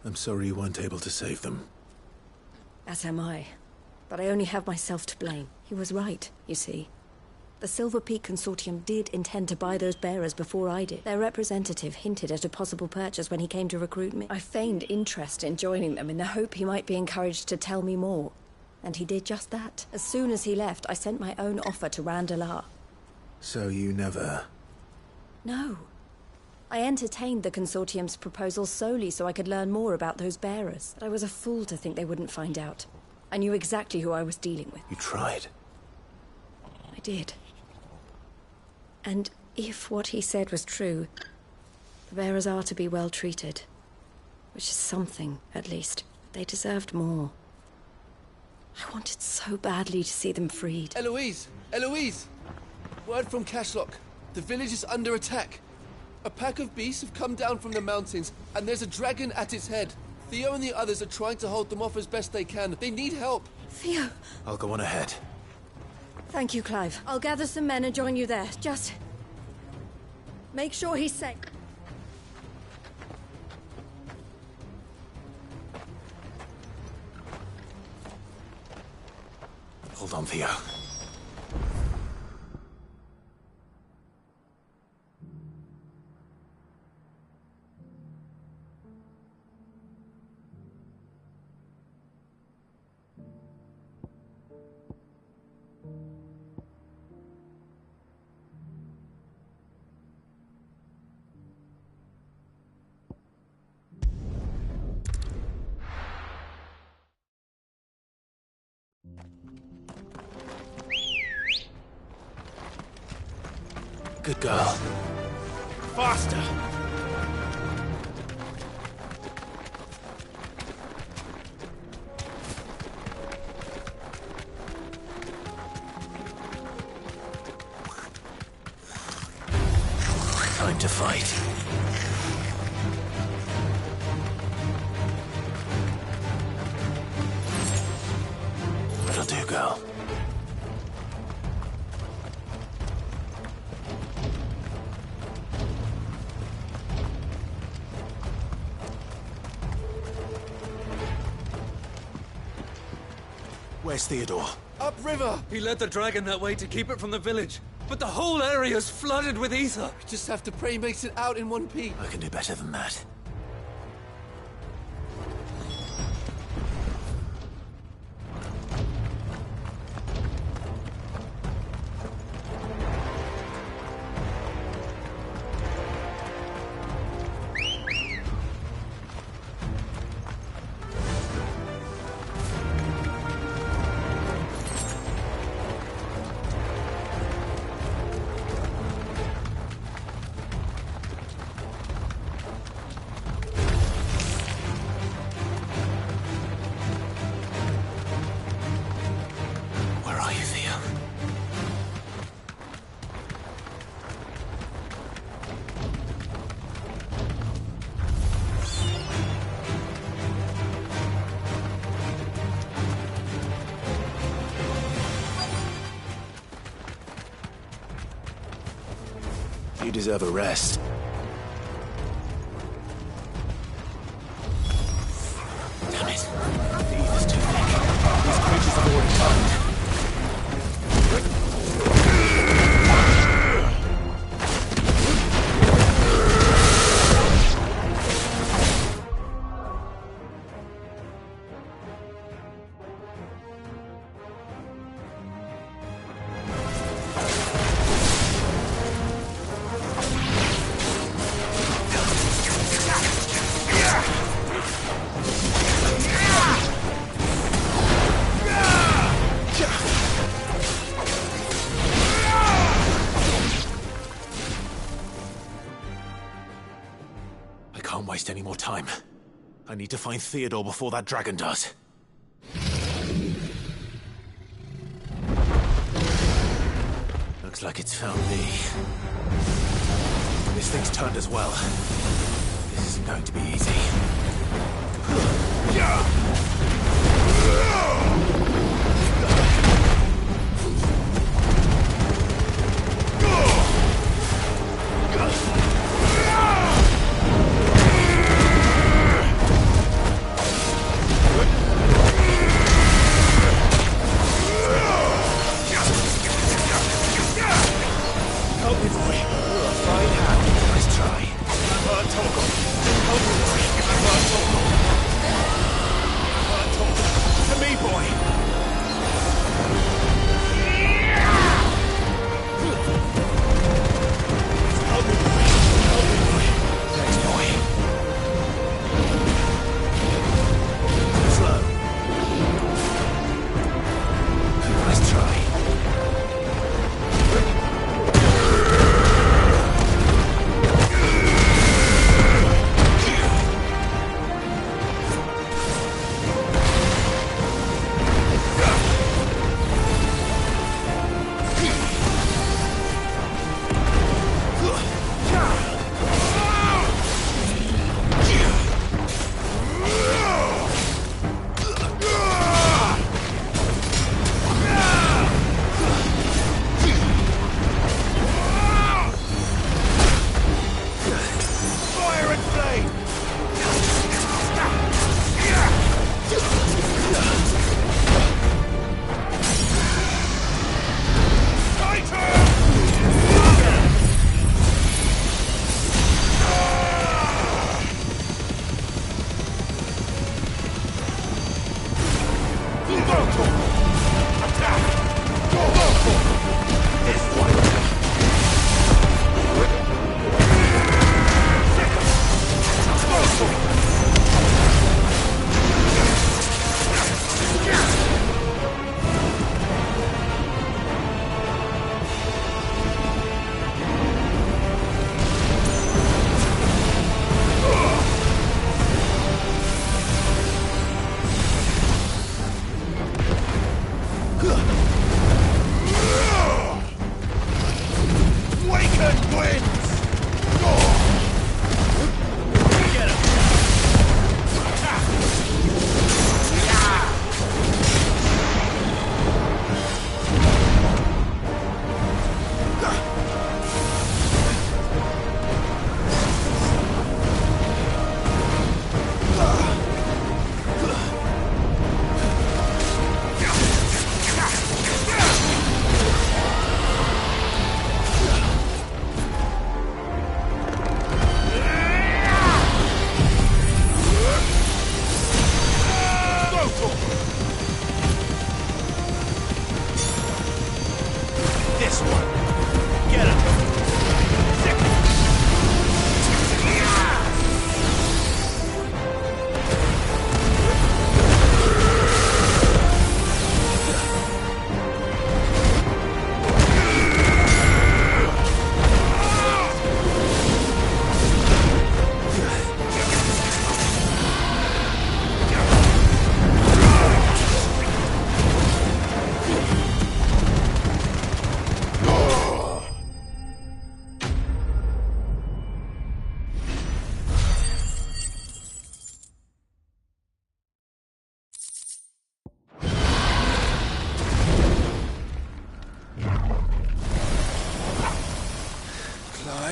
I'm sorry you weren't able to save them. As am I. But I only have myself to blame. He was right, you see. The Silver Peak Consortium did intend to buy those bearers before I did. Their representative hinted at a possible purchase when he came to recruit me. I feigned interest in joining them in the hope he might be encouraged to tell me more. And he did just that. As soon as he left, I sent my own offer to Randalar. So you never... No. I entertained the Consortium's proposal solely so I could learn more about those bearers. But I was a fool to think they wouldn't find out. I knew exactly who I was dealing with. You tried. I did. And if what he said was true, the bearers are to be well treated. Which is something, at least. They deserved more. I wanted so badly to see them freed. Eloise! Eloise! Word from Cashlock. The village is under attack. A pack of beasts have come down from the mountains, and there's a dragon at its head. Theo and the others are trying to hold them off as best they can. They need help. Theo! I'll go on ahead. Thank you, Clive. I'll gather some men and join you there. Just... make sure he's safe. Hold on, Theo. Good girl. Faster! Time to fight. That'll do, girl. Where's Theodore? Upriver! He led the dragon that way to keep it from the village. But the whole area's flooded with ether. We just have to pray he makes it out in one piece. I can do better than that. deserve a rest. Damn it. The ether's too thick. These creatures have already turned. Can't waste any more time. I need to find Theodore before that dragon does. Looks like it's found me. This thing's turned as well. This isn't going to be easy. Help me, boy. You're a fine hand. Nice try. I'm hurt, Torgal. Help me, boy. I'm hurt, Torgal.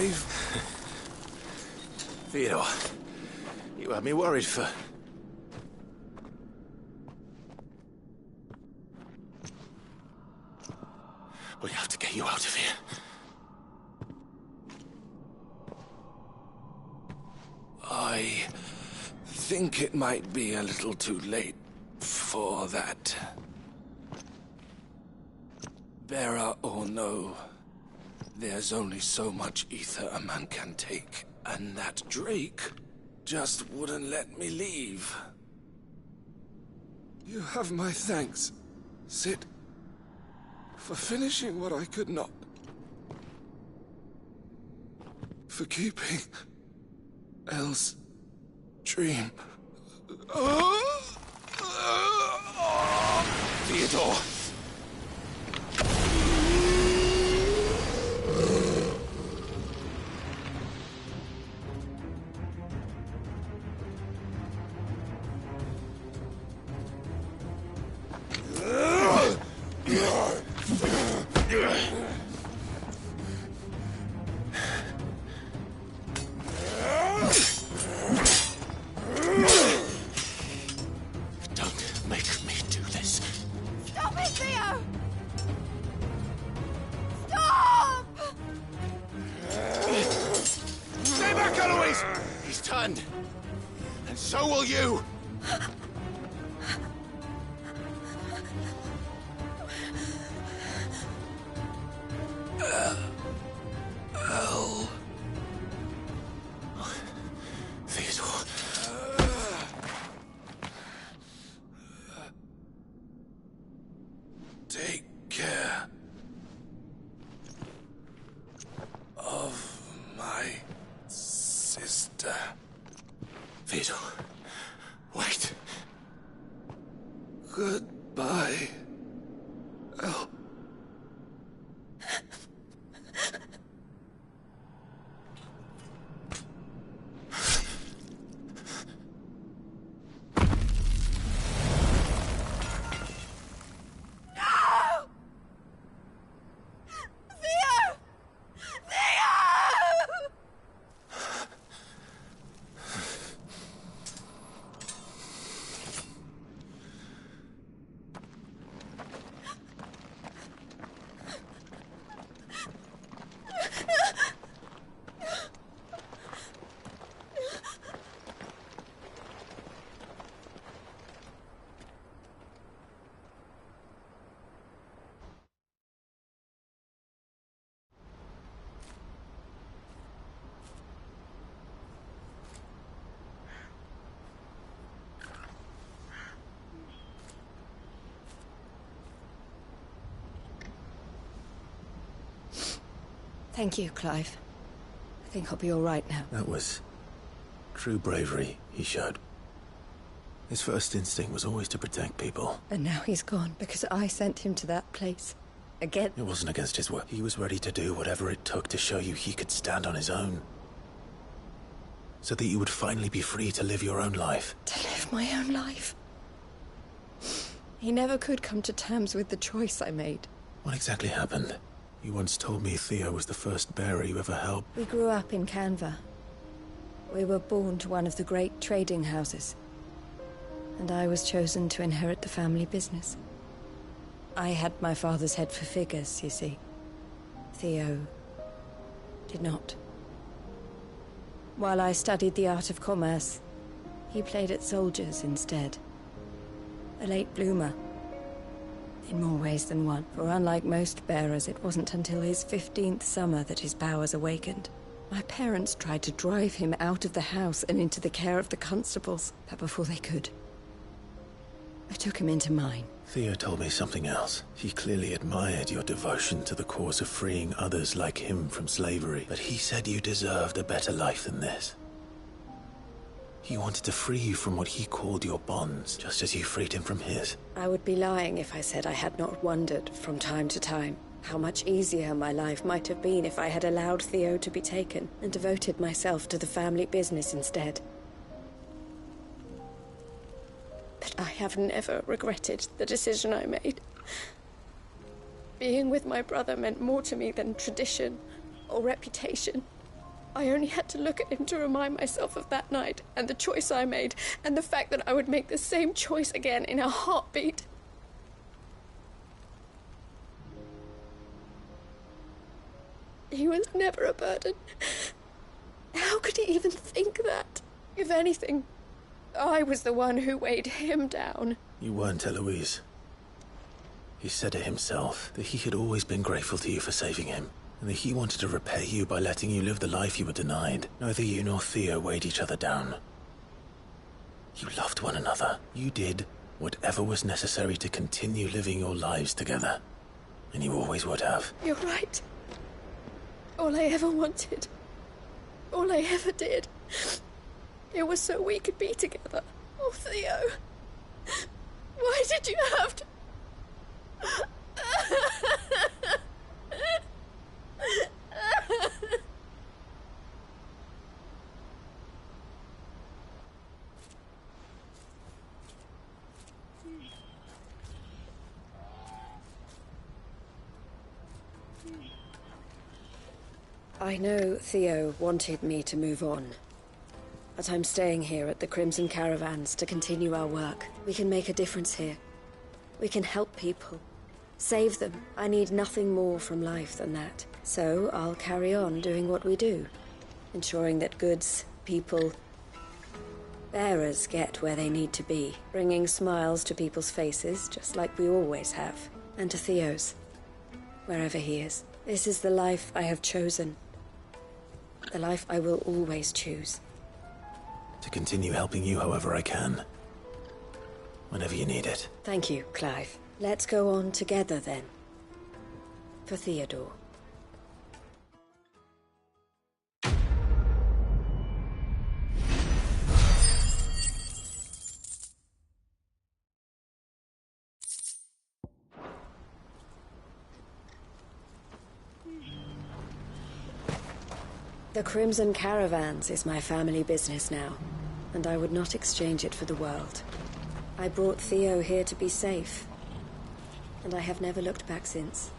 Clive. Theodore, you had me worried for... We have to get you out of here. I think it might be a little too late for that. Bearer or no, there's only so much ether a man can take, and that Drake just wouldn't let me leave. You have my thanks, Sid, for finishing what I could not. For keeping Elle's dream. Theodore! Don't make me do this. Stop it, Theo! Stop! Stay back, Eloise! He's turned. And so will you! Elle. Theodore. Take care of my sister. Theodore, wait. Goodbye, Elle. Thank you, Clive. I think I'll be all right now. That was true bravery he showed. His first instinct was always to protect people. And now he's gone because I sent him to that place. Again. It wasn't against his will. He was ready to do whatever it took to show you he could stand on his own. So that you would finally be free to live your own life. To live my own life. He never could come to terms with the choice I made. What exactly happened? You once told me Theo was the first bearer you ever helped. We grew up in Canva. We were born to one of the great trading houses. And I was chosen to inherit the family business. I had my father's head for figures, you see. Theo did not. While I studied the art of commerce, he played at soldiers instead. A late bloomer. In more ways than one, for unlike most bearers, it wasn't until his 15th summer that his powers awakened. My parents tried to drive him out of the house and into the care of the constables, but before they could, I took him into mine. Theo told me something else. He clearly admired your devotion to the cause of freeing others like him from slavery, but he said you deserved a better life than this. He wanted to free you from what he called your bonds, just as you freed him from his. I would be lying if I said I had not wondered from time to time how much easier my life might have been if I had allowed Theo to be taken and devoted myself to the family business instead. But I have never regretted the decision I made. Being with my brother meant more to me than tradition or reputation. I only had to look at him to remind myself of that night, and the choice I made, and the fact that I would make the same choice again in a heartbeat. He was never a burden. How could he even think that? If anything, I was the one who weighed him down. You weren't, Eloise. He said it himself, that he had always been grateful to you for saving him, and that he wanted to repay you by letting you live the life you were denied. Neither you nor Theo weighed each other down. You loved one another. You did whatever was necessary to continue living your lives together. And you always would have. You're right. All I ever wanted, all I ever did, it was so we could be together. Oh, Theo, why did you have to... I know Theo wanted me to move on, but I'm staying here at the Crimson Caravans to continue our work. We can make a difference here. We can help people. Save them. I need nothing more from life than that. So I'll carry on doing what we do. Ensuring that goods, people, bearers get where they need to be. Bringing smiles to people's faces, just like we always have. And to Theo's, wherever he is. This is the life I have chosen. The life I will always choose. To continue helping you however I can. Whenever you need it. Thank you, Clive. Let's go on together, then. For Theodore. The Crimson Caravans is my family business now, and I would not exchange it for the world. I brought Theo here to be safe, and I have never looked back since.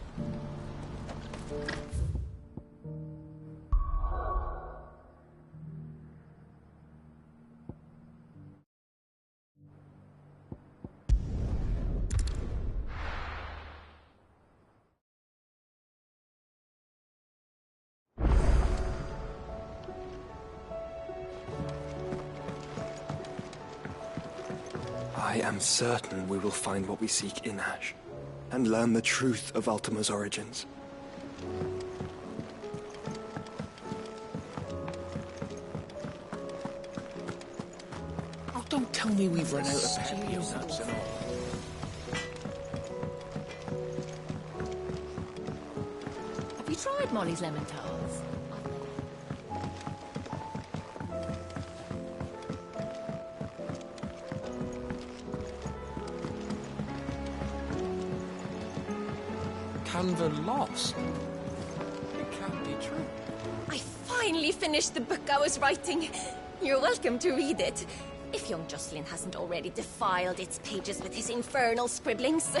I am certain we will find what we seek in Ash, and learn the truth of Ultima's origins. Oh, don't tell me we've run out of pepper nuts and all. Have you tried Molly's lemon tarts? Canva lost. It can't be true. I finally finished the book I was writing. You're welcome to read it. If young Jocelyn hasn't already defiled its pages with his infernal scribblings.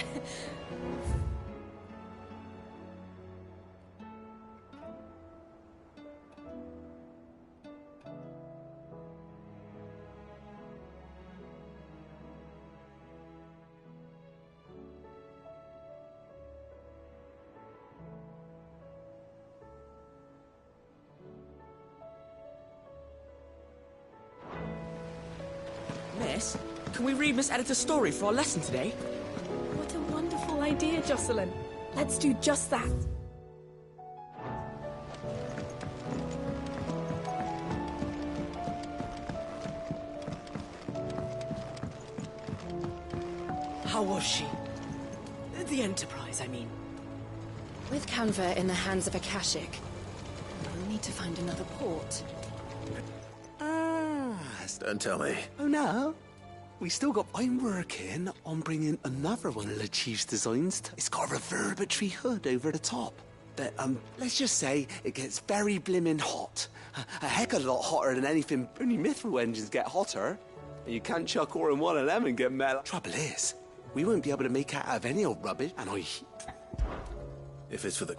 Miss, can we read Miss Editor's story for our lesson today? What a wonderful idea, Jocelyn. Let's do just that. How was she? The Enterprise, I mean. With Canva in the hands of Akashic, we'll need to find another port. Don't tell me. Oh, no. We still got... I'm working on bringing another one of the Chief's designs. It's got a reverberatory hood over the top. But, let's just say it gets very blimmin' hot. A heck of a lot hotter than anything. Only mithril engines get hotter. And you can't chuck ore in one of them and get metal. Trouble is, we won't be able to make out of any old rubbish, and If it's for the...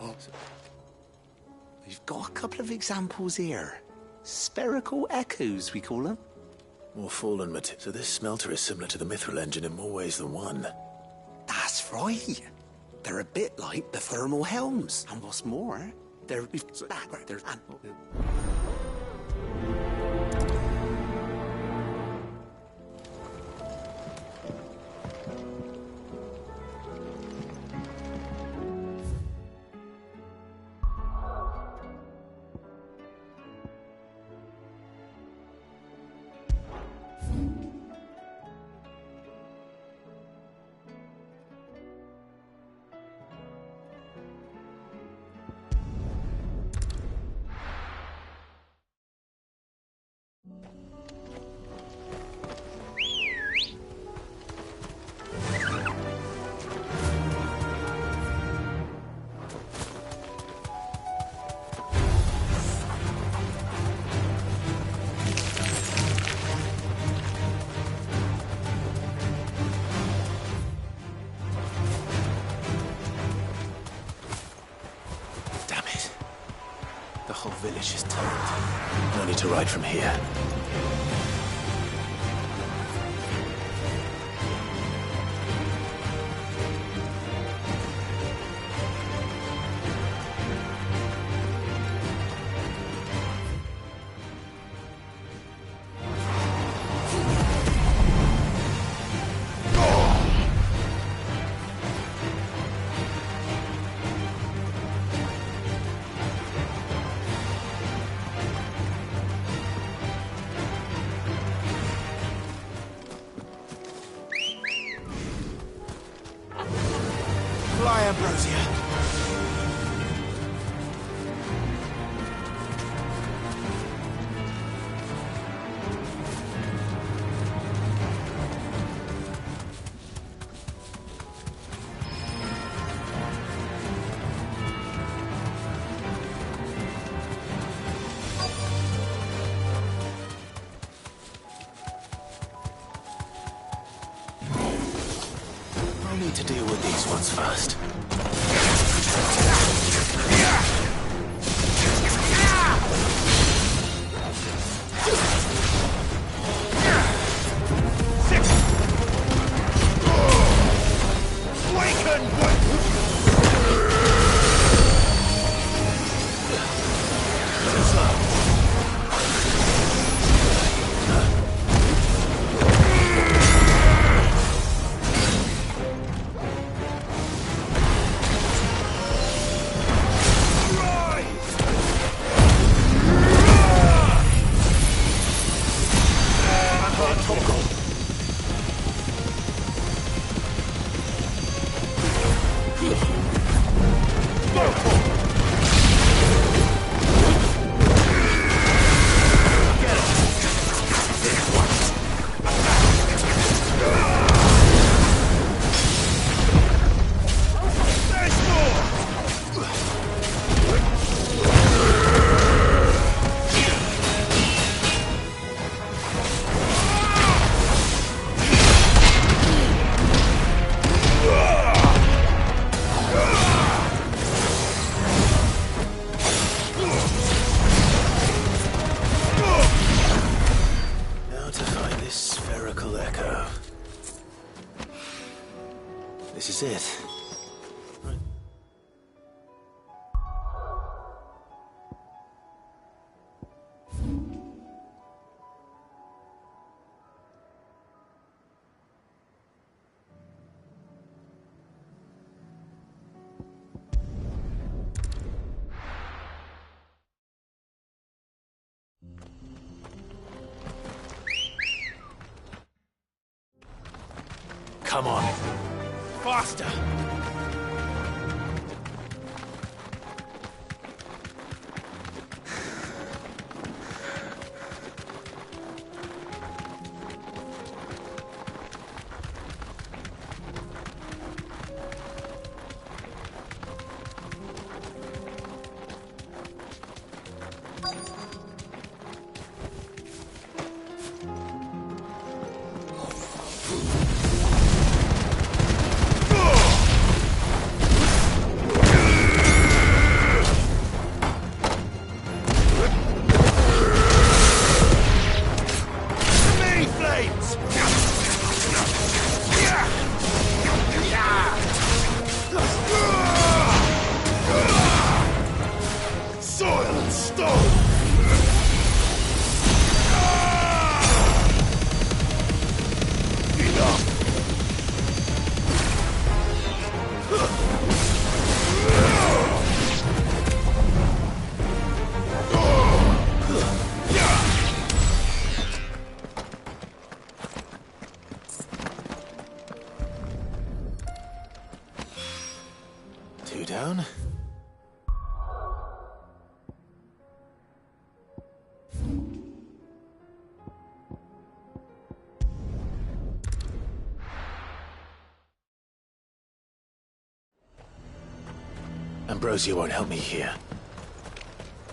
We've got a couple of examples here. Spherical echoes, we call them. More fallen material. So this smelter is similar to the mithril engine in more ways than one. That's right. They're a bit like the thermal helms. And what's more, they're back. The whole village is turned. No need to ride from here. Fly, Ambrosia. I'll need to deal with these ones first. This is it. Right. Come on. Faster! down. Ambrosia won't help me here.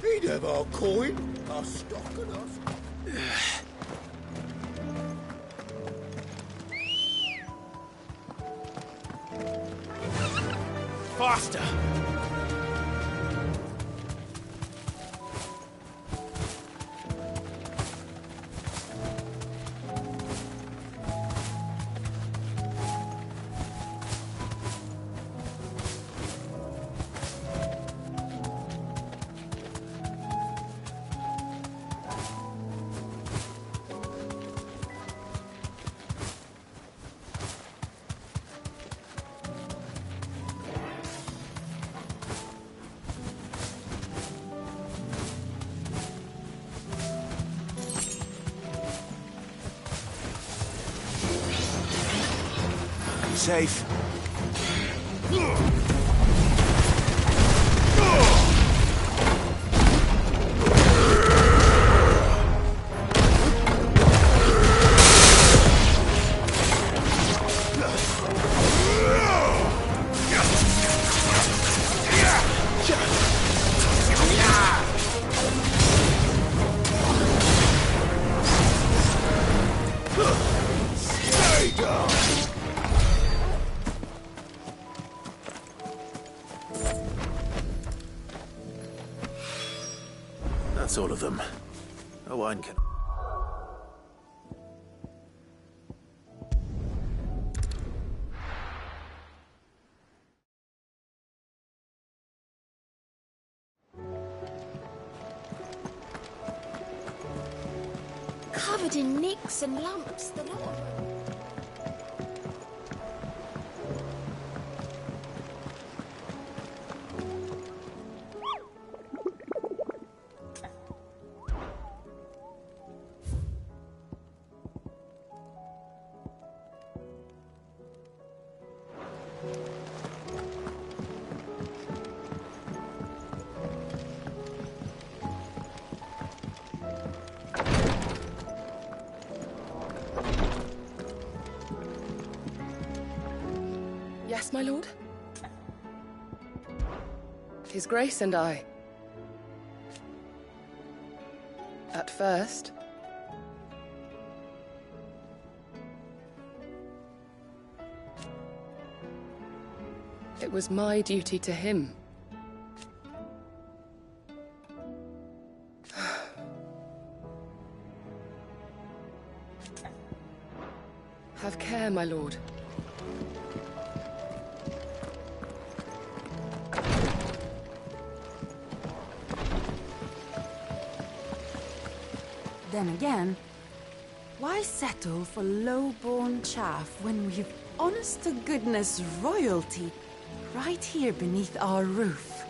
He'd have our coin, our stock and us. Faster! Safe. Stay down! That's all of them. No one can... Covered in nicks and lumps, the lot. Yes, my lord? His Grace and I. At first, it was my duty to him. Have care, my lord. Then again, why settle for low-born chaff when we've honest-to-goodness royalty right here beneath our roof?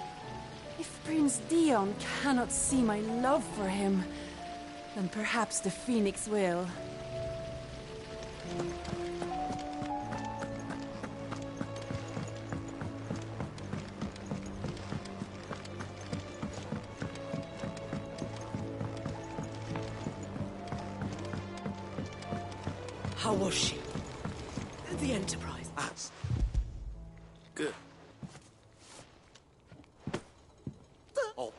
If Prince Dion cannot see my love for him, then perhaps the Phoenix will. How was she? The Enterprise. That's good. Oh.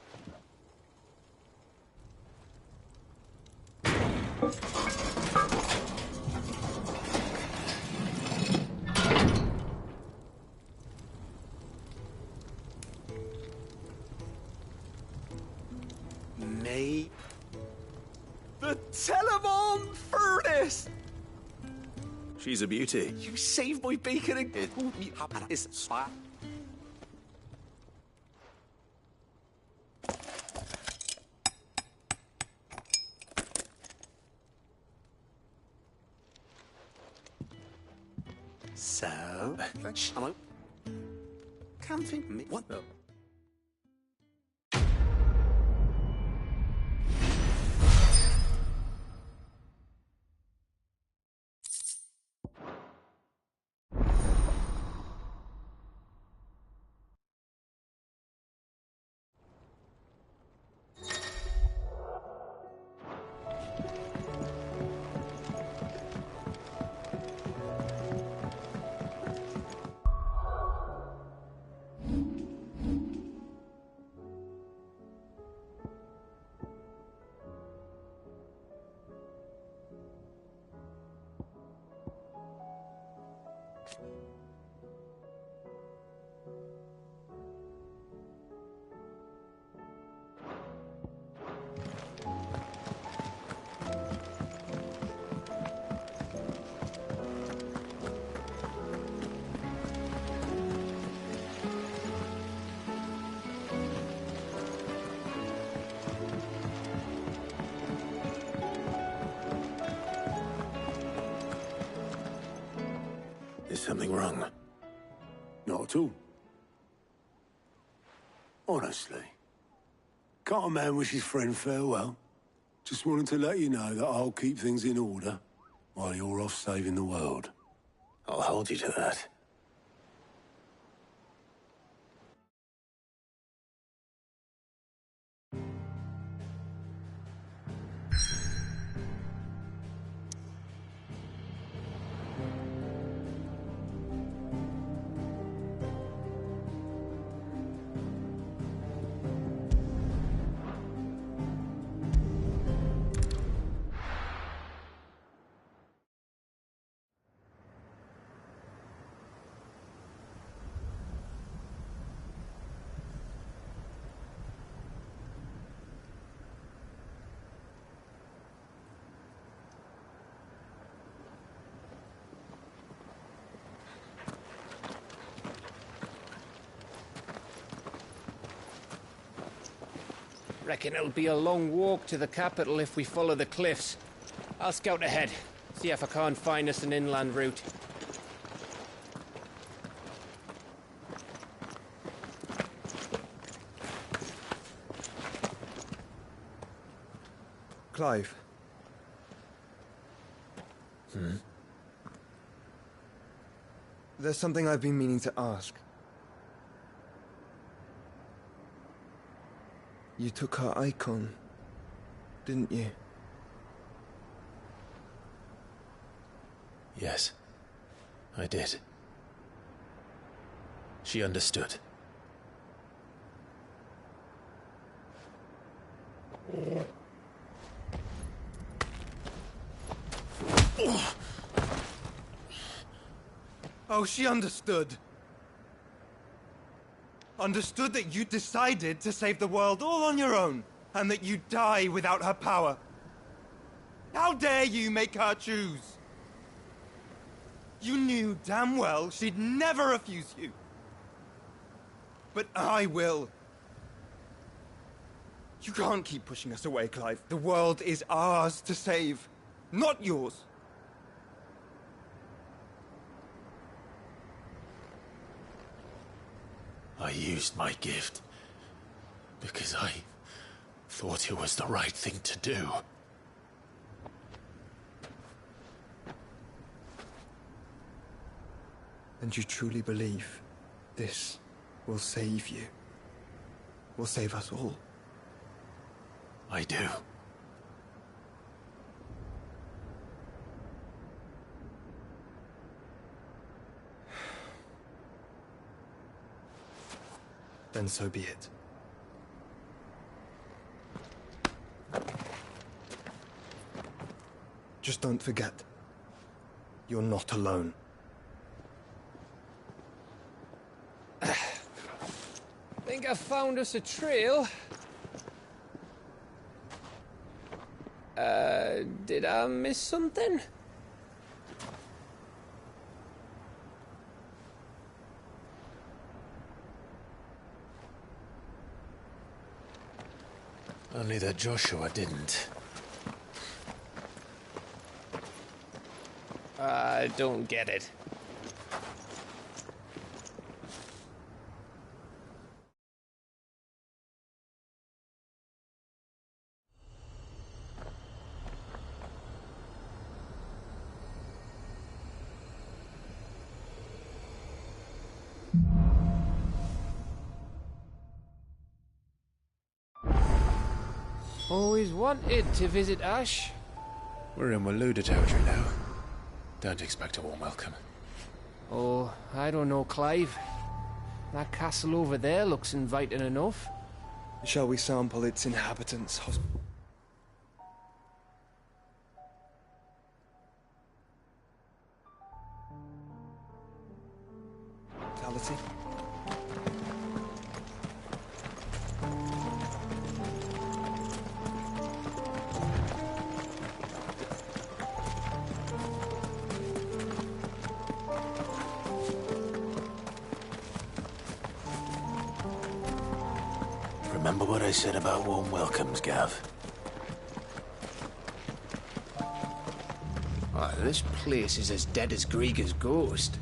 May the Telemon furnace! She's a beauty. You saved my beacon again. Is spot. So, hello. Can't think me. What? Oh. Is something wrong? Not at all. Honestly. Can't a man wish his friend farewell? Just wanted to let you know that I'll keep things in order while you're off saving the world. I'll hold you to that. Reckon it'll be a long walk to the capital if we follow the cliffs. I'll scout ahead, see if I can't find us an inland route. Clive. There's something I've been meaning to ask. You took her icon, didn't you? Yes, I did. She understood. Oh, she understood. Understood that you decided to save the world all on your own, and that you'd die without her power. How dare you make her choose? You knew damn well she'd never refuse you. But I will. You can't keep pushing us away, Clive. The world is ours to save, not yours. I used my gift because I thought it was the right thing to do. And you truly believe this will save you? Will save us all? I do. Then so be it. Just don't forget, you're not alone. Think I found us a trail. Did I miss something? Only that Joshua didn't. I don't get it. Always wanted to visit Ash. We're in Waluda territory now. Don't expect a warm welcome. Oh, I don't know, Clive. That castle over there looks inviting enough. Shall we sample its inhabitants' hospitality? Remember what I said about warm welcomes, Gav? Oh, this place is as dead as Greagor's ghost.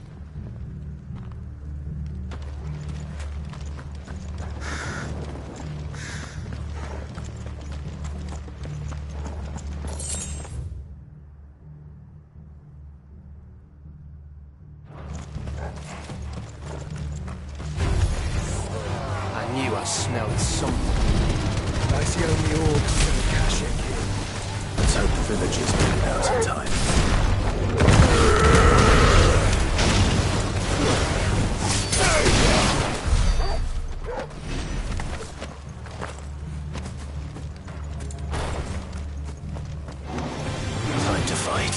I smelled something. I see only orcs and Kashik here. Let's hope the villagers make it out in time. Time to fight.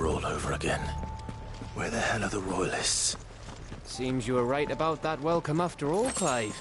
All over again. Where the hell are the royalists? Seems you were right about that welcome after all, Clive.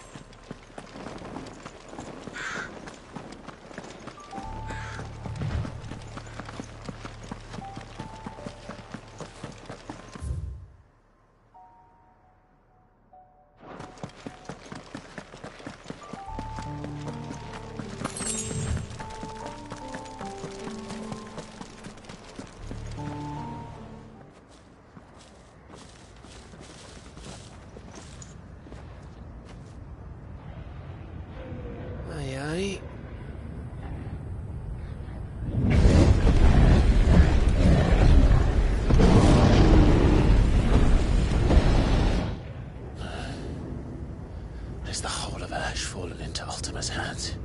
Is the whole of Ash fallen into Ultima's hands?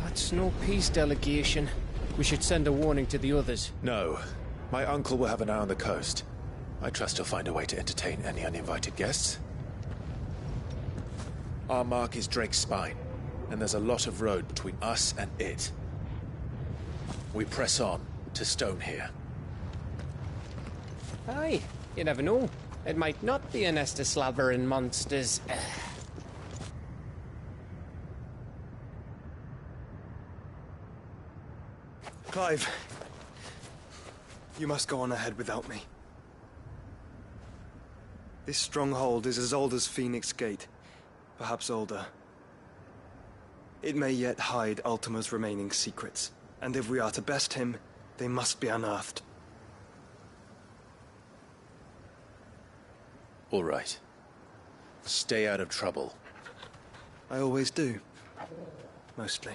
That's no peace delegation. We should send a warning to the others. No. My uncle will have an eye on the coast. I trust he'll find a way to entertain any uninvited guests. Our mark is Drake's Spine, and there's a lot of road between us and it. We press on to Stone here. Aye, you never know. It might not be a nest of slavering monsters. Clive, you must go on ahead without me. This stronghold is as old as Phoenix Gate, perhaps older. It may yet hide Ultima's remaining secrets, and if we are to best him, they must be unearthed. All right. Stay out of trouble. I always do. Mostly.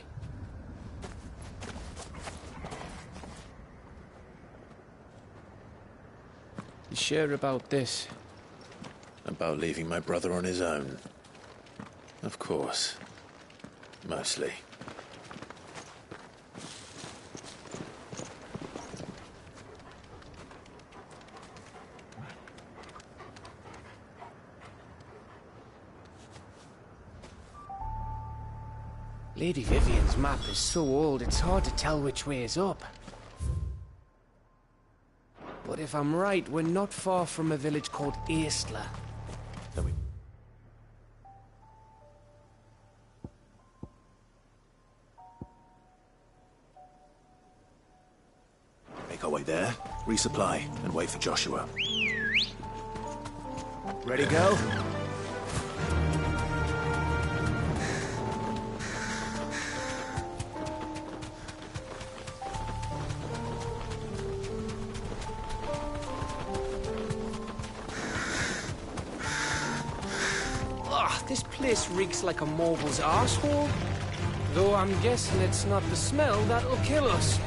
You sure about this? About leaving my brother on his own. Of course. Mostly. Lady Vivian's map is so old it's hard to tell which way is up. But if I'm right, we're not far from a village called Eastla. Make our way there, resupply, and wait for Joshua. Ready, go? This place reeks like a mogul's arsehole. Though I'm guessing it's not the smell that'll kill us.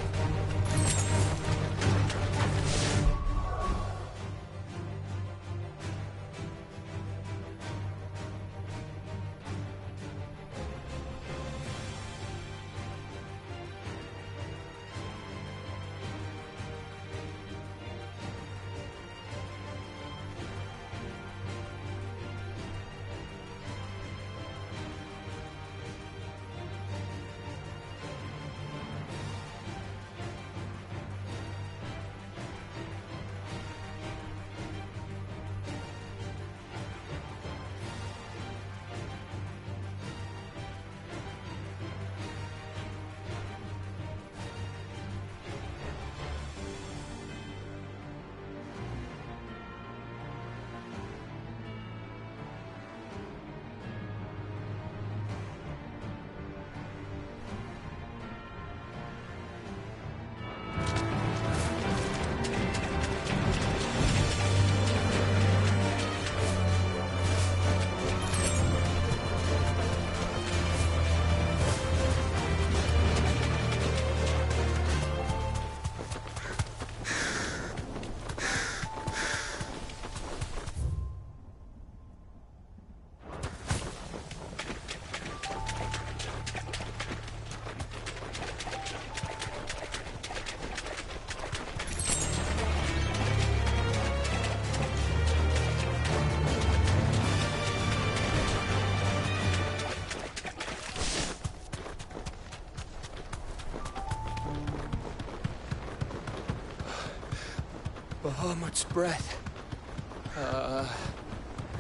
Bahamut's breath.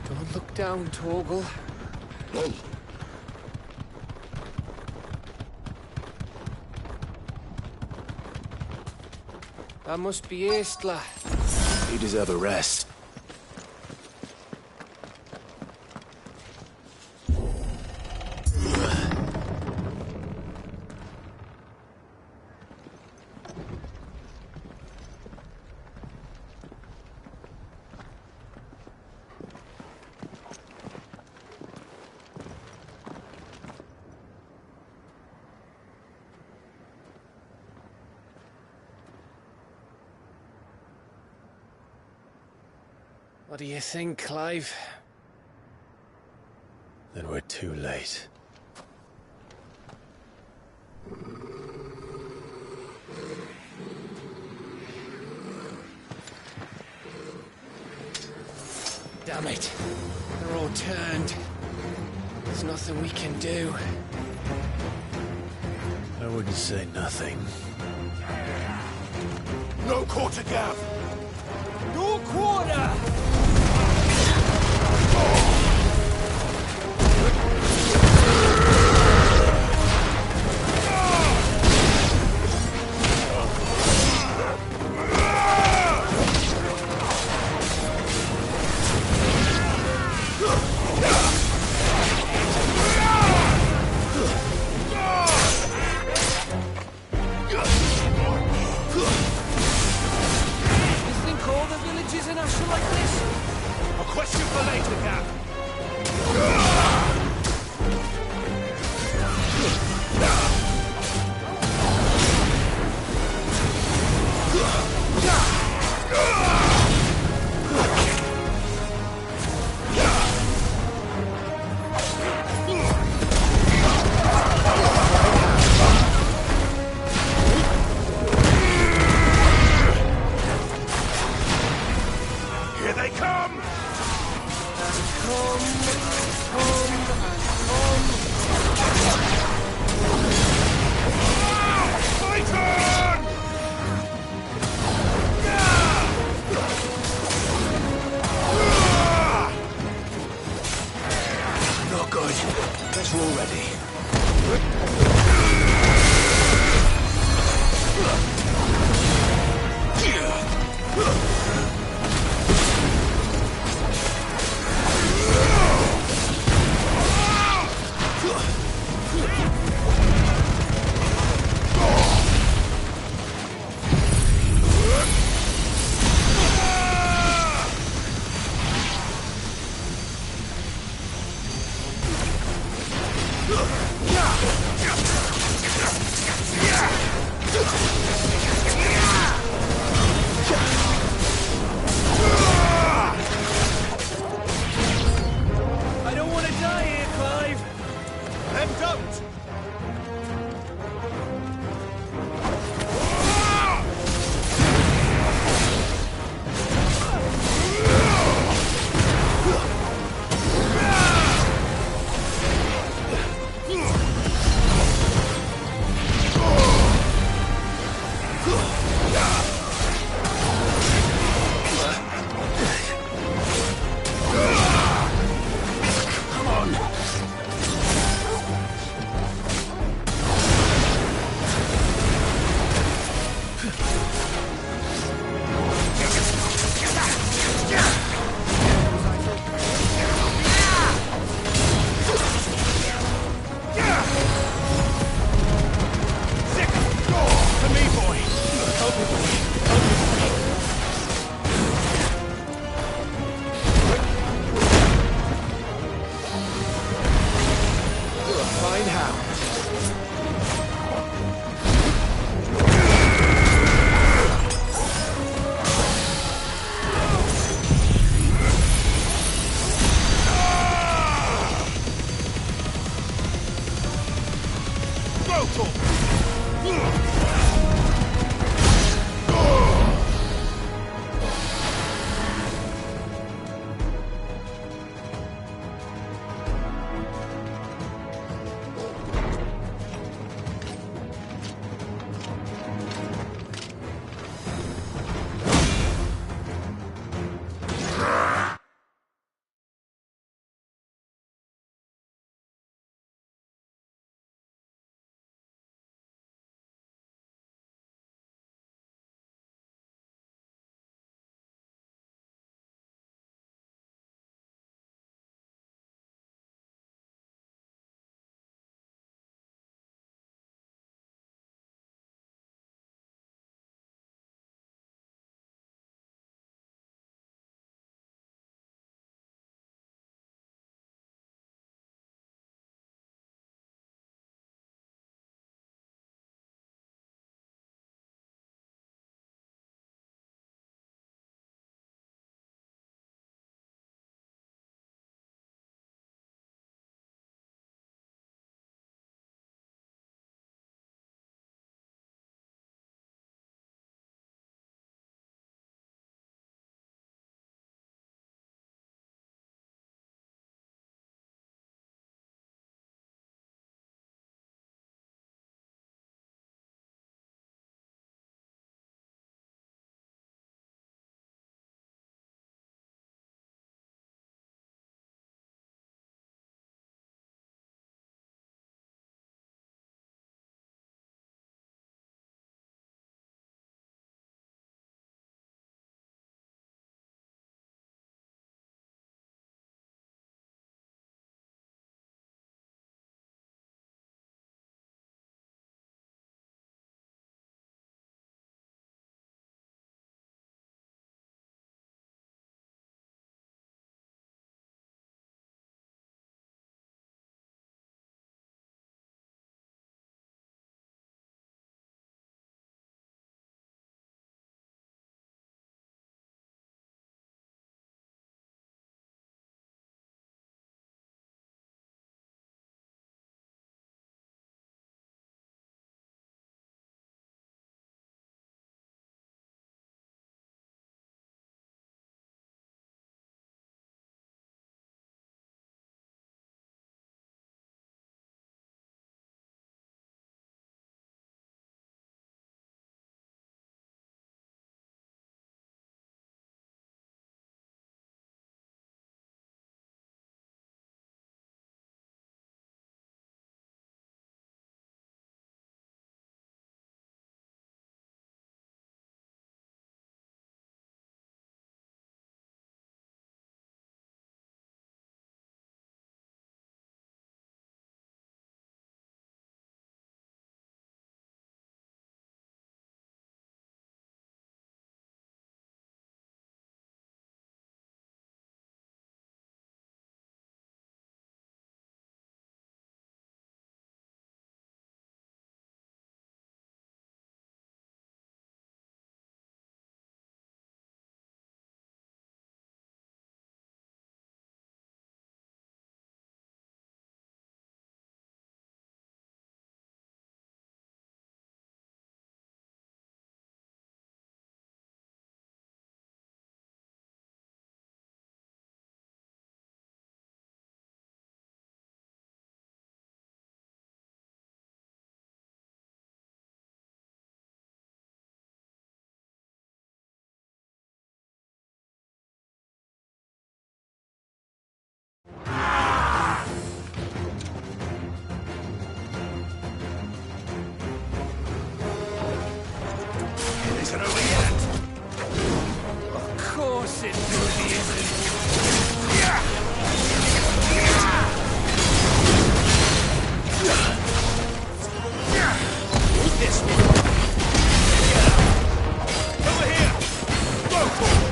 Don't look down, Torgal. That must be Eastla. You deserve a rest. What do you think, Clive? Then we're too late. Damn it. They're all turned. There's nothing we can do. I wouldn't say nothing. No quarter, Gav! No quarter! You think all the villages in Asher like this? Come on! To me, boy! Help me, boy! isn't over yet. Of course it really isn't. This one. Over here. Go for it.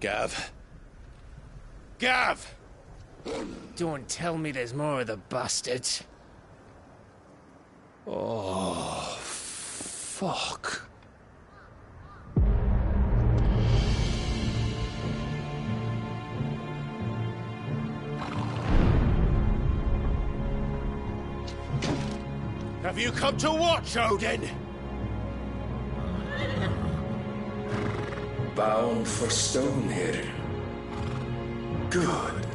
Gav. Gav! Don't tell me there's more of the bastards. Oh, fuck. Have you come to watch, Odin? Bound for stone here. Good.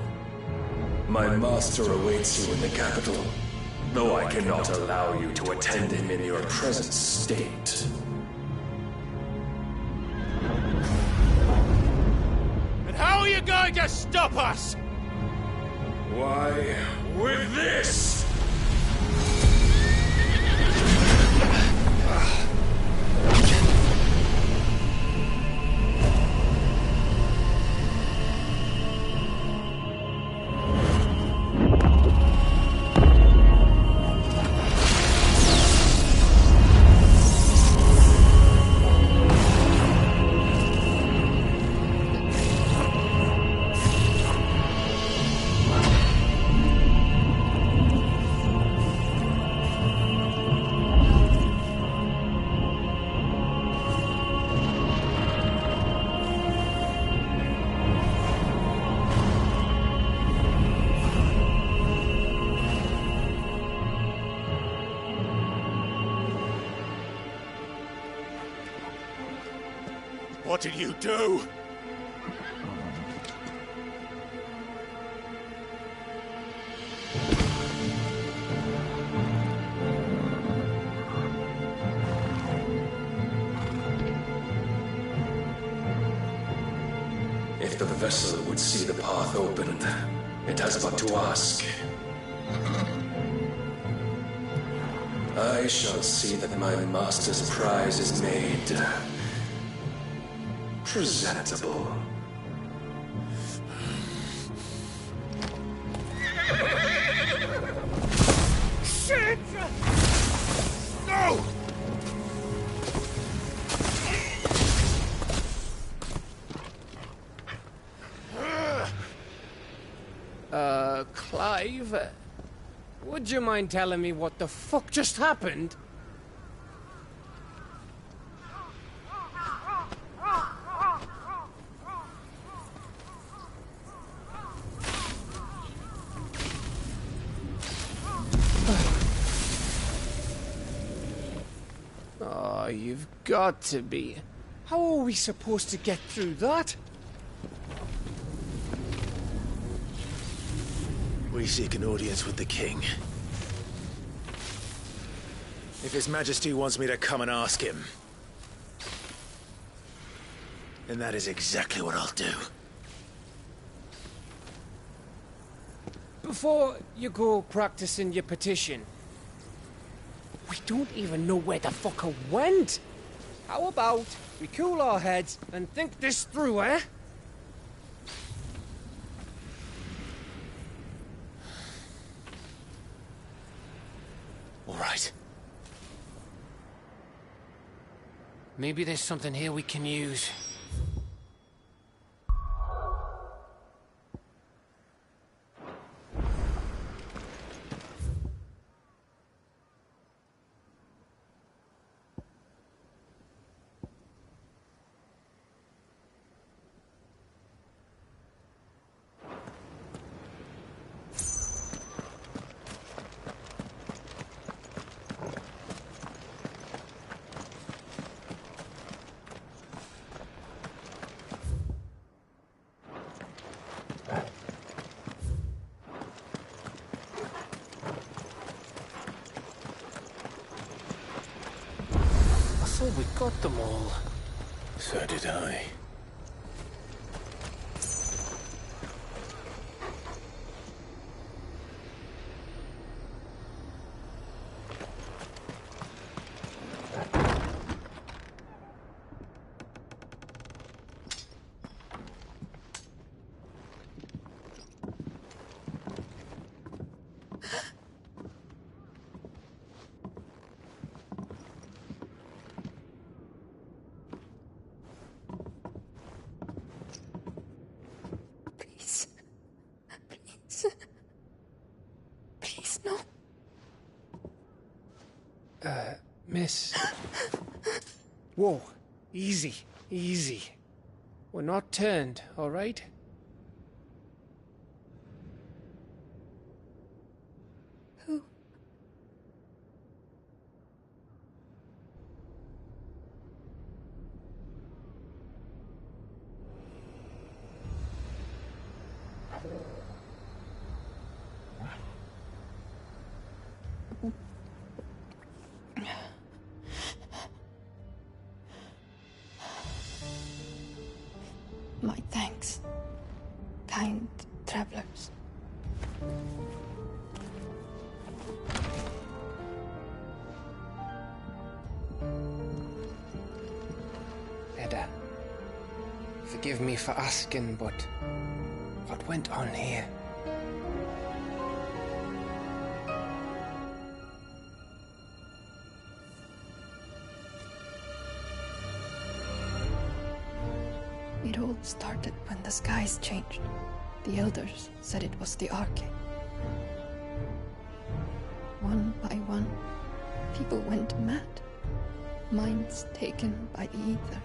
My master awaits you in the capital, though I cannot allow you to attend him in your present state. And how are you going to stop us? Why, with this! What did you do? If the vessel would see the path opened, it has but to ask. I shall see that my master's prize is made presentable. Shit! No! Clive? Would you mind telling me what the fuck just happened? Oh, you've got to be. How are we supposed to get through that? We seek an audience with the king. If His Majesty wants me to come and ask him, then that is exactly what I'll do. before you go practicing your petition. We don't even know where the fucker went. How about we cool our heads and think this through, eh? All right. Maybe there's something here we can use. I thought we got them all. So did I. Please, no. Miss. Whoa. Easy. Easy. We're not turned, all right? Who? My thanks, kind travelers. Edda, forgive me for asking, but what went on here? It all started when the skies changed. The elders said it was the Arche. One by one, people went mad. Minds taken by the ether.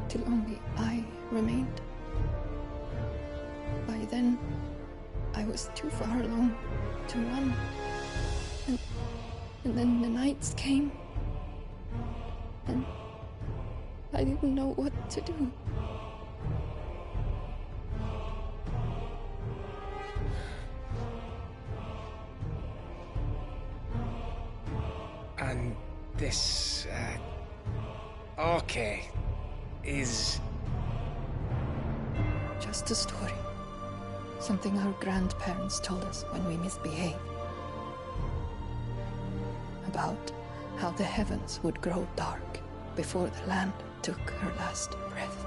Till only I remained. By then, I was too far along to run. And then the nights came. And I didn't know what to do. And this, Arche is... Just a story. Something our grandparents told us when we misbehaved. About how the heavens would grow dark before the land took her last breath.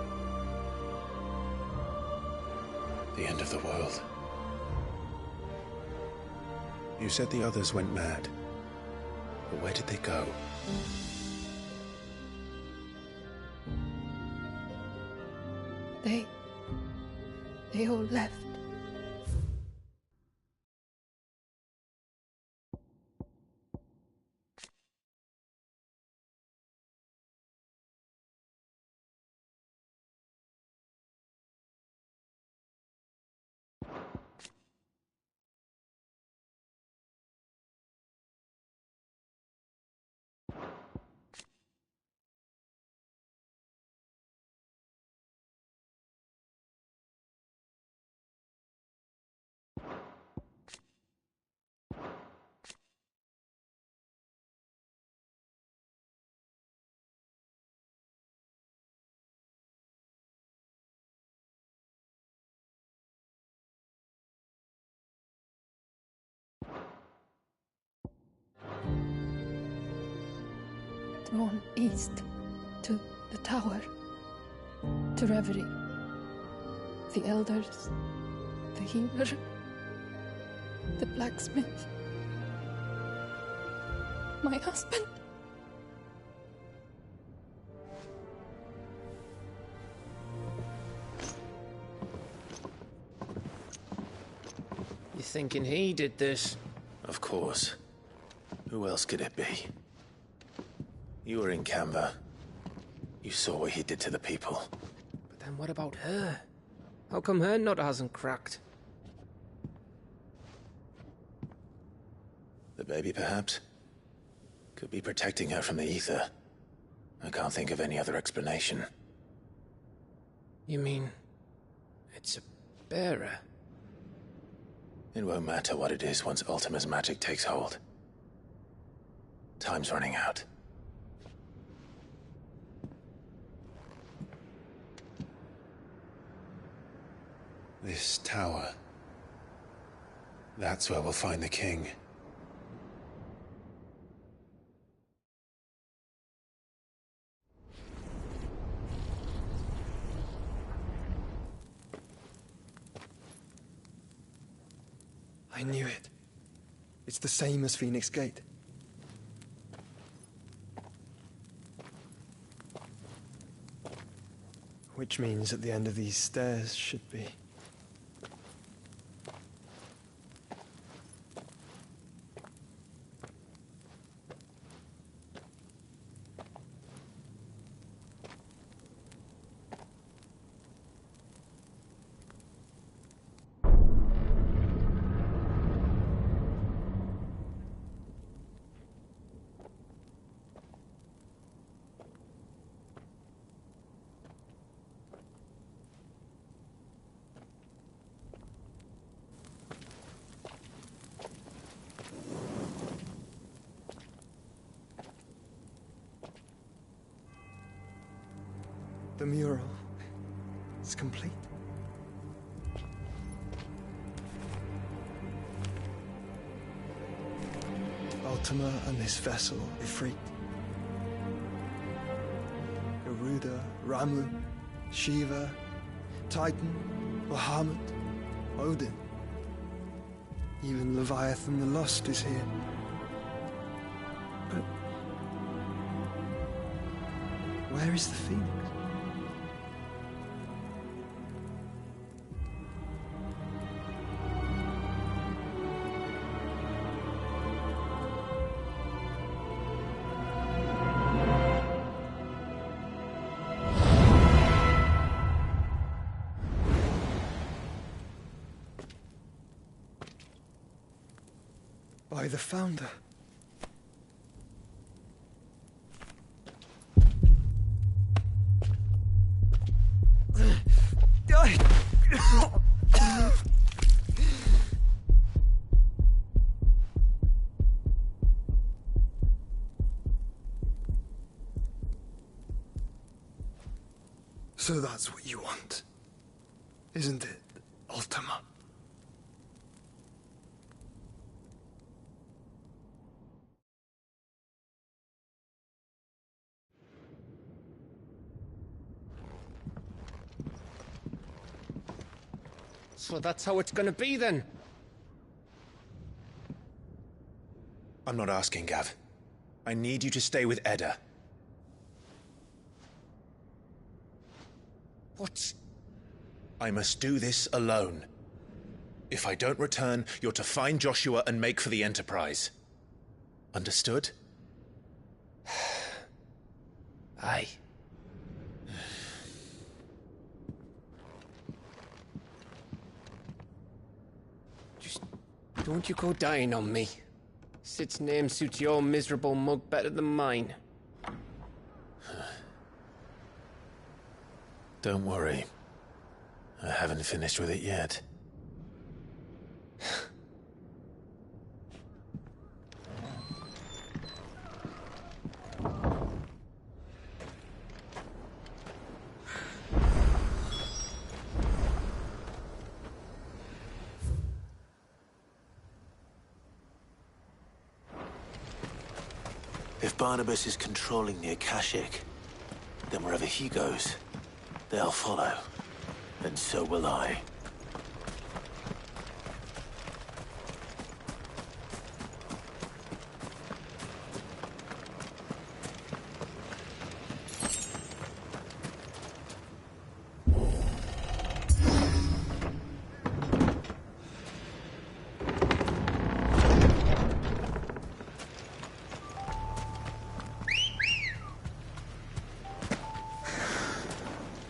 The end of the world. You said the others went mad. But where did they go? They all left. drawn east to the tower, to Reverie. The elders, the healer, the blacksmith, my husband. You thinking he did this? Of course. Who else could it be? You were in Canva. You saw what he did to the people. But then what about her? How come her nut hasn't cracked? The baby, perhaps? Could be protecting her from the ether. I can't think of any other explanation. You mean... it's a bearer? It won't matter what it is once Ultima's magic takes hold. Time's running out. This tower. That's where we'll find the king. I knew it. It's the same as Phoenix Gate. Which means at the end of these stairs should be... The mural is complete. Ultima and this vessel, Ifrit. Garuda, Ramu, Shiva, Titan, Bahamut, Odin. Even Leviathan the Lost is here. But where is the Phoenix? By the Founder. So that's what you want, isn't it, Ultima? So that's how it's gonna be then? I'm not asking, Gav. I need you to stay with Edda. What? I must do this alone. If I don't return, you're to find Joshua and make for the Enterprise. Understood? Aye. Just don't you go dying on me. Sid's name suits your miserable mug better than mine. Don't worry. I haven't finished with it yet. If Barnabas is controlling the Akashic, then wherever he goes, they'll follow. And so will I.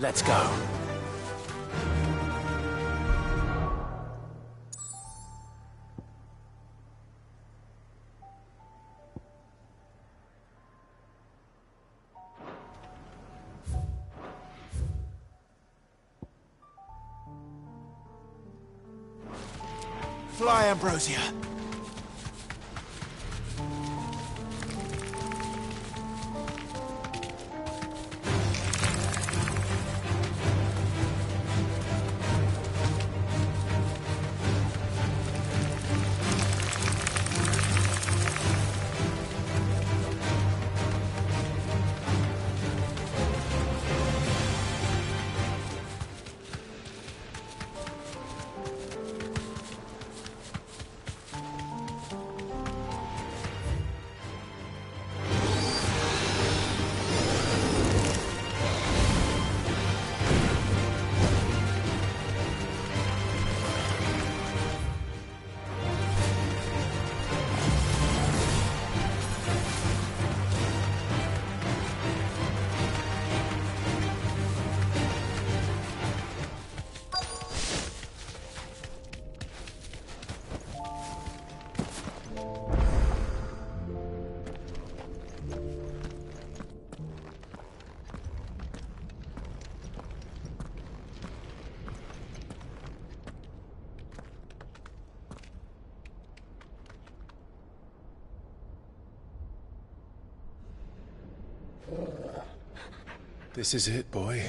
Let's go. Fly, Ambrosia. This is it, boy.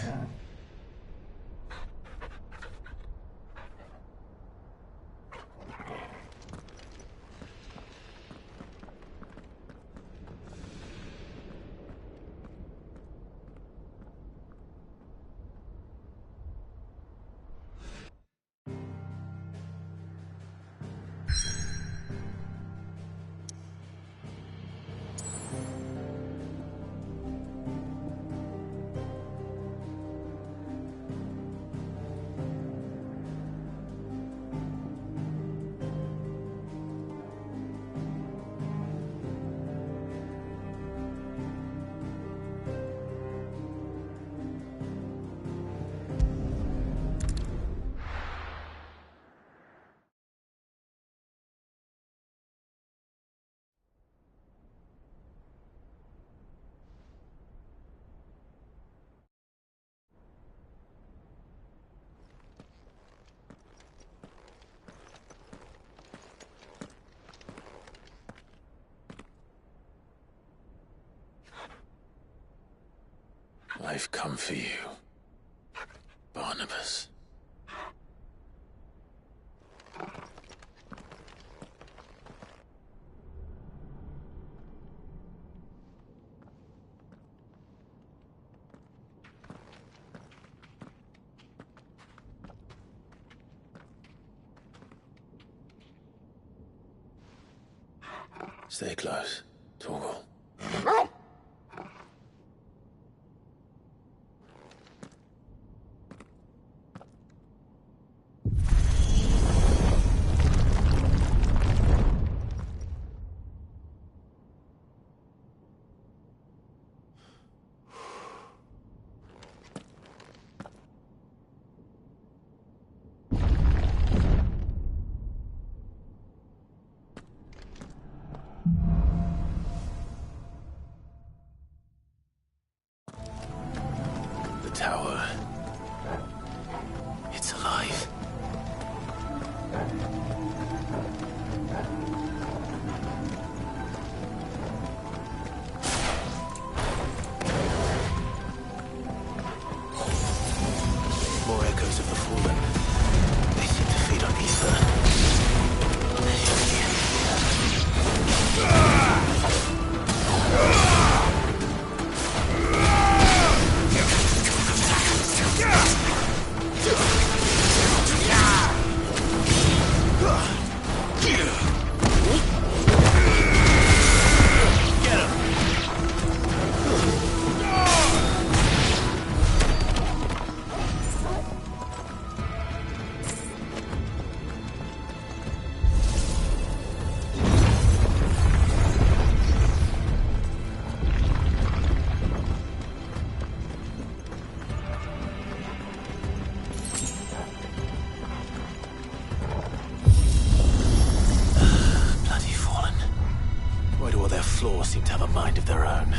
I've come for you, Barnabas. Stay close, Torgal. Tower. It's alive. More echoes of the fallen. They seem to feed on ether. floor seem to have a mind of their own.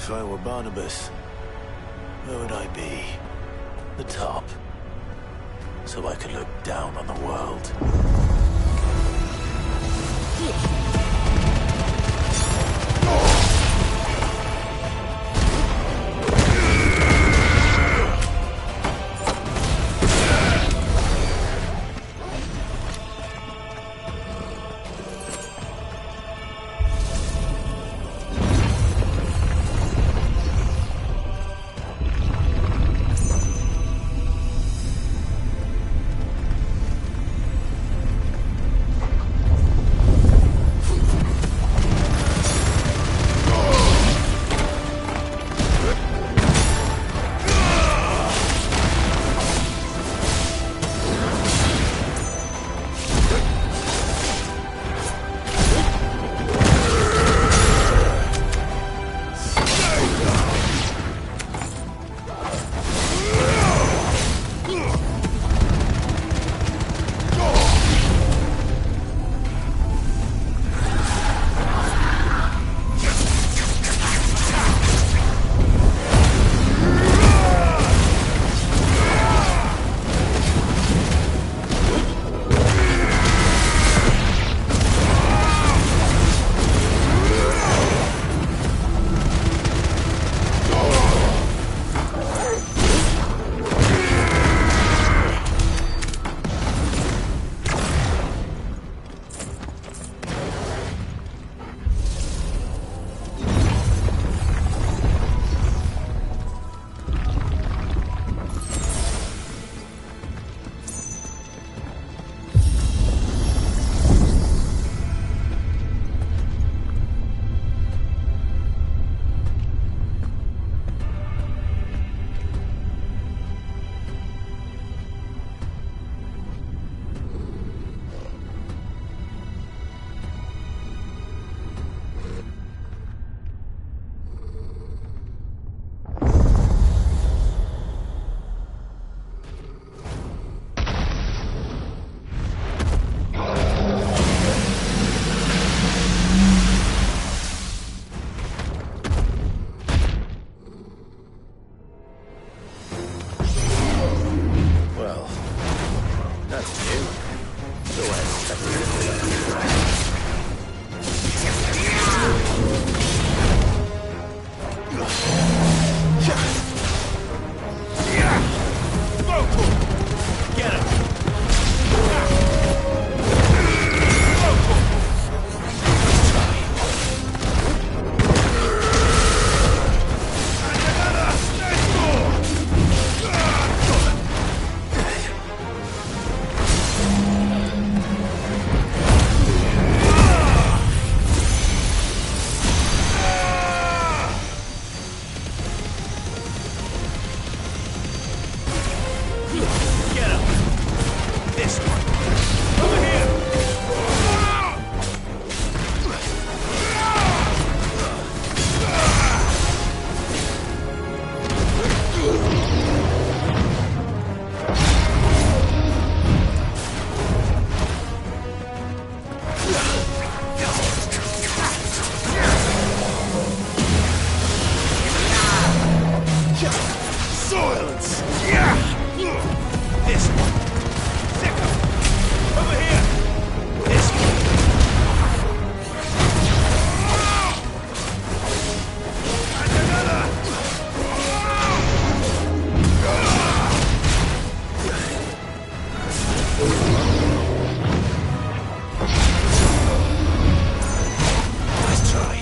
If I were Barnabas, where would I be? The top. So I could look down on the world. Silence! This one. Over here! This one. And another! Nice try.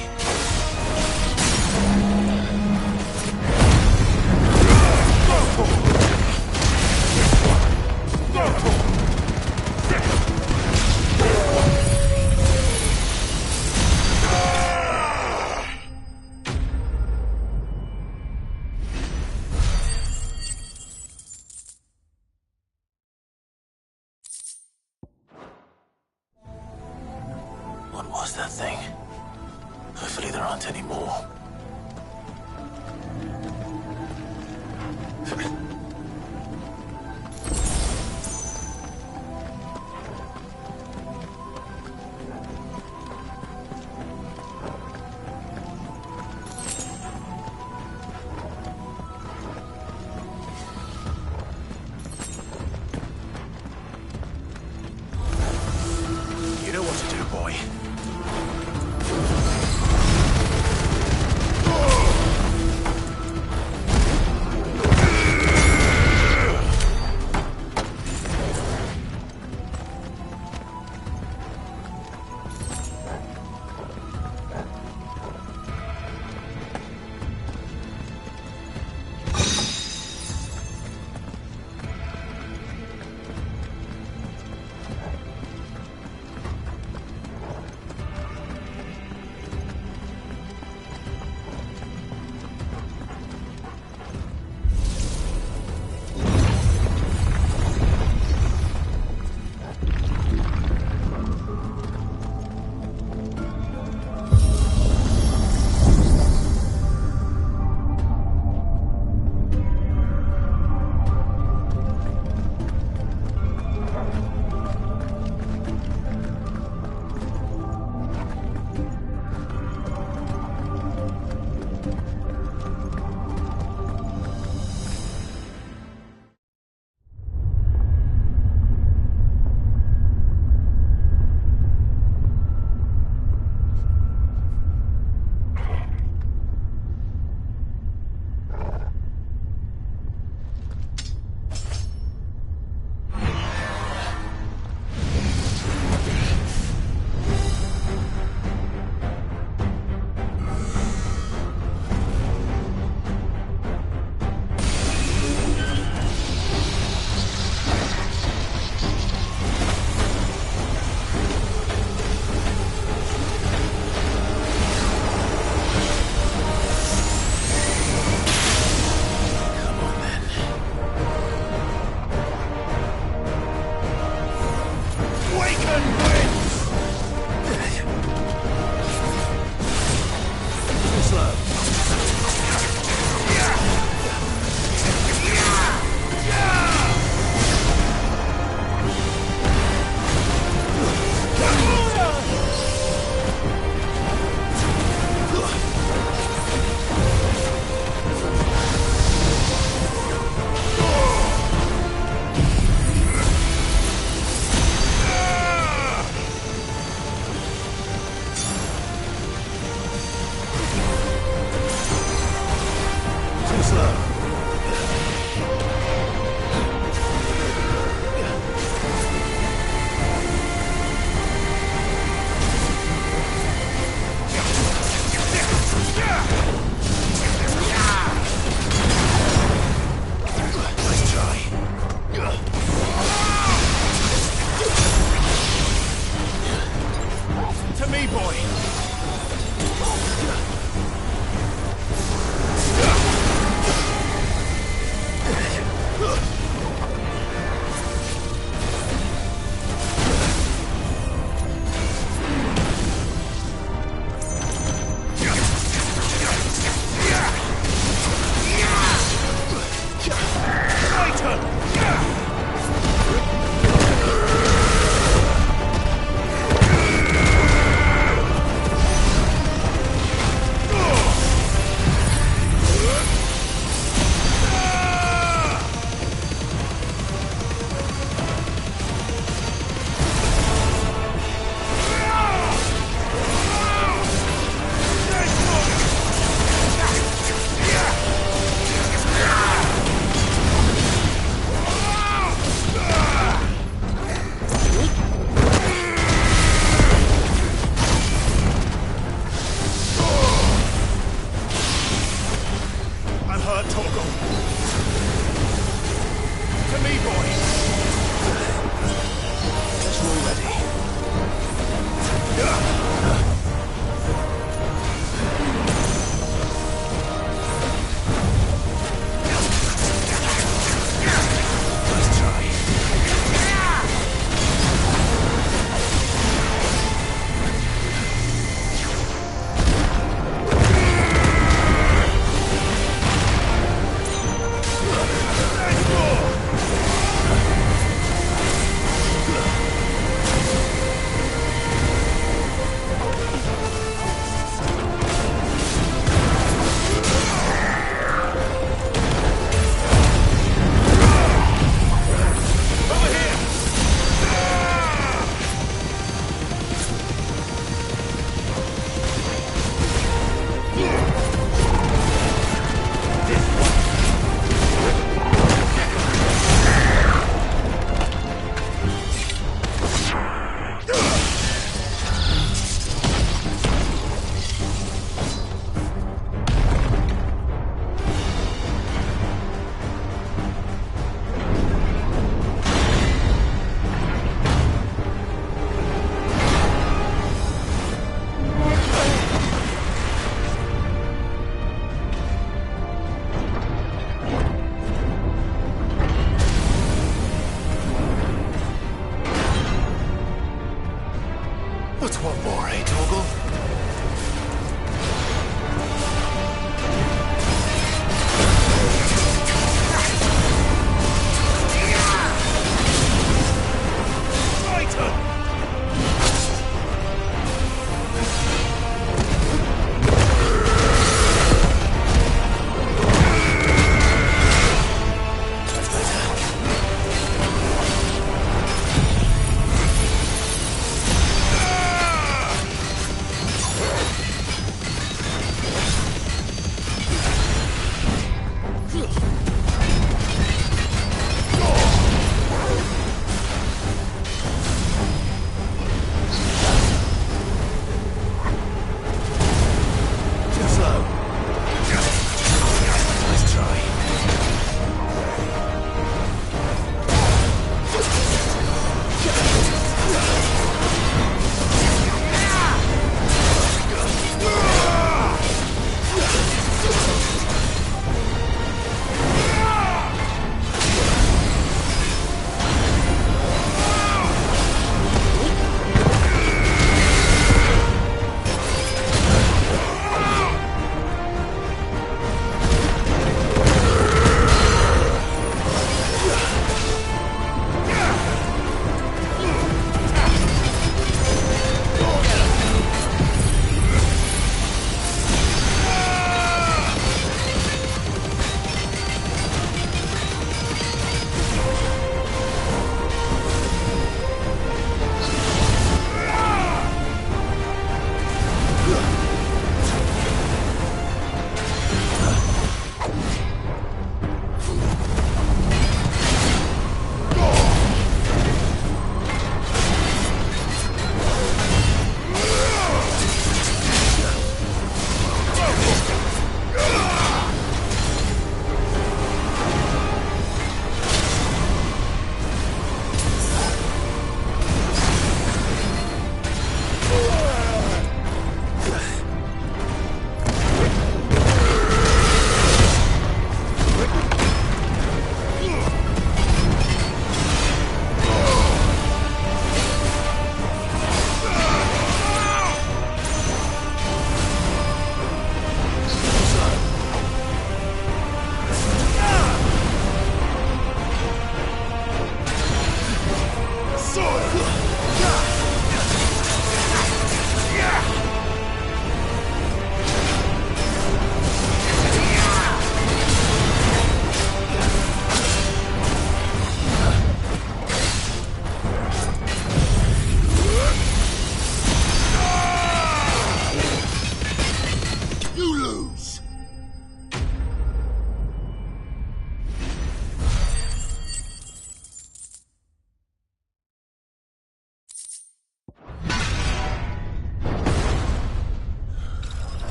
What was that thing? Hopefully there aren't any more. You know what to do, boy.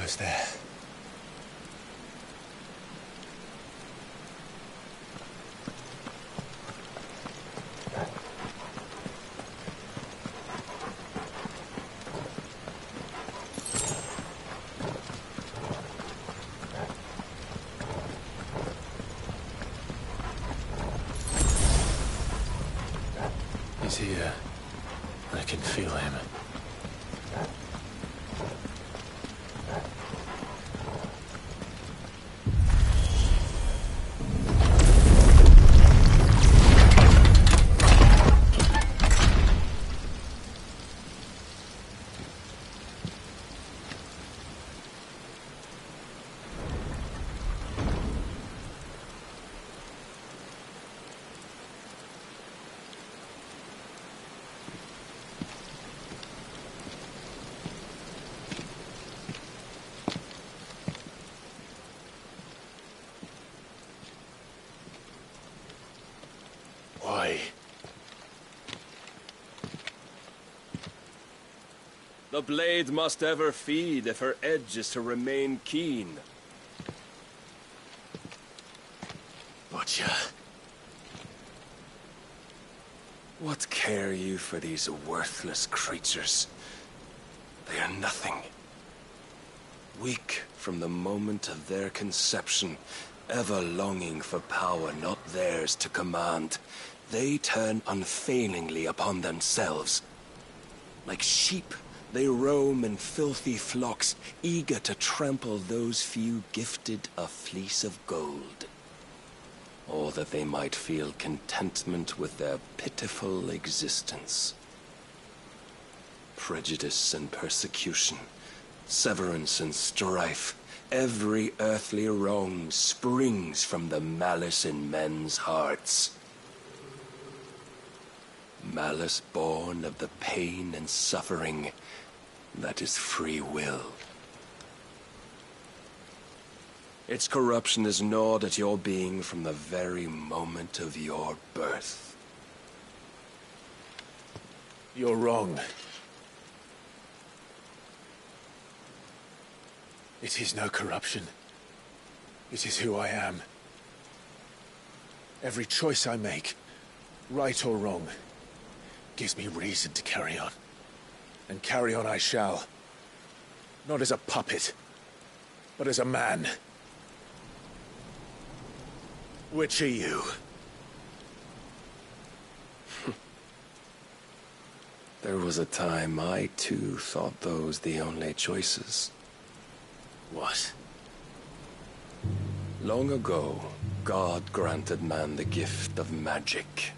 almost there. He's here. I can feel him. Why? The blade must ever feed if her edge is to remain keen. Butcher. What care you for these worthless creatures? They are nothing. Weak from the moment of their conception, ever longing for power not theirs to command, they turn unfailingly upon themselves. Like sheep, they roam in filthy flocks, eager to trample those few gifted a fleece of gold. Or that they might feel contentment with their pitiful existence. Prejudice and persecution, severance and strife, every earthly wrong springs from the malice in men's hearts. Malice born of the pain and suffering that is free will. Its corruption is gnawed at your being from the very moment of your birth. You're wrong. It is no corruption. It is who I am. Every choice I make, right or wrong, gives me reason to carry on. And carry on I shall. Not as a puppet, but as a man. Which are you? There was a time I too thought those the only choices. What? Long ago, God granted man the gift of magic.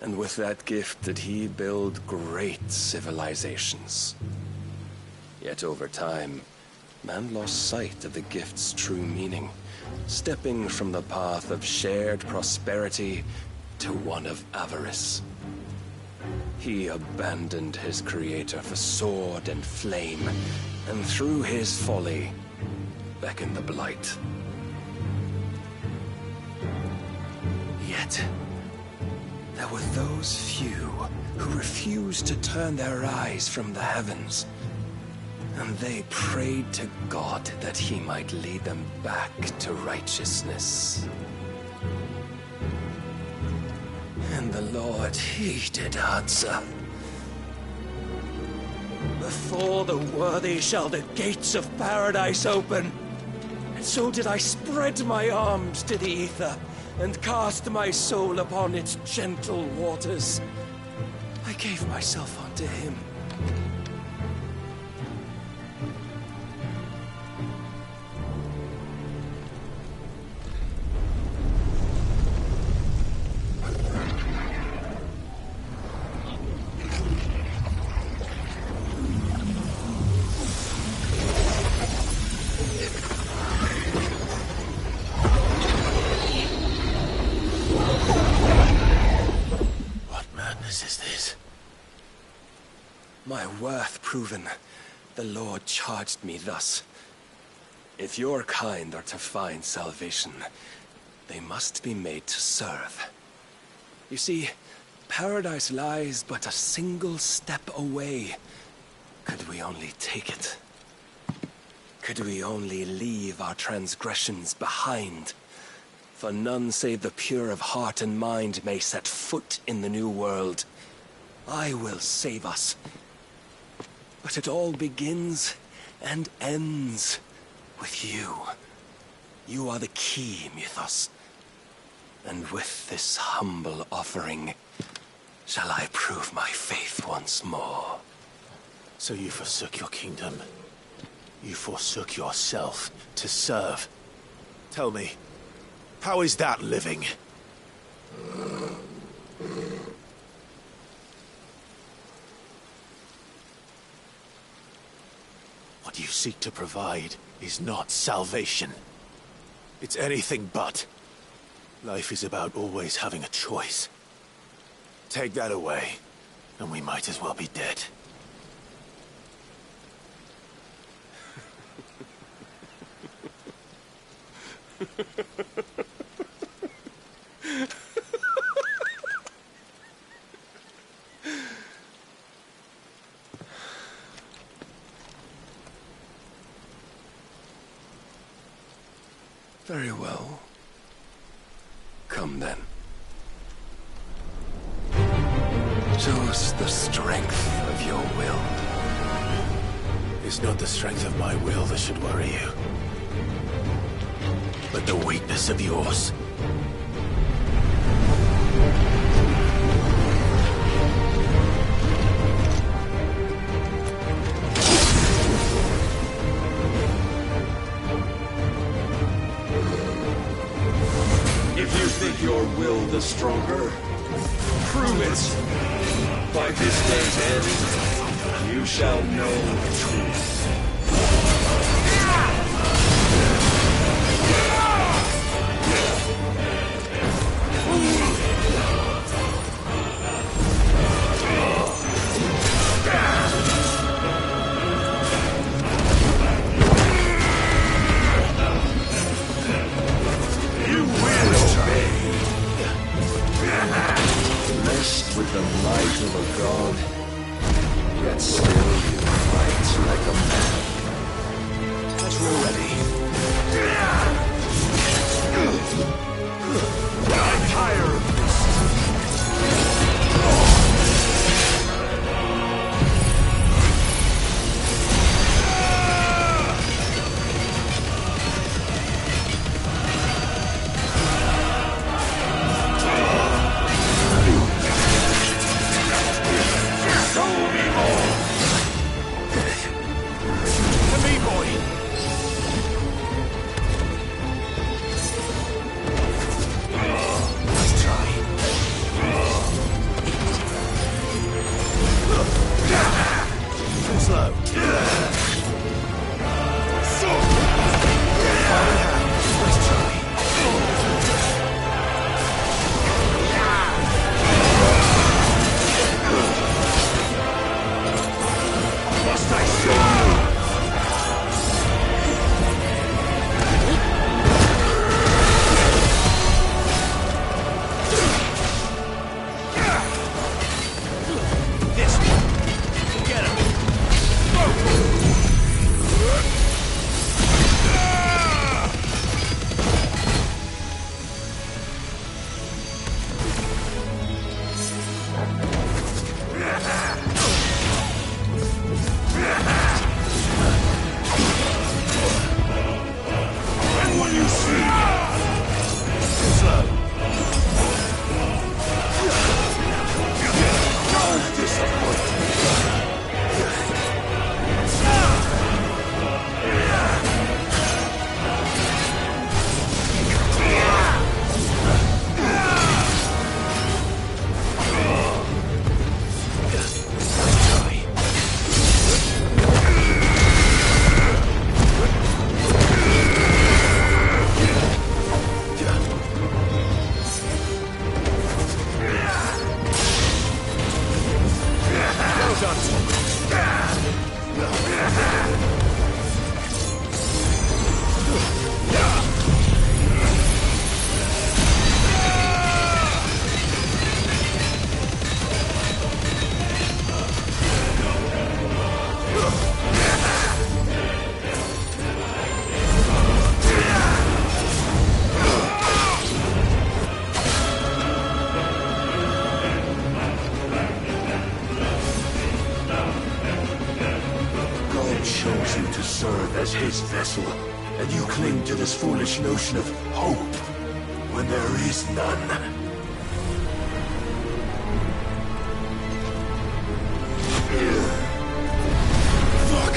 And with that gift did he build great civilizations. Yet over time, man lost sight of the gift's true meaning, stepping from the path of shared prosperity to one of avarice. He abandoned his creator for sword and flame, and through his folly, beckoned the blight. Yet, there were those few who refused to turn their eyes from the heavens, and they prayed to God that he might lead them back to righteousness. And the Lord, he did answer. Before the worthy shall the gates of paradise open. And so did I spread my arms to the ether, and cast my soul upon its gentle waters. I gave myself unto him. My worth proven, the Lord charged me thus. If your kind are to find salvation, they must be made to serve. You see, paradise lies but a single step away. Could we only take it? could we only leave our transgressions behind? For none save the pure of heart and mind may set foot in the new world. I will save us. But it all begins and ends with you. You are the key, Mythos. And with this humble offering, shall I prove my faith once more. So you forsook your kingdom. You forsook yourself to serve. Tell me, how is that living? What you seek to provide is not salvation. It's anything but. Life is about always having a choice. Take that away, and we might as well be dead. Very well. Come then. Show us the strength of your will. It's not the strength of my will that should worry you, but the weakness of yours. If you think your will the stronger, prove it. By this day's end, you shall know the truth. Blessed with the might of a god, yet still you fight like a man. this vessel, and you cling to this foolish notion of hope when there is none. Fuck!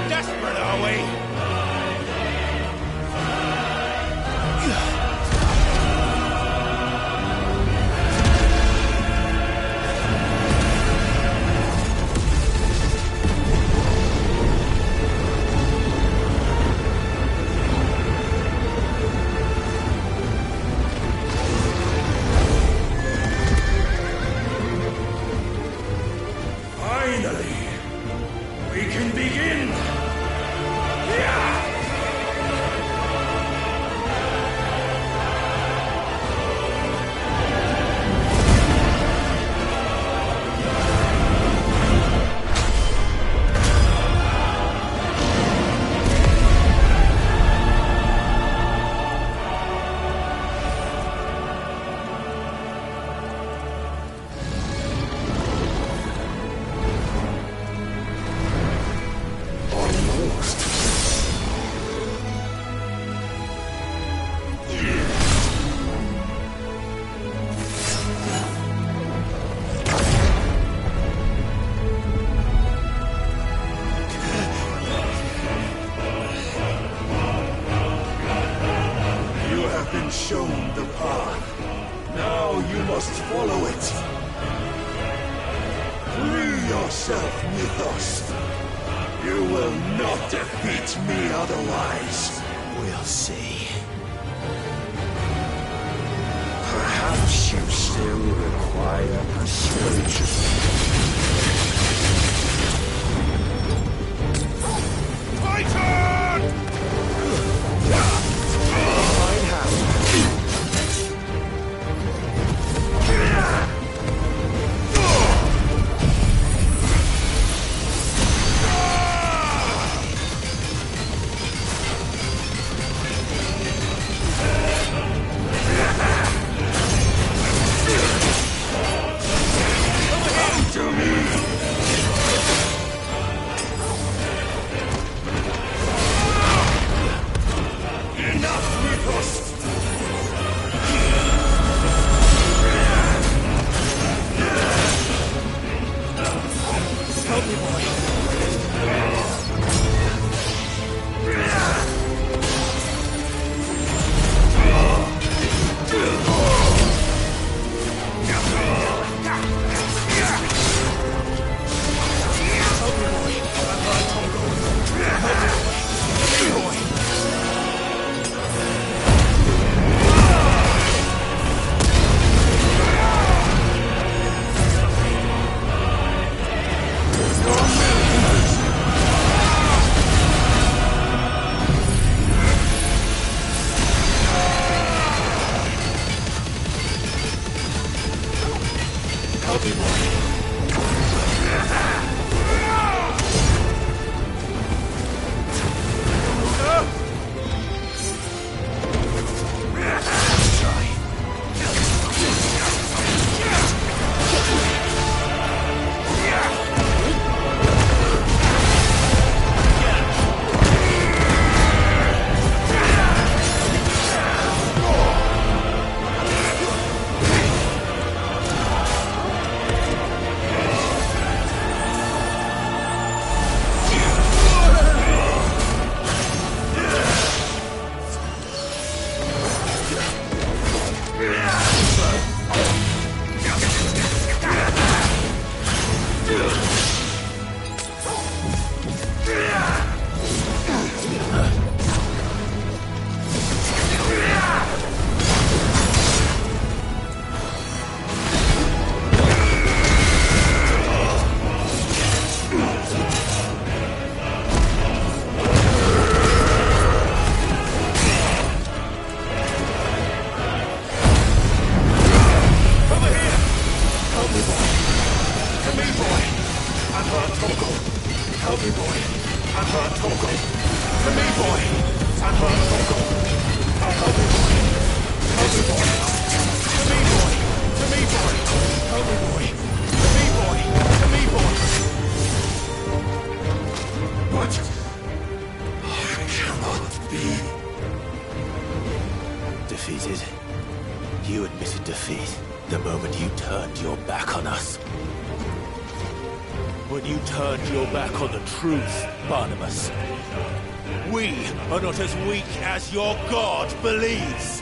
Desperate, are we? Finally, we can begin! Yeah! You have been shown the path. Now you must follow it. Free yourself, Mythos. You will not defeat me otherwise. We'll see. Perhaps you still require persuasion. Help Defeated? You admitted defeat the moment you turned your back on us. When you turned your back on the truth, Barnabas. We are not as weak as your god believes.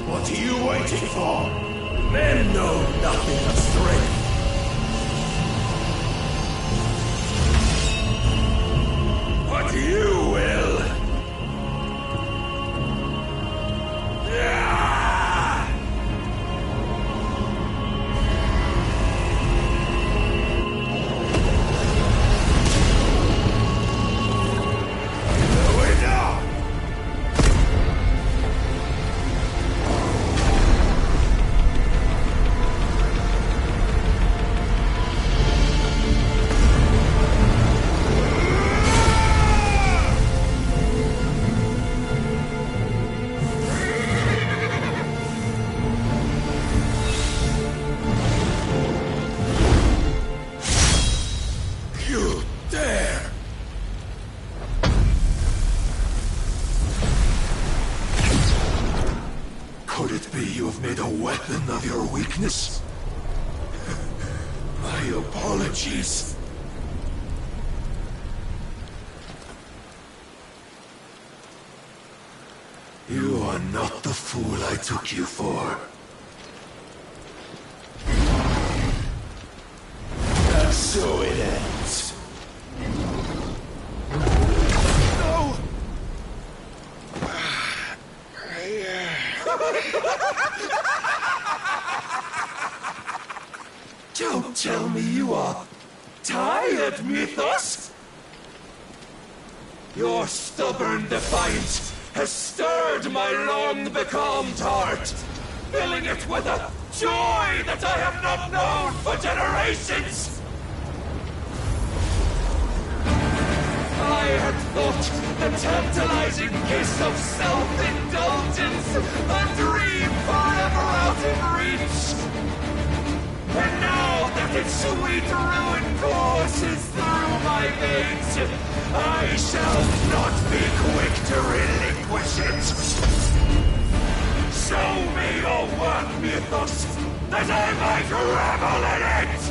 What are you waiting for? Men know nothing of strength. But you will. Could it be you have made a weapon of your weakness? My apologies. You are not the fool I took you for. And so it ends. No! Don't tell me you are tired, Mythos! Your stubborn defiance has stirred my long-becalmed heart, filling it with a joy that I have not known for generations! I had thought the tantalizing kiss of self-indulgence a dream forever out of reach. And now that its sweet ruin courses through my veins, I shall not be quick to relinquish it. Show me your work, Mythos, that I might revel in it!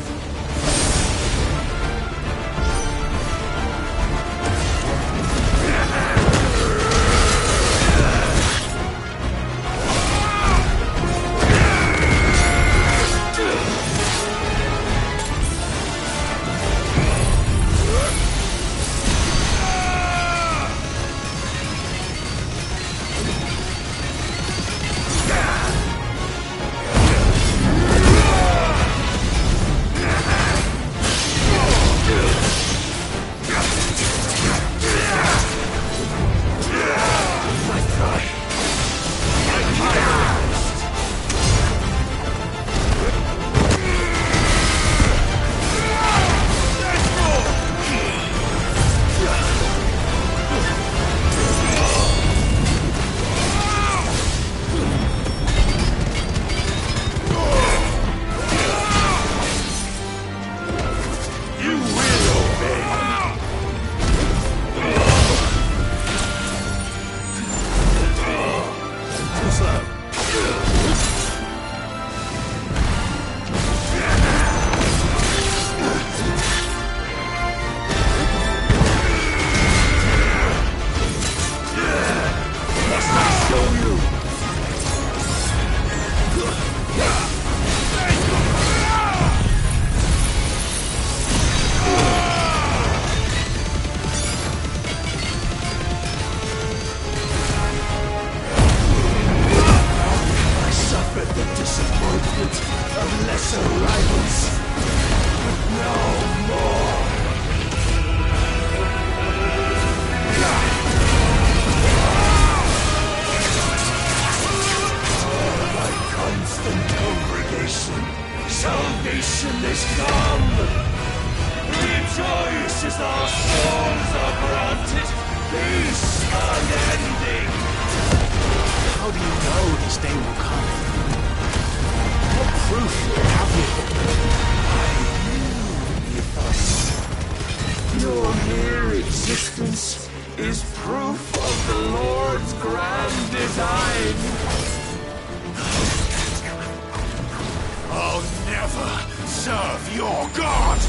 disappointment of lesser rivals, but no more. My constant congregation, salvation is come. Rejoice as our souls are granted peace unending. How do you know this day will come? What proof have you? Your mere existence is proof of the Lord's grand design. I'll never serve your god!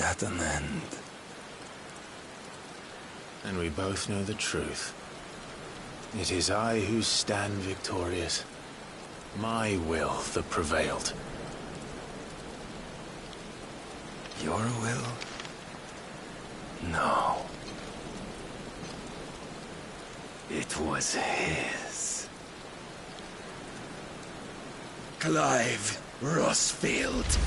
at an end. And we both know the truth. It is I who stand victorious. My will that prevailed. Your will? No. It was his. Clive Rossfield.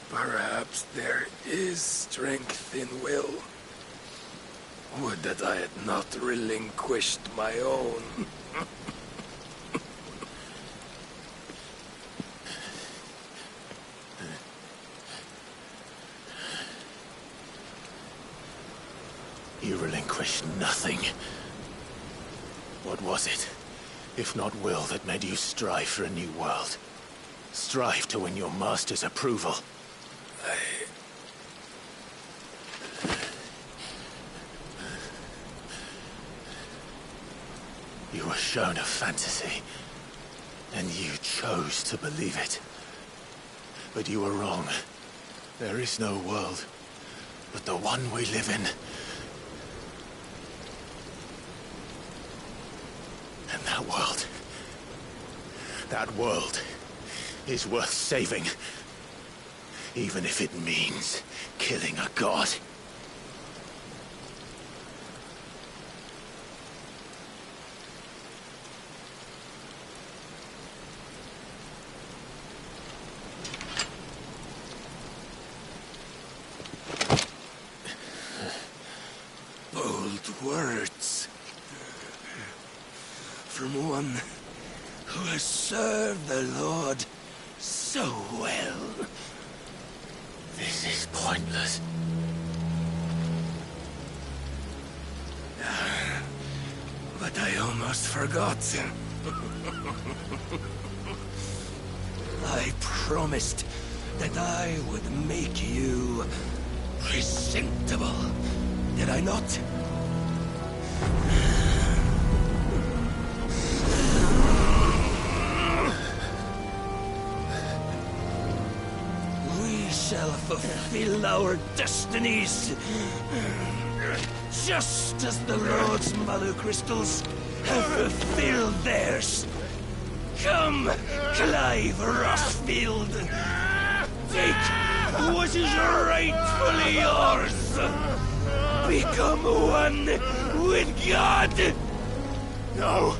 Perhaps there is strength in will. Would that I had not relinquished my own. You relinquished nothing. What was it, if not will, that made you strive for a new world? Strive to win your master's approval? You were shown a fantasy, and you chose to believe it. But you were wrong. There is no world, but the one we live in. And that world is worth saving, even if it means killing a god. Bold words. From one who has served the Lord so well. This is pointless. But I almost forgot. I promised that I would make you presentable. Did I not? We shall fulfill our destinies, just as the Lord's Mother Crystals have fulfilled theirs. Come, Clive Rossfield. Take what is rightfully yours. Become one with God. No.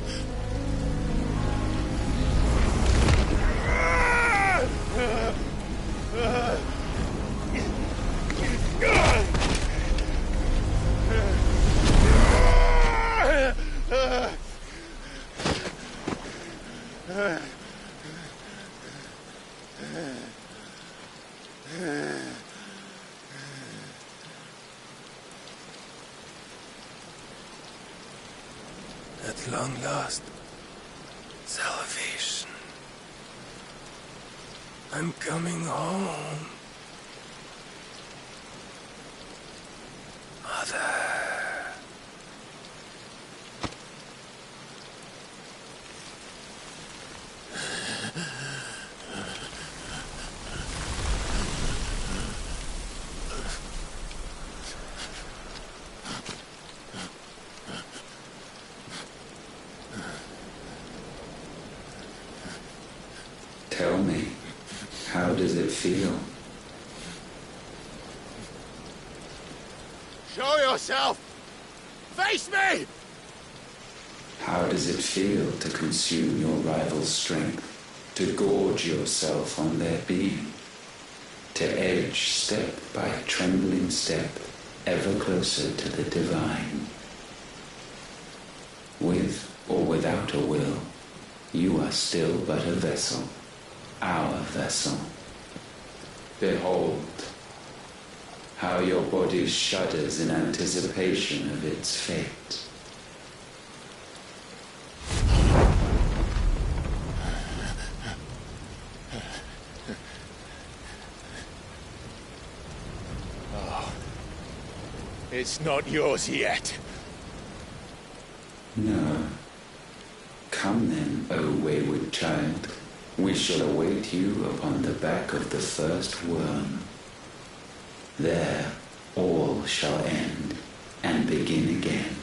At long last, salvation. I'm coming home. Mother. Tell me, how does it feel? Show yourself! Face me! How does it feel to consume your rival's strength, to gorge yourself on their beam, to edge step by trembling step ever closer to the divine? With or without a will, you are still but a vessel, our vessel. Behold, how your body shudders in anticipation of its fate. Oh, it's not yours yet. No. Come then, O wayward child. We shall await you upon the back of the first worm. There all shall end and begin again.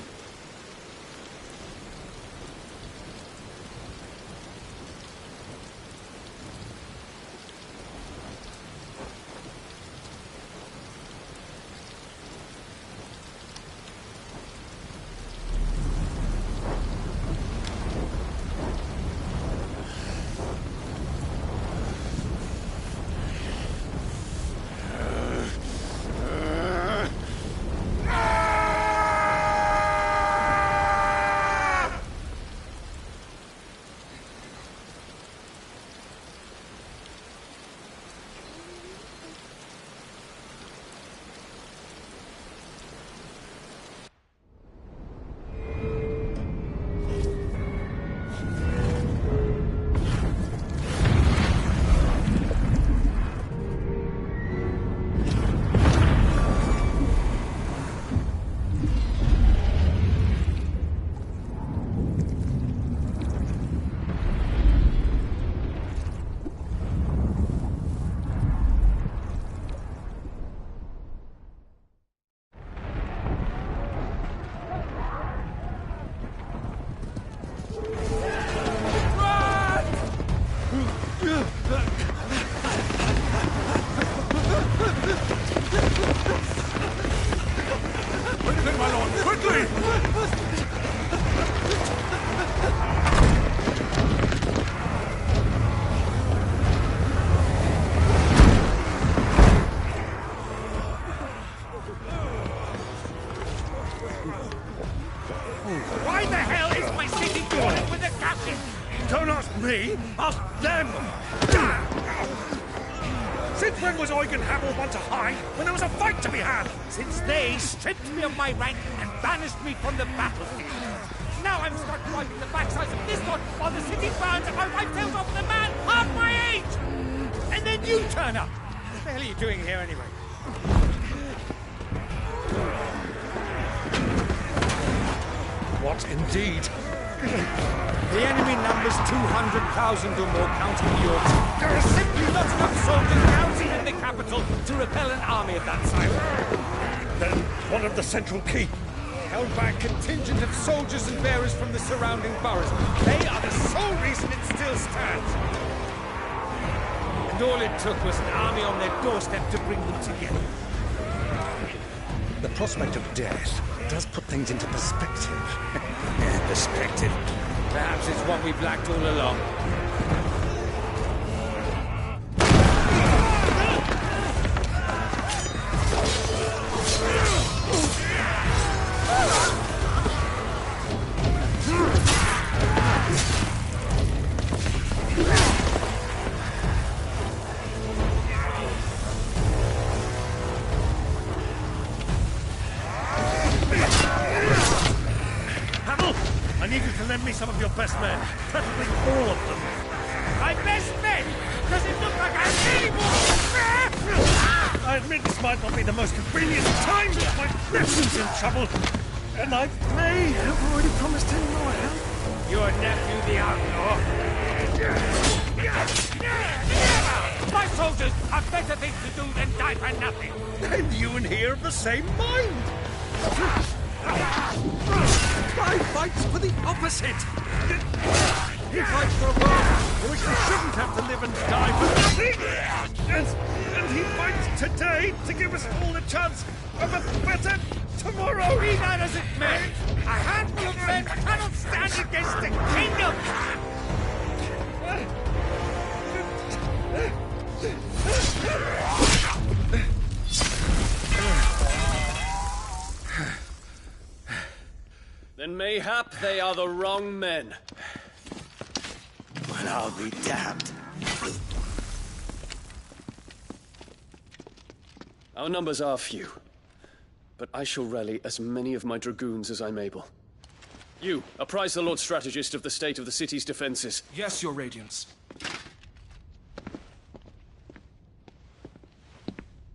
Why the hell is my city falling with the captain? Don't ask me, ask them! Since when was Eugen Hamilton to hide when there was a fight to be had? Since they stripped me of my rank and banished me from the battlefield. Now I'm stuck wiping the backsides of this one while the city burns and my wife tails off with a man half my age! And then you turn up! What the hell are you doing here anyway? What indeed? The enemy numbers 200,000 or more, counting yours. There are simply not enough soldiers mounted in the capital to repel an army of that size. Then one of the central keep, held by a contingent of soldiers and bearers from the surrounding boroughs. They are the sole reason it still stands. And all it took was an army on their doorstep to bring them together. The prospect of death does put things into perspective. Perspective. Perhaps it's what we've lacked all along. I need you to lend me some of your best men. Preferably all of them. My best men? Does it look like I really want? I admit this might not be the most convenient time, but my nephew's in trouble. And I may have already promised him more help. Your nephew, the outlaw? My soldiers have better things to do than die for nothing. And you and he are of the same mind. I fight for the opposite! He fights for a world Or he shouldn't have to live and die for nothing! And he fights today to give us all a chance of a better tomorrow! Be that as it may, a handful of men cannot stand against the kingdom! Then mayhap they are the wrong men. Well, I'll be damned. Our numbers are few, but I shall rally as many of my dragoons as I'm able. You, apprise the Lord Strategist of the state of the city's defenses. Yes, Your Radiance.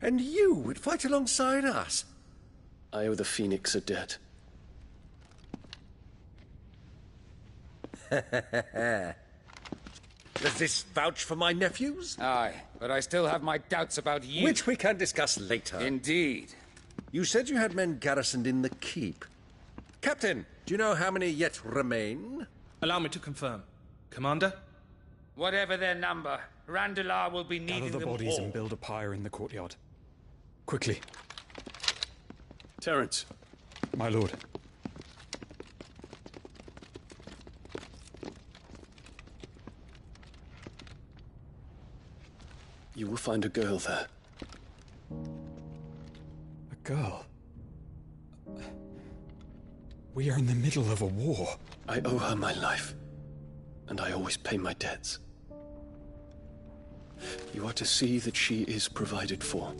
And you would fight alongside us? I owe the Phoenix a debt. Does this vouch for my nephews? Aye, but I still have my doubts about you. Which we can discuss later. Indeed. You said you had men garrisoned in the keep. Captain, do you know how many yet remain? Allow me to confirm. Commander? Whatever their number, Randalar will be needing Gather the them bodies all. and build a pyre in the courtyard. Quickly. Terence. My lord. You will find a girl there. A girl? We are in the middle of a war. I owe her my life, and I always pay my debts. You are to see that she is provided for.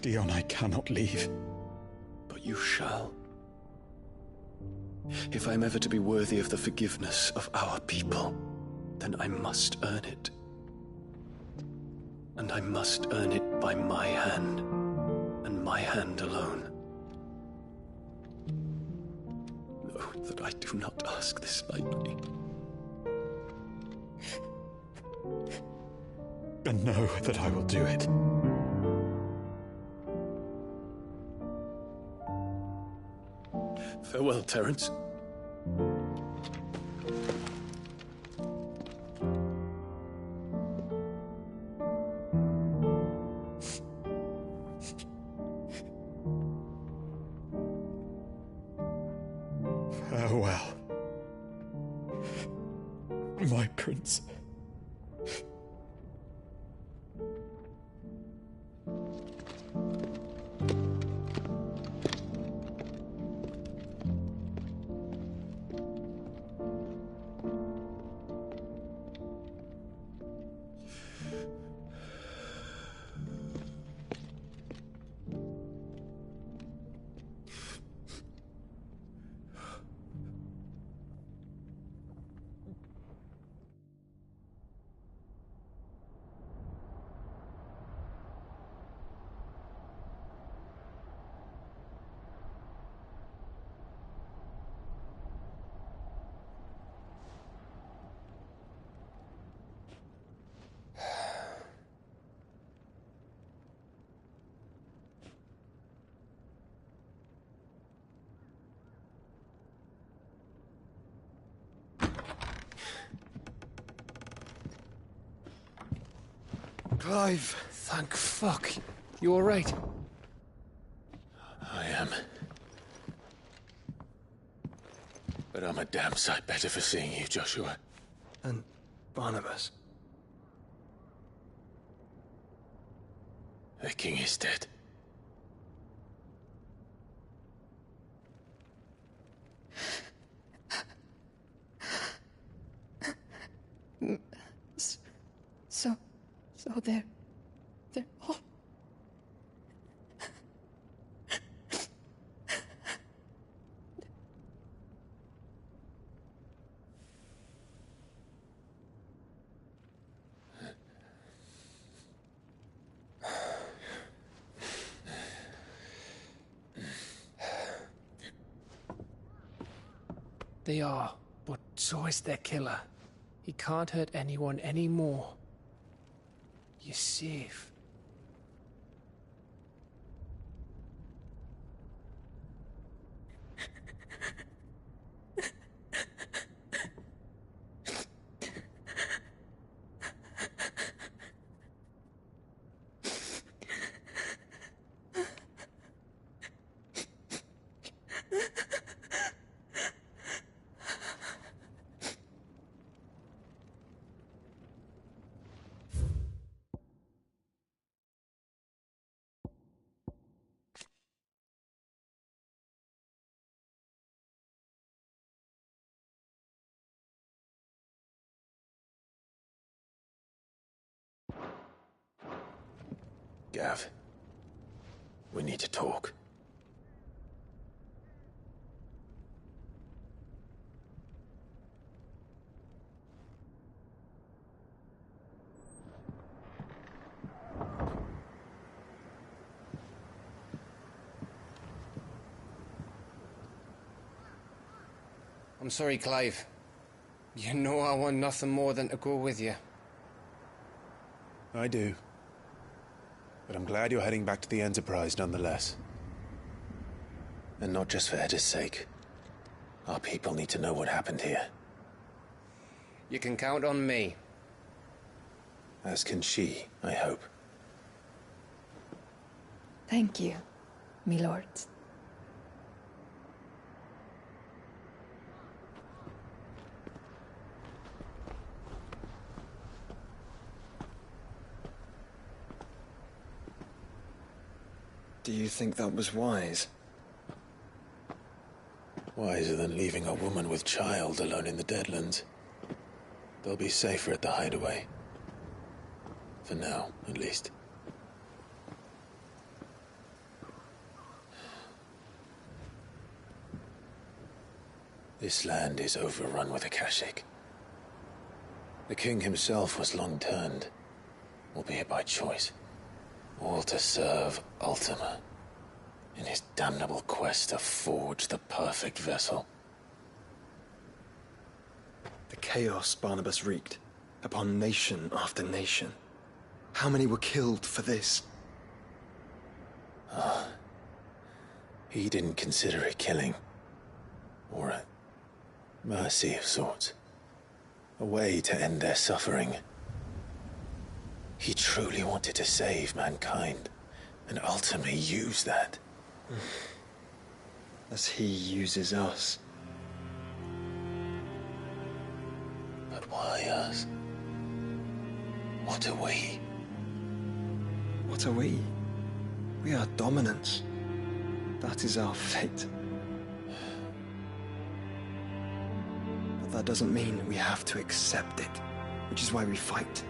Dion, I cannot leave. But you shall. If I'm ever to be worthy of the forgiveness of our people, then I must earn it. And I must earn it by my hand, and my hand alone. Know that I do not ask this lightly. And know that I will do it. Farewell, Terence. Farewell, my prince. Clive, thank fuck. You alright? I am. But I'm a damn sight better for seeing you, Joshua. And Barnabas. The king is dead. So they're all... They are, but so is their killer. He can't hurt anyone anymore. You're safe. Gav, we need to talk. I'm sorry, Clive. You know I want nothing more than to go with you. I do. But I'm glad you're heading back to the Enterprise nonetheless. And not just for Edda's sake. Our people need to know what happened here. You can count on me. As can she, I hope. Thank you, me lords. Do you think that was wise? Wiser than leaving a woman with child alone in the Deadlands. They'll be safer at the hideaway. For now, at least. This land is overrun with Akashic. The king himself was long turned, albeit by choice. All to serve Ultima, in his damnable quest to forge the perfect vessel. The chaos Barnabas wreaked upon nation after nation. How many were killed for this? He didn't consider it killing. Or a mercy of sorts. A way to end their suffering. He truly wanted to save mankind, and ultimately use that. As he uses us. But why us? What are we? What are we? We are dominance. That is our fate. But that doesn't mean we have to accept it, which is why we fight.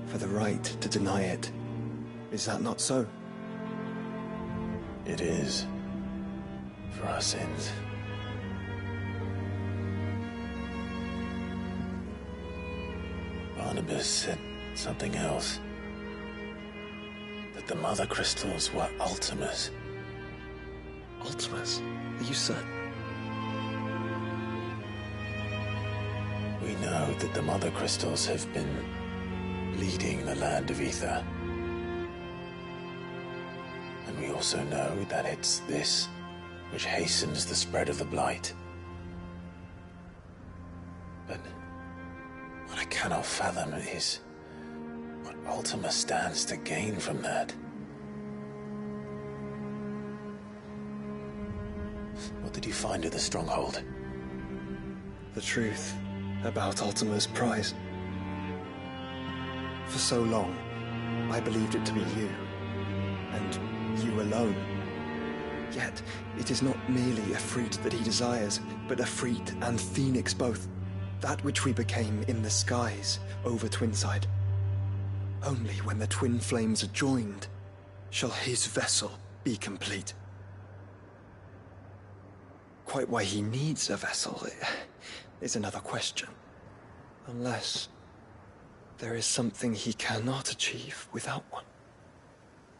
For the right to deny it. Is that not so? It is. For our sins. Barnabas said something else. That the Mother Crystals were Ultimas. Ultimas? Are you certain? We know that the Mother Crystals have been leading the land of Ether. And we also know that it's this which hastens the spread of the Blight. But what I cannot fathom is what Ultima stands to gain from that. What did you find at the Stronghold? The truth about Ultima's prize. For so long, I believed it to be you, and you alone. Yet, it is not merely a fruit that he desires, but a Efreet and Phoenix both. That which we became in the skies over Twinside. Only when the twin flames are joined shall his vessel be complete. Quite why he needs a vessel is another question. Unless there is something he cannot achieve without one.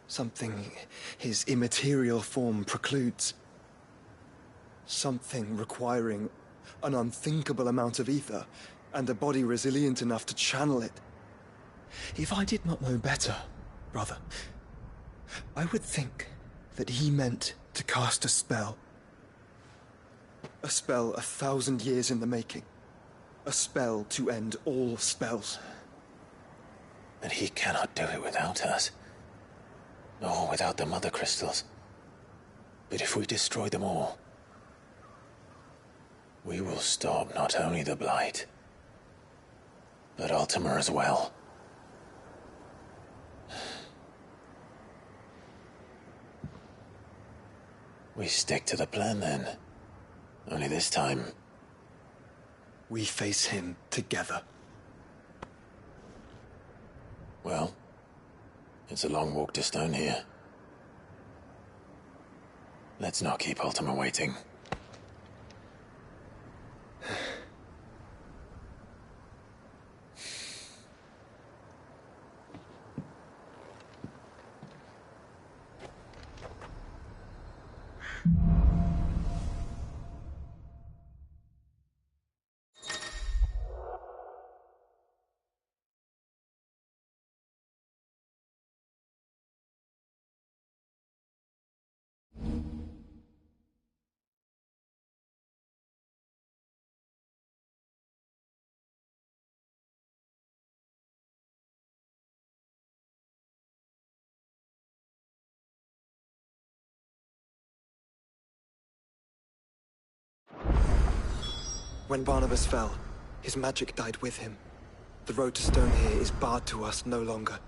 Something his immaterial form precludes. Something requiring an unthinkable amount of ether and a body resilient enough to channel it. If I did not know better, brother, I would think that he meant to cast a spell. A spell 1,000 years in the making. A spell to end all spells. And he cannot do it without us. Nor without the Mother Crystals. But if we destroy them all, we will stop not only the Blight, but Ultima as well. We stick to the plan then. Only this time, we face him together. Well, It's a long walk to Stone here. Let's not keep Ultima waiting. When Barnabas fell, his magic died with him. The road to Stone here is barred to us no longer.